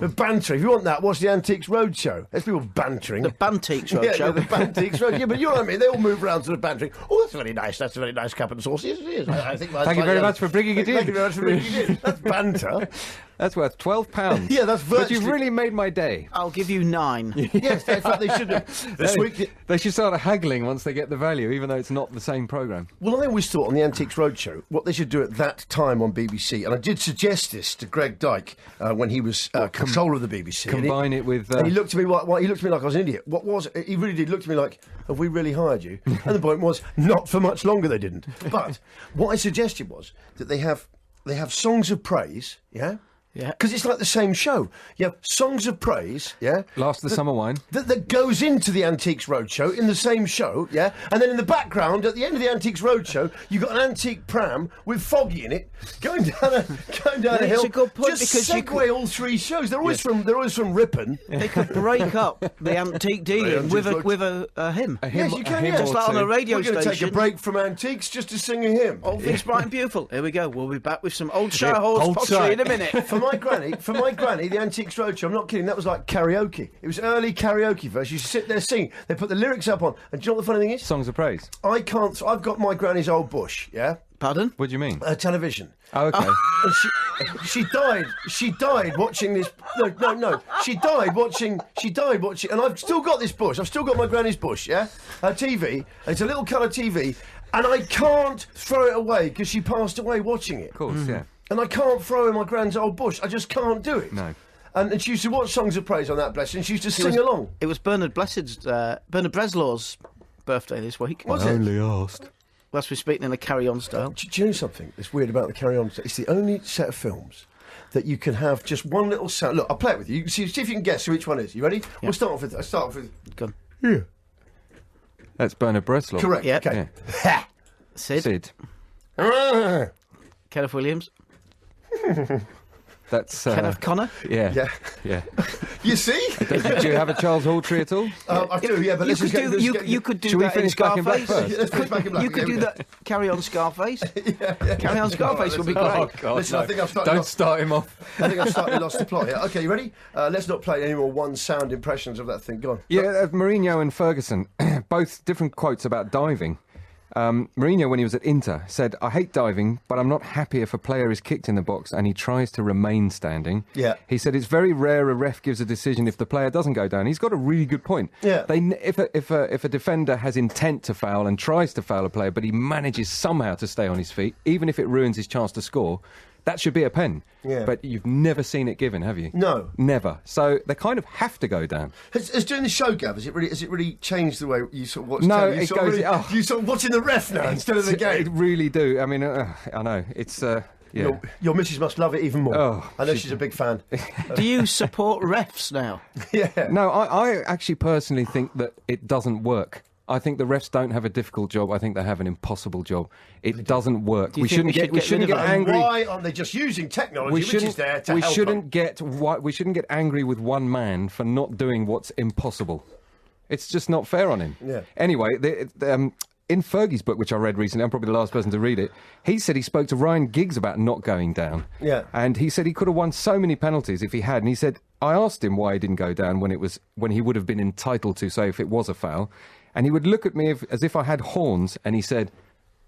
A banter. If you want that, watch the Antiques Roadshow. There's people bantering. The Bantiques Roadshow. Yeah, the Bantiques Roadshow. Yeah, but you know what I mean. They all move around sort of bantering. Oh, that's very nice. That's a very nice cup and sauce. Yes, it is. I think. Thank you very much for bringing it in. Thank you very much for bringing it in. That's banter. That's worth £12. Yeah, that's virtually... But you've really made my day. I'll give you 9. Yes, in fact, they should have. This week... They should start haggling once they get the value, even though it's not the same programme. Well, I always thought on the Antiques Roadshow, what they should do at that time on BBC, and I did suggest this to Greg Dyke when he was controller of the BBC. Combine it with... And he looked at me like I was an idiot. What was it? He really did look at me like, have we really hired you? And the point was, not for much longer they didn't. But what I suggested was that they have songs of praise, yeah? Yeah. Because it's like the same show. You have songs of praise, yeah? Last of the Summer Wine. That goes into the Antiques Roadshow in the same show, yeah? And then in the background, at the end of the Antiques Roadshow, you've got an antique pram with Foggy in it, going down a hill. It's a good point, just because segue all three shows. They're always from Ripon. They could break up the antique dealing with a hymn. Yes, you can, yeah. Just like on a radio We're station. We're going to take a break from antiques just to sing a hymn. All things bright and beautiful. Here we go. We'll be back with some old Shire Horse pottery in a minute. For my granny, the Antiques Roadshow, I'm not kidding, that was like karaoke. It was early karaoke verse. You sit there singing. They put the lyrics up on. And do you know what the funny thing is? Songs of praise. I've got my granny's old bush, yeah? Pardon? What do you mean? Television. Oh, okay. And she died watching this. No. She died watching, and I've still got this bush. I've still got my granny's bush, yeah? Her TV. And it's a little colour TV. And I can't throw it away because she passed away watching it. Of course, yeah. And I can't throw in my gran's old bush. I just can't do it. No. And she used to watch songs of praise on that blessing. She used to sing along. It was Bernard Breslaw's birthday this week. Was it? Only asked. That's we're speaking in a carry-on style. Do you know something that's weird about the carry-on style? It's the only set of films that you can have just one little sound. Look, I'll play it with you. You can see if you can guess which one it is. You ready? Yeah. I'll start off with. Go on. Yeah. That's Bernard Breslaw. Correct. Yep. Okay. Yeah. Sid. Kenneth Williams. That's Kenneth Connor. Yeah. You see? Do you have a Charles Hawtrey at all? I do. Yeah, but you could do Should we that in finish Back in Black Scarface. first? Let's finish Back in Black. You could do that. Carry on Scarface. Carry on Scarface would be great. Oh, God, Listen, no. I think I've started. Don't start him off. I think I've slightly lost the plot here. Okay, you ready? Let's not play any more one sound impressions of that thing. Go on. Yeah, Mourinho and Ferguson, both different quotes about diving. Mourinho, when he was at Inter, said, I hate diving, but I'm not happy if a player is kicked in the box and he tries to remain standing. Yeah. He said it's very rare a ref gives a decision if the player doesn't go down. He's got a really good point. Yeah. If a defender has intent to foul and tries to foul a player, but he manages somehow to stay on his feet, even if it ruins his chance to score, that should be a pen. Yeah. But you've never seen it given, have you? No. Never. So they kind of have to go down. Has doing the show, Gav, has it really changed the way you sort of watch No, telly? it goes... You sort of watching the ref now instead of the game. It really do. I mean, I know. It's... yeah. Your missus must love it even more. Oh, I know she's a big fan. Do you support refs now? Yeah. No, I actually personally think that it doesn't work. I think the refs don't have a difficult job. I think they have an impossible job. It doesn't work. We shouldn't get angry. Why aren't they just using technology, which is there to help we shouldn't get angry with one man for not doing what's impossible. It's just not fair on him. Yeah. Anyway, in Fergie's book, which I read recently, I'm probably the last person to read it, he said he spoke to Ryan Giggs about not going down. Yeah. And he said he could have won so many penalties if he had. And he said, I asked him why he didn't go down when he would have been entitled to, say, if it was a foul. And he would look at me as if I had horns, and he said,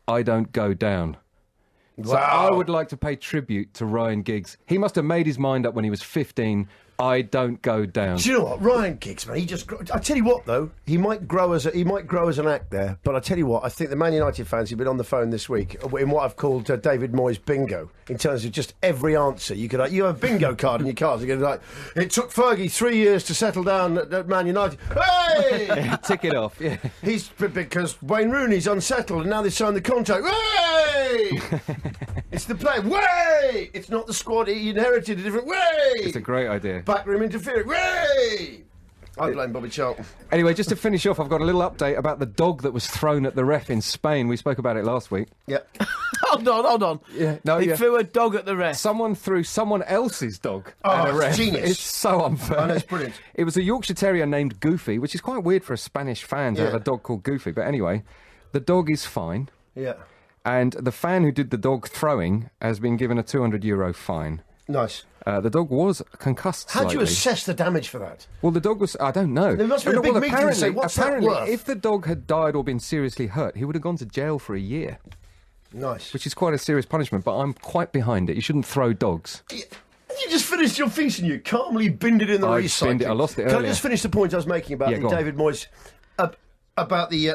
I don't go down. Wow. So I would like to pay tribute to Ryan Giggs. He must have made his mind up when he was 15. I don't go down. Do you know what, Ryan Giggs, man? I tell you what, though, he might grow as an act there. But I tell you what, I think the Man United fans who've been on the phone this week in what I've called David Moyes bingo, in terms of just every answer you could. You have a bingo card in your cards. You're going to it took Fergie 3 years to settle down at Man United. Hey, tick it off. Yeah, because Wayne Rooney's unsettled and now they signed the contract. Hey, it's the player. Way, it's not the squad. He inherited a different way. It's a great idea. Backroom interference. Way! I blame Bobby Charlton. Anyway, just to finish off, I've got a little update about the dog that was thrown at the ref in Spain. We spoke about it last week. Yeah. Hold on. Yeah, no, He threw a dog at the ref. Someone threw someone else's dog at a ref. Genius. It's so unfair. I know, it's brilliant. It was a Yorkshire Terrier named Goofy, which is quite weird for a Spanish fan to have a dog called Goofy. But anyway, the dog is fine. Yeah. And the fan who did the dog throwing has been given a €200 fine. Nice. The dog was concussed How slightly. do you assess the damage for that? Well, the dog was... I don't know. There must be a big meeting to say, what's that apparently, worth? if the dog had died or been seriously hurt, he would have gone to jail for a year. Nice. Which is quite a serious punishment, but I'm quite behind it. You shouldn't throw dogs. You just finished your feast and you calmly binned it in the recycling. I lost it Can earlier. I just finish the point I was making about Yeah, go on. David Moyes? About the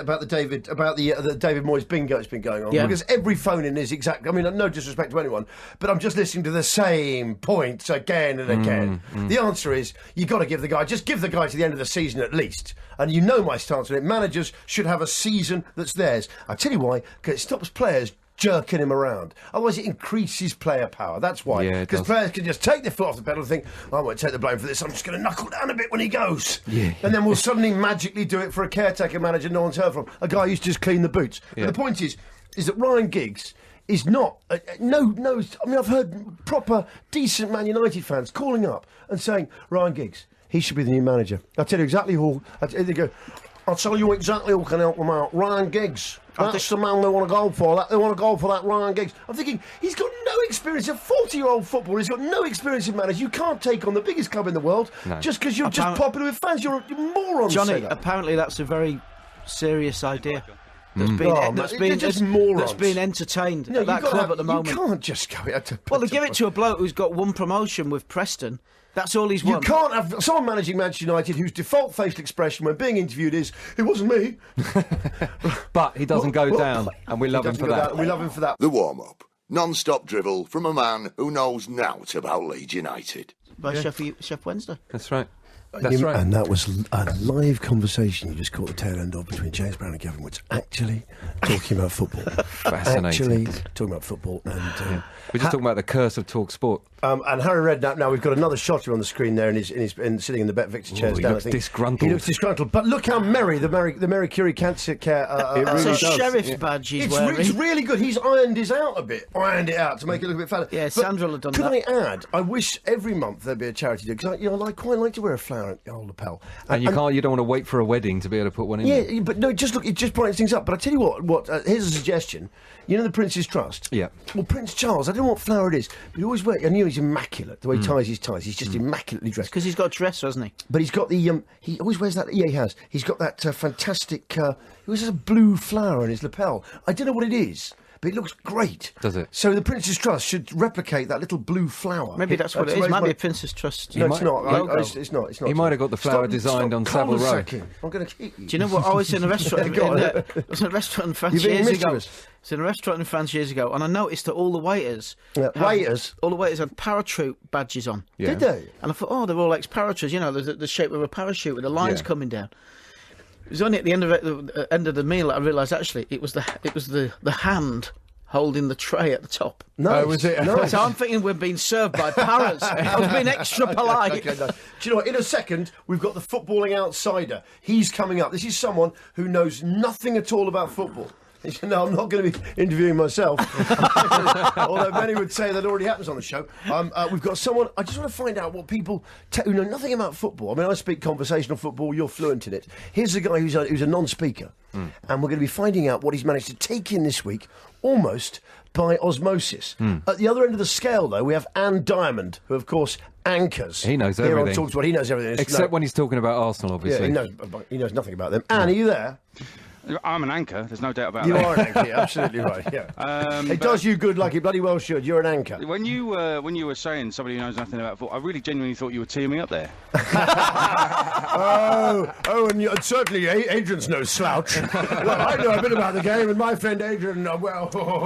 David Moyes bingo that's been going on, because every phone in is exactly. I mean, no disrespect to anyone, but I'm just listening to the same points again and again. The answer is you got to give the guy to the end of the season at least. And you know my stance on it. Managers should have a season that's theirs. I tell you why, because it stops players jerking him around. Otherwise, it increases player power. That's why. Yeah, it because does. players can just take their foot off the pedal and think, I won't take the blame for this. I'm just going to knuckle down a bit when he goes. Yeah. And then we'll suddenly magically do it for a caretaker manager no one's heard from. A guy who used to just clean the boots. Yeah. But the point is that Ryan Giggs is not... no, I mean, I've heard proper, decent Man United fans calling up and saying, Ryan Giggs, he should be the new manager. I'll tell you exactly who... I'll tell you exactly who can help them out. Ryan Giggs. That's the man they want to go for. They want to go for that Ryan Giggs. I'm thinking, he's got no experience. A 40-year-old footballer. He's got no experience in managers. You can't take on the biggest club in the world just because you're just popular with fans. You're morons. Johnny, apparently that's a very serious idea. That's been entertained at that club at the moment. You can't just go... Well, they give it to a bloke who's got one promotion with Preston. That's all he's won. You can't have someone managing Manchester United whose default facial expression when being interviewed is, it wasn't me. But he doesn't go down, and we love him for that. We love him for that. The warm-up. Non-stop drivel from a man who knows nought about Leeds United. By Chef Wednesday. That's right. That's right. And that was a live conversation you just caught the tail end of between James Brown and Gavin Woods, actually talking about football. Fascinating. Actually talking about football. And we're just talking about the curse of Talk Sport. And Harry Redknapp, now we've got another shot on the screen there, and he's sitting in the Bet Victor chairs he down. looks I think. disgruntled. He looks disgruntled. But look how merry the Mary Curie Cancer Care. It's a sheriff's badge he's wearing. It's really good. He's ironed it out to make it look a bit fatter. Yeah, Sandra will have done could that. Could I add? I wish every month there'd be a charity do because I quite like to wear a flower at the old lapel. And you can't. You don't want to wait for a wedding to be able to put one in. Yeah, but no, just look. It just brightens things up. But I tell you what. Here's a suggestion. You know the Prince's Trust. Yeah. Well, Prince Charles. I don't know what flower it is, but he always wears. I knew he's immaculate. The way he ties his ties. He's just immaculately dressed. Because he's got a dress, hasn't he? But he's got the. He always wears that. Yeah, he has. He's got that fantastic. He always has a blue flower in his lapel. I don't know what it is. But it looks great. Does it? So the Prince's Trust should replicate that little blue flower. Maybe that's what it is. Might be a Prince's Trust. No, it's not. It's not. He might have got the flower designed on Savile Row. I'm going to keep you. Do you know what? I was in a restaurant. I was in a restaurant in France years ago. I was in a restaurant in France years ago, and I noticed that all the waiters, all the waiters had parachute badges on. Yeah. Did they? And I thought, they're all ex-parachutes. You know, the shape of a parachute with the lines coming down. It was only at the end of the meal that I realised actually it was the hand holding the tray at the top. No, was it? Nice. So I'm thinking we're being served by parrots. I was being extra polite. Okay, no. Do you know what? In a second, we've got the footballing outsider. He's coming up. This is someone who knows nothing at all about football. No, I'm not going to be interviewing myself. Although many would say that already happens on the show. We've got someone. I just want to find out what people who know nothing about football. I mean, I speak conversational football. You're fluent in it. Here's a guy who's a non-speaker, and we're going to be finding out what he's managed to take in this week, almost by osmosis. At the other end of the scale, though, we have Anne Diamond, who, of course, anchors. He knows here everything. on Talk Sport. He knows everything. Except when he's talking about Arsenal, obviously. Yeah, he knows nothing about them. Anne, are you there? I'm an anchor, there's no doubt about that. You are an anchor, yeah, absolutely right, yeah. It does you good like it bloody well should. You're an anchor. When you were saying somebody who knows nothing about football, I really genuinely thought you were teeing me up there. And certainly Adrian's no slouch. Well, I know a bit about the game, and my friend Adrian,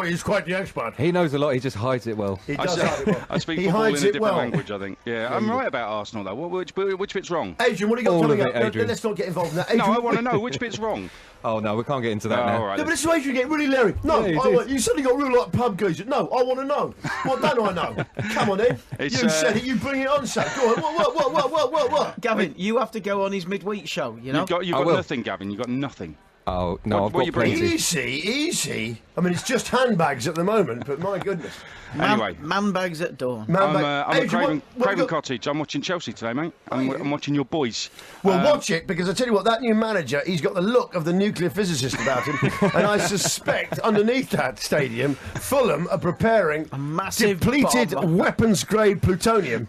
he's quite the expert. He knows a lot, he just hides it well. He does hide it well. I speak football in a different language, I think. Yeah, I'm right about Arsenal, though. Which bit's wrong? Adrian, what have you got coming up? Let's not get involved in that. Adrian, no, I want to know which bit's wrong. Oh, no, we can't get into that Oh, now. all right. No, but this is where you get really leery. No, Yeah, it is. you suddenly got real like pub geezer. No, I want to know. What don't I know? Come on, then. It's, You said it. You bring it on, son. Go on. What? Gavin, you have to go on his midweek show, you know? You've got nothing, Gavin. You've got nothing. Oh, no, What I've got you bringing? plenty. Easy. I mean, it's just handbags at the moment, but my goodness. Anyway. Man bags at dawn. I'm at Adrian, Craven Cottage. I'm watching Chelsea today, mate. I'm watching your boys. Well, watch it, because I tell you what, that new manager, he's got the look of the nuclear physicist about him, and I suspect underneath that stadium, Fulham are preparing a massive depleted bomb. weapons-grade plutonium.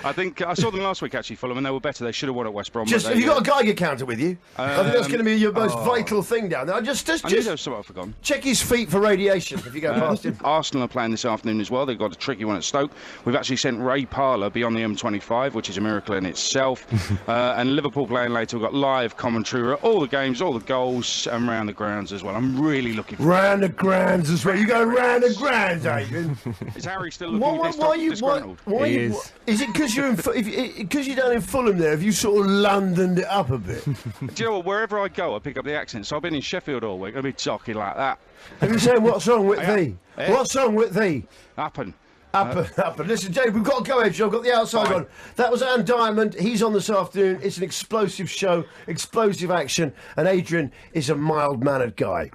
I think I saw them last week, actually, Fulham, and they were better. They should have won at West Brom. Have you got a Geiger counter with you? I think that's going to be your most vital thing down there. I knew there was something I've forgotten. check his feet for radiation if you go past him. Arsenal are playing this afternoon as well. They've got a tricky one at Stoke. We've actually sent Ray Parlour beyond the M25, which is a miracle in itself. And Liverpool playing later. We've got live commentary, all the games, all the goals, and round the grounds as well. I'm really looking forward. Round the grounds as well. You go round the grounds, Adrian. Is Harry still looking disgruntled? Is it because you're down in Fulham there? Have you sort of Londoned it up a bit? Do you know what? Wherever I go, I pick up the accent. So I've been in Sheffield all week. I'll be talking like that. Have you saying what's wrong with thee? Eh? What's wrong with thee? Happen. Up. Listen, Jake, we've got to go, Edge. I've got the outside on. That was Anne Diamond. He's on this afternoon. It's an explosive show, explosive action, and Adrian is a mild-mannered guy.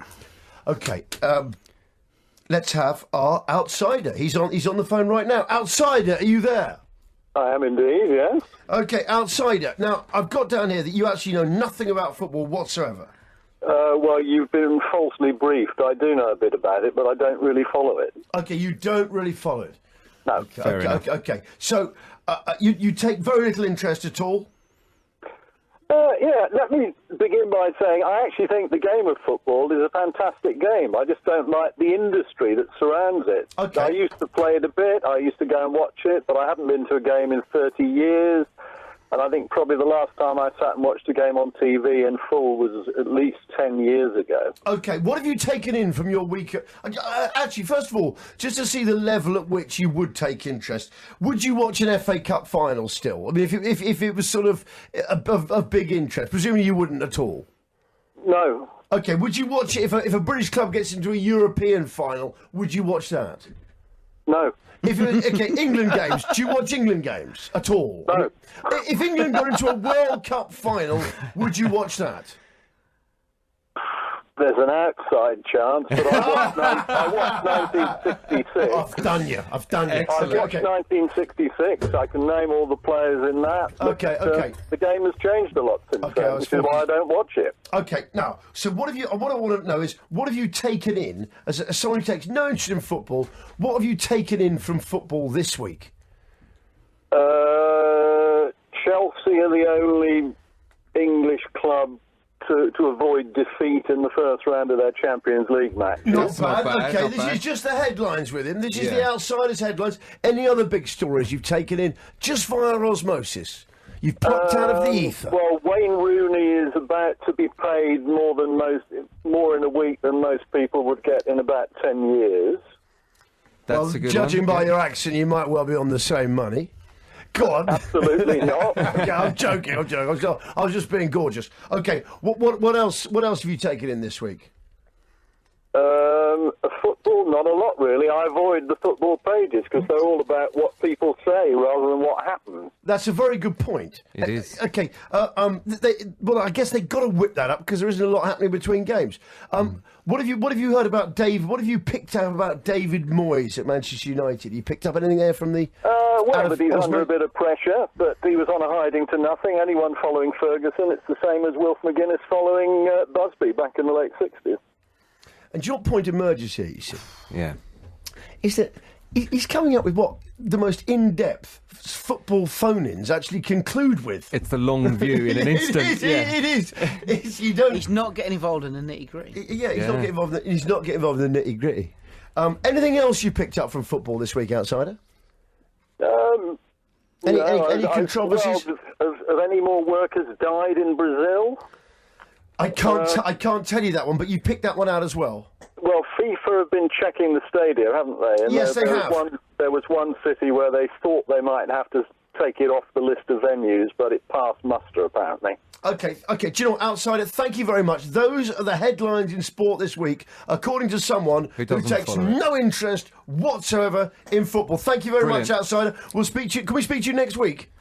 Okay, let's have our outsider. He's on the phone right now. Outsider, are you there? I am indeed, yes. Okay, outsider. Now, I've got down here that you actually know nothing about football whatsoever. Well, you've been falsely briefed. I do know a bit about it, but I don't really follow it. Okay, you don't really follow it. No. Okay. So, you take very little interest at all? Yeah, let me begin by saying I actually think the game of football is a fantastic game. I just don't like the industry that surrounds it. Okay. I used to play it a bit. I used to go and watch it, but I haven't been to a game in 30 years. And I think probably the last time I sat and watched a game on TV in full was at least 10 years ago. Okay, what have you taken in from your week? Actually, first of all, just to see the level at which you would take interest, would you watch an FA Cup final still? I mean, if it was sort of of big interest, presumably you wouldn't at all. No. Okay, would you watch it if a British club gets into a European final? Would you watch that? No. England games. Do you watch England games at all? No. If England got into a World Cup final, would you watch that? There's an outside chance, but I watched 1966. I've done you. I watched 1966. I can name all the players in that. But, Okay. the game has changed a lot since then, which is why I don't watch it. Okay, now, so what I want to know is, what have you taken in, as someone who takes no interest in football, what have you taken in from football this week? Chelsea are the only English club to avoid defeat in the first round of their Champions League match. Not bad. This is just the headlines with him. This is the outsiders' headlines. Any other big stories you've taken in just via osmosis? You've plucked out of the ether. Well, Wayne Rooney is about to be paid more in a week than most people would get in about 10 years. That's a good judging one. by your accent, you might well be on the same money. Go on. Absolutely not. Okay, I'm joking. I was just being gorgeous. Okay, what else? What else have you taken in this week? Football, not a lot really. I avoid the football pages because they're all about what people say rather than what happens. That's a very good point. It is. Okay. Well, I guess they've got to whip that up because there isn't a lot happening between games. What have you heard about Dave? What have you picked up about David Moyes at Manchester United? You picked up anything there from the? But he's under a bit of pressure. But he was on a hiding to nothing. Anyone following Ferguson, it's the same as Wilf McGuinness following Busby back in the late 60s. And your point emerges here, you see. Yeah. Is that he's coming up with what the most in-depth football phone-ins actually conclude with. It's the long view in an instant. It is. He's not getting involved in the nitty-gritty. Yeah, he's not getting involved. He's not getting involved in the nitty-gritty. Anything else you picked up from football this week, outsider? Any controversies? Have any more workers died in Brazil? I can't tell you that one, but you picked that one out as well. Well, FIFA have been checking the stadia, haven't they? And yes, they have. There was one city where they thought they might have to take it off the list of venues, but it passed muster, apparently. Okay. Do you know what, Outsider, thank you very much. Those are the headlines in sport this week, according to someone who takes no interest whatsoever in football. Thank you very much, Outsider. We'll speak to you. Can we speak to you next week?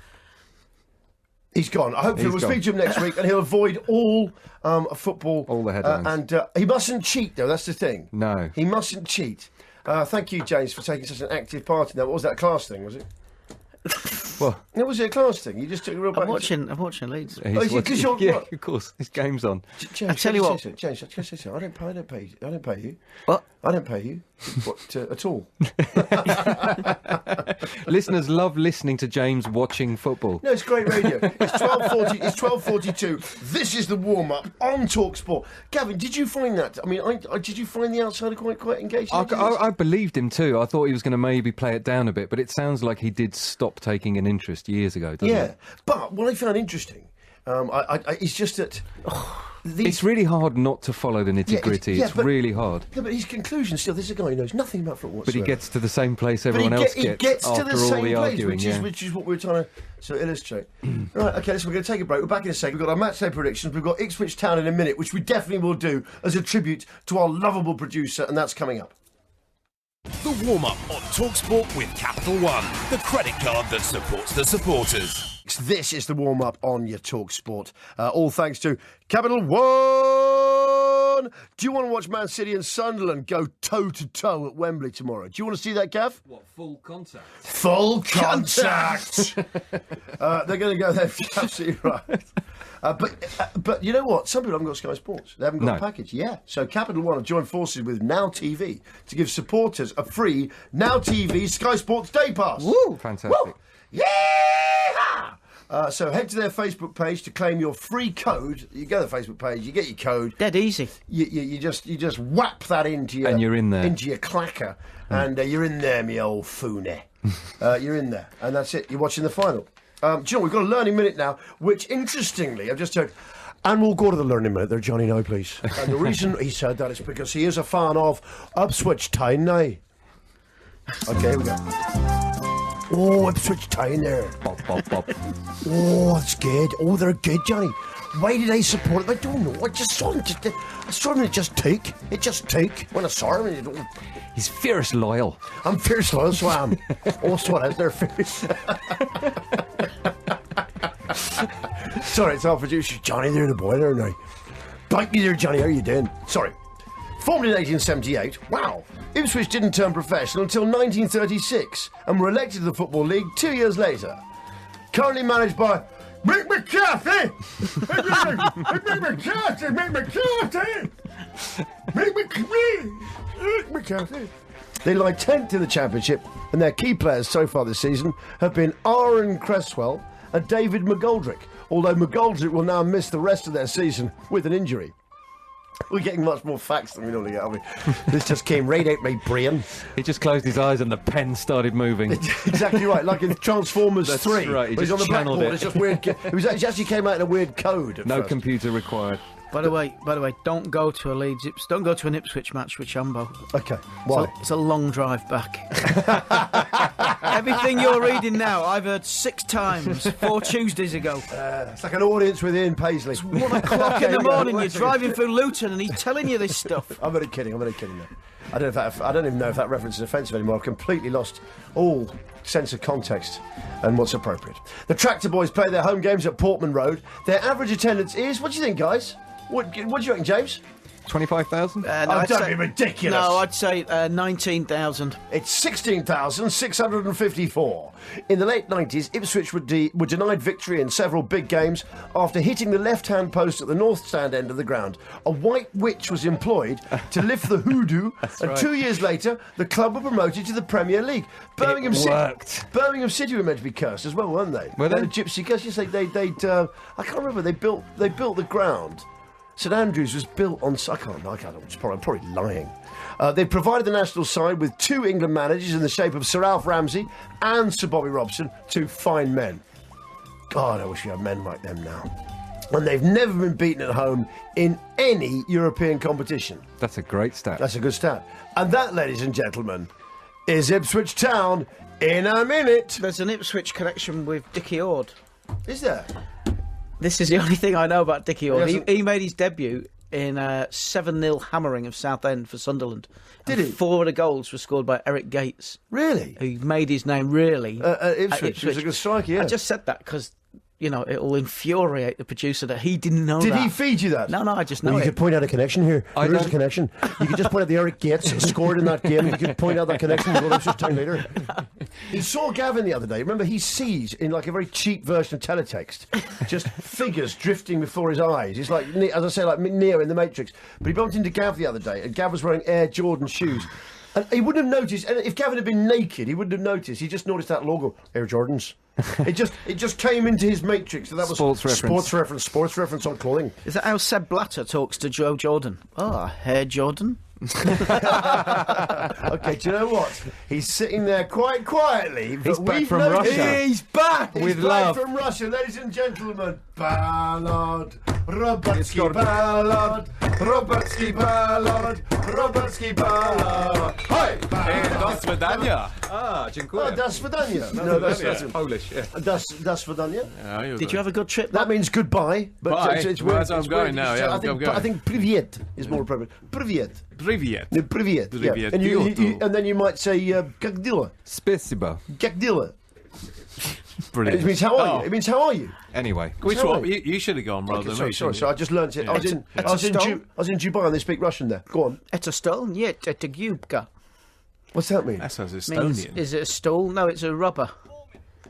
He's gone. Hopefully we'll speak to him next week, and he'll avoid all football. All the headlines. And he mustn't cheat, though, that's the thing. No. He mustn't cheat. Thank you, James, for taking such an active part in that. What was that, class thing, was it? Well, it was a class thing. You just took a real. I'm watching Leeds. Yeah, of course. This game's on. James, I tell you what, James, I don't pay you. What? I don't pay you at all. Listeners love listening to James watching football. No, it's great radio. It's 12:40. It's 12:42. This is the warm up on TalkSport. Gavin, did you find that? I mean, did you find the Outsider quite engaging? I believed him too. I thought he was going to maybe play it down a bit, but it sounds like he did stop taking an interest years ago, doesn't it? But what I found interesting, it's just that. It's really hard not to follow the nitty-gritty. It's really hard. No, but his conclusion still, this is a guy who knows nothing about football whatsoever. But he gets to the same place everyone else gets. He gets after to the all same the place, arguing, which is what we're trying to sort of illustrate. Right, okay, listen, we're going to take a break. We're back in a second. We've got our match day predictions. We've got Ipswich Town in a minute, which we definitely will do as a tribute to our lovable producer, and that's coming up. The warm-up on TalkSport with Capital One, the credit card that supports the supporters. This is the warm-up on your TalkSport. All thanks to Capital One. Do you want to watch Man City and Sunderland go toe-to-toe at Wembley tomorrow? Do you want to see that, Gav? What, full contact? Full contact! They're going to go there, absolutely right. But you know what? Some people haven't got Sky Sports. They haven't got a package. Yeah. So Capital One have joined forces with Now TV to give supporters a free Now TV Sky Sports Day Pass. Woo! Fantastic. Woo! Yeah! So head to their Facebook page to claim your free code. You go to the Facebook page, you get your code. Dead easy. You just whap that into your... And you're in there. Into your clacker. And you're in there, me old fooney. You're in there. And that's it. You're watching the final. Do you know, we've got a learning minute now, which, interestingly, I've just heard... And we'll go to the learning minute there, Johnny, now, please. And the reason he said that is because he is a fan of Ipswich Town now. Okay, here we go. Oh, Ipswich Town there. Bop, bop, bop. Oh, that's good. Oh, they're good, Johnny. Why did I support them? I don't know. I just saw them. I saw them. It just take. When I saw him, he's fierce loyal. I'm fierce loyal, so I am. Also, what else? They're fierce. Sorry, it's our producer Johnny. They're the boy there now. Bite me there, Johnny. How are you doing? Sorry. Formed in 1878, wow, Ipswich didn't turn professional until 1936 and were elected to the Football League 2 years later. Currently managed by Mick McCarthy! Mick McCarthy! They lie 10th in the Championship, and their key players so far this season have been Aaron Cresswell and David McGoldrick, although McGoldrick will now miss the rest of their season with an injury. We're getting much more facts than we normally get, aren't we? This just came right out my brain. He just closed his eyes and the pen started moving. Exactly right, like in Transformers 3. Right, he just just on the channeled blackboard. it. It's just weird. It actually came out in a weird code at No first. computer required. By the way, don't go to a Leeds. Don't go to an Ipswich match with Chambo. Okay, why? It's a long drive back. Everything you're reading now, I've heard 6 times 4 Tuesdays ago. It's like an audience with Ian Paisley. It's 1 o'clock in the morning. You're driving through Luton, and he's telling you this stuff. I'm only kidding. Now. I don't even know if that reference is offensive anymore. I've completely lost all sense of context and what's appropriate. The Tractor Boys play their home games at Portman Road. Their average attendance is, what do you think, guys? What do you reckon, James? 25,000? Don't be ridiculous. No, I'd say 19,000. It's 16,654. In the late 90s, Ipswich were denied victory in several big games after hitting the left-hand post at the north stand end of the ground. A white witch was employed to lift the hoodoo, and right. 2 years later, the club were promoted to the Premier League. Birmingham City were meant to be cursed as well, weren't they? Were they? A gypsy curse. Yes, they'd I can't remember. They built the ground. St Andrews was built on... I can't. I'm probably lying. They provided the national side with 2 England managers in the shape of Sir Alf Ramsey and Sir Bobby Robson, 2 fine men. God, I wish we had men like them now. And they've never been beaten at home in any European competition. That's a great stat. That's a good stat. And that, ladies and gentlemen, is Ipswich Town In a minute. There's an Ipswich connection with Dickie Ord. Is there? This is the only thing I know about Dickie Ord. He He made his debut in a 7-0 hammering of Southend for Sunderland. Did And he? 4 of the goals were scored by Eric Gates. Really? Who made his name really At Ipswich. He was a good striker, yeah. I just said that because, you know, it'll infuriate the producer that he didn't know Did that. he feed you that? No, I just know Well, you it. could point out a connection here. There is a connection. You could just point out the Eric Gates scored in that game. You could point out that connection and go Ipswich Town later. He saw Gavin the other day. Remember, he sees, in like a very cheap version of teletext, just figures drifting before his eyes. He's like, as I say, like Neo in The Matrix. But he bumped into Gav the other day, and Gav was wearing Air Jordan shoes. And he wouldn't have noticed, and if Gavin had been naked, he wouldn't have noticed. He just noticed that logo, Air Jordans. It just came into his matrix. So that was Sports reference on clothing. Is that how Seb Blatter talks to Joe Jordan? Oh, Hair Jordan? Okay, do you know what? He's sitting there quite quietly. But He's back we've from noticed- Russia. He's back! With He's back love. from Russia, ladies and gentlemen. Ballad, Robertsky Ballad, Robertsky Ballad, Robertsky Ballad. Hi! Das Vidania. Ah, dziękuję. Oh, das Vidania. No, that's Polish, yeah. Das Vidania. Did you have a good trip? That means goodbye. But Bye. it's Well, weird. that's where It's I'm going weird. now, yeah, I I'm think, going. I think Privyet is more appropriate. Privyet. Privyet. No, Privyet. Yeah. Privyet. And, and then you might say Как дела? Spasibo. Как дела? Brilliant. It means how are Oh. you? It means how are you? Anyway. Which Sorry. one? You should have gone rather Okay, than sorry, me. sorry, shouldn't sorry. I just learnt it. I was in Dubai and they speak Russian there. Go on. It's a stone, yeah, it's a gubka. What's that mean? That sounds Means, Estonian. is it a stool? No, it's a rubber.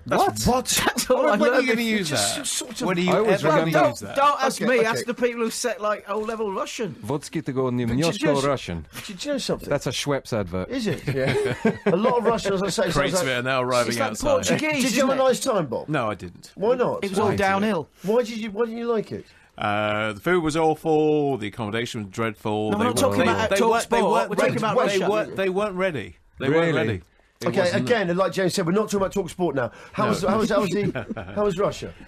What? That's all I When are learned. you going to use just that? sort of- When are you I always ever going to remember- use that? Don't ask Okay, me, okay. ask the people who set like O-level Russian. Vodsky to go But немножко just- Russian. Did you know something? That's a Schweppes advert. Is it? Yeah. A lot of Russian, as I say. Crates of it are now arriving It's like outside. Portuguese. Did you have a isn't it? nice time, Bob? No, I didn't. Why not? It was all downhill. Why didn't you like it? The food was awful. The accommodation was dreadful. No, we're not talking about Talk Sport. We're talking about Russia. They weren't ready. They Really? weren't ready. It Okay, wasn't- again, like James said, we're not talking about Talk Sport now. How was Russia? Did they wing it?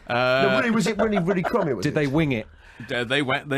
No, really, was it really crummy? Was Did it? they wing it? They went.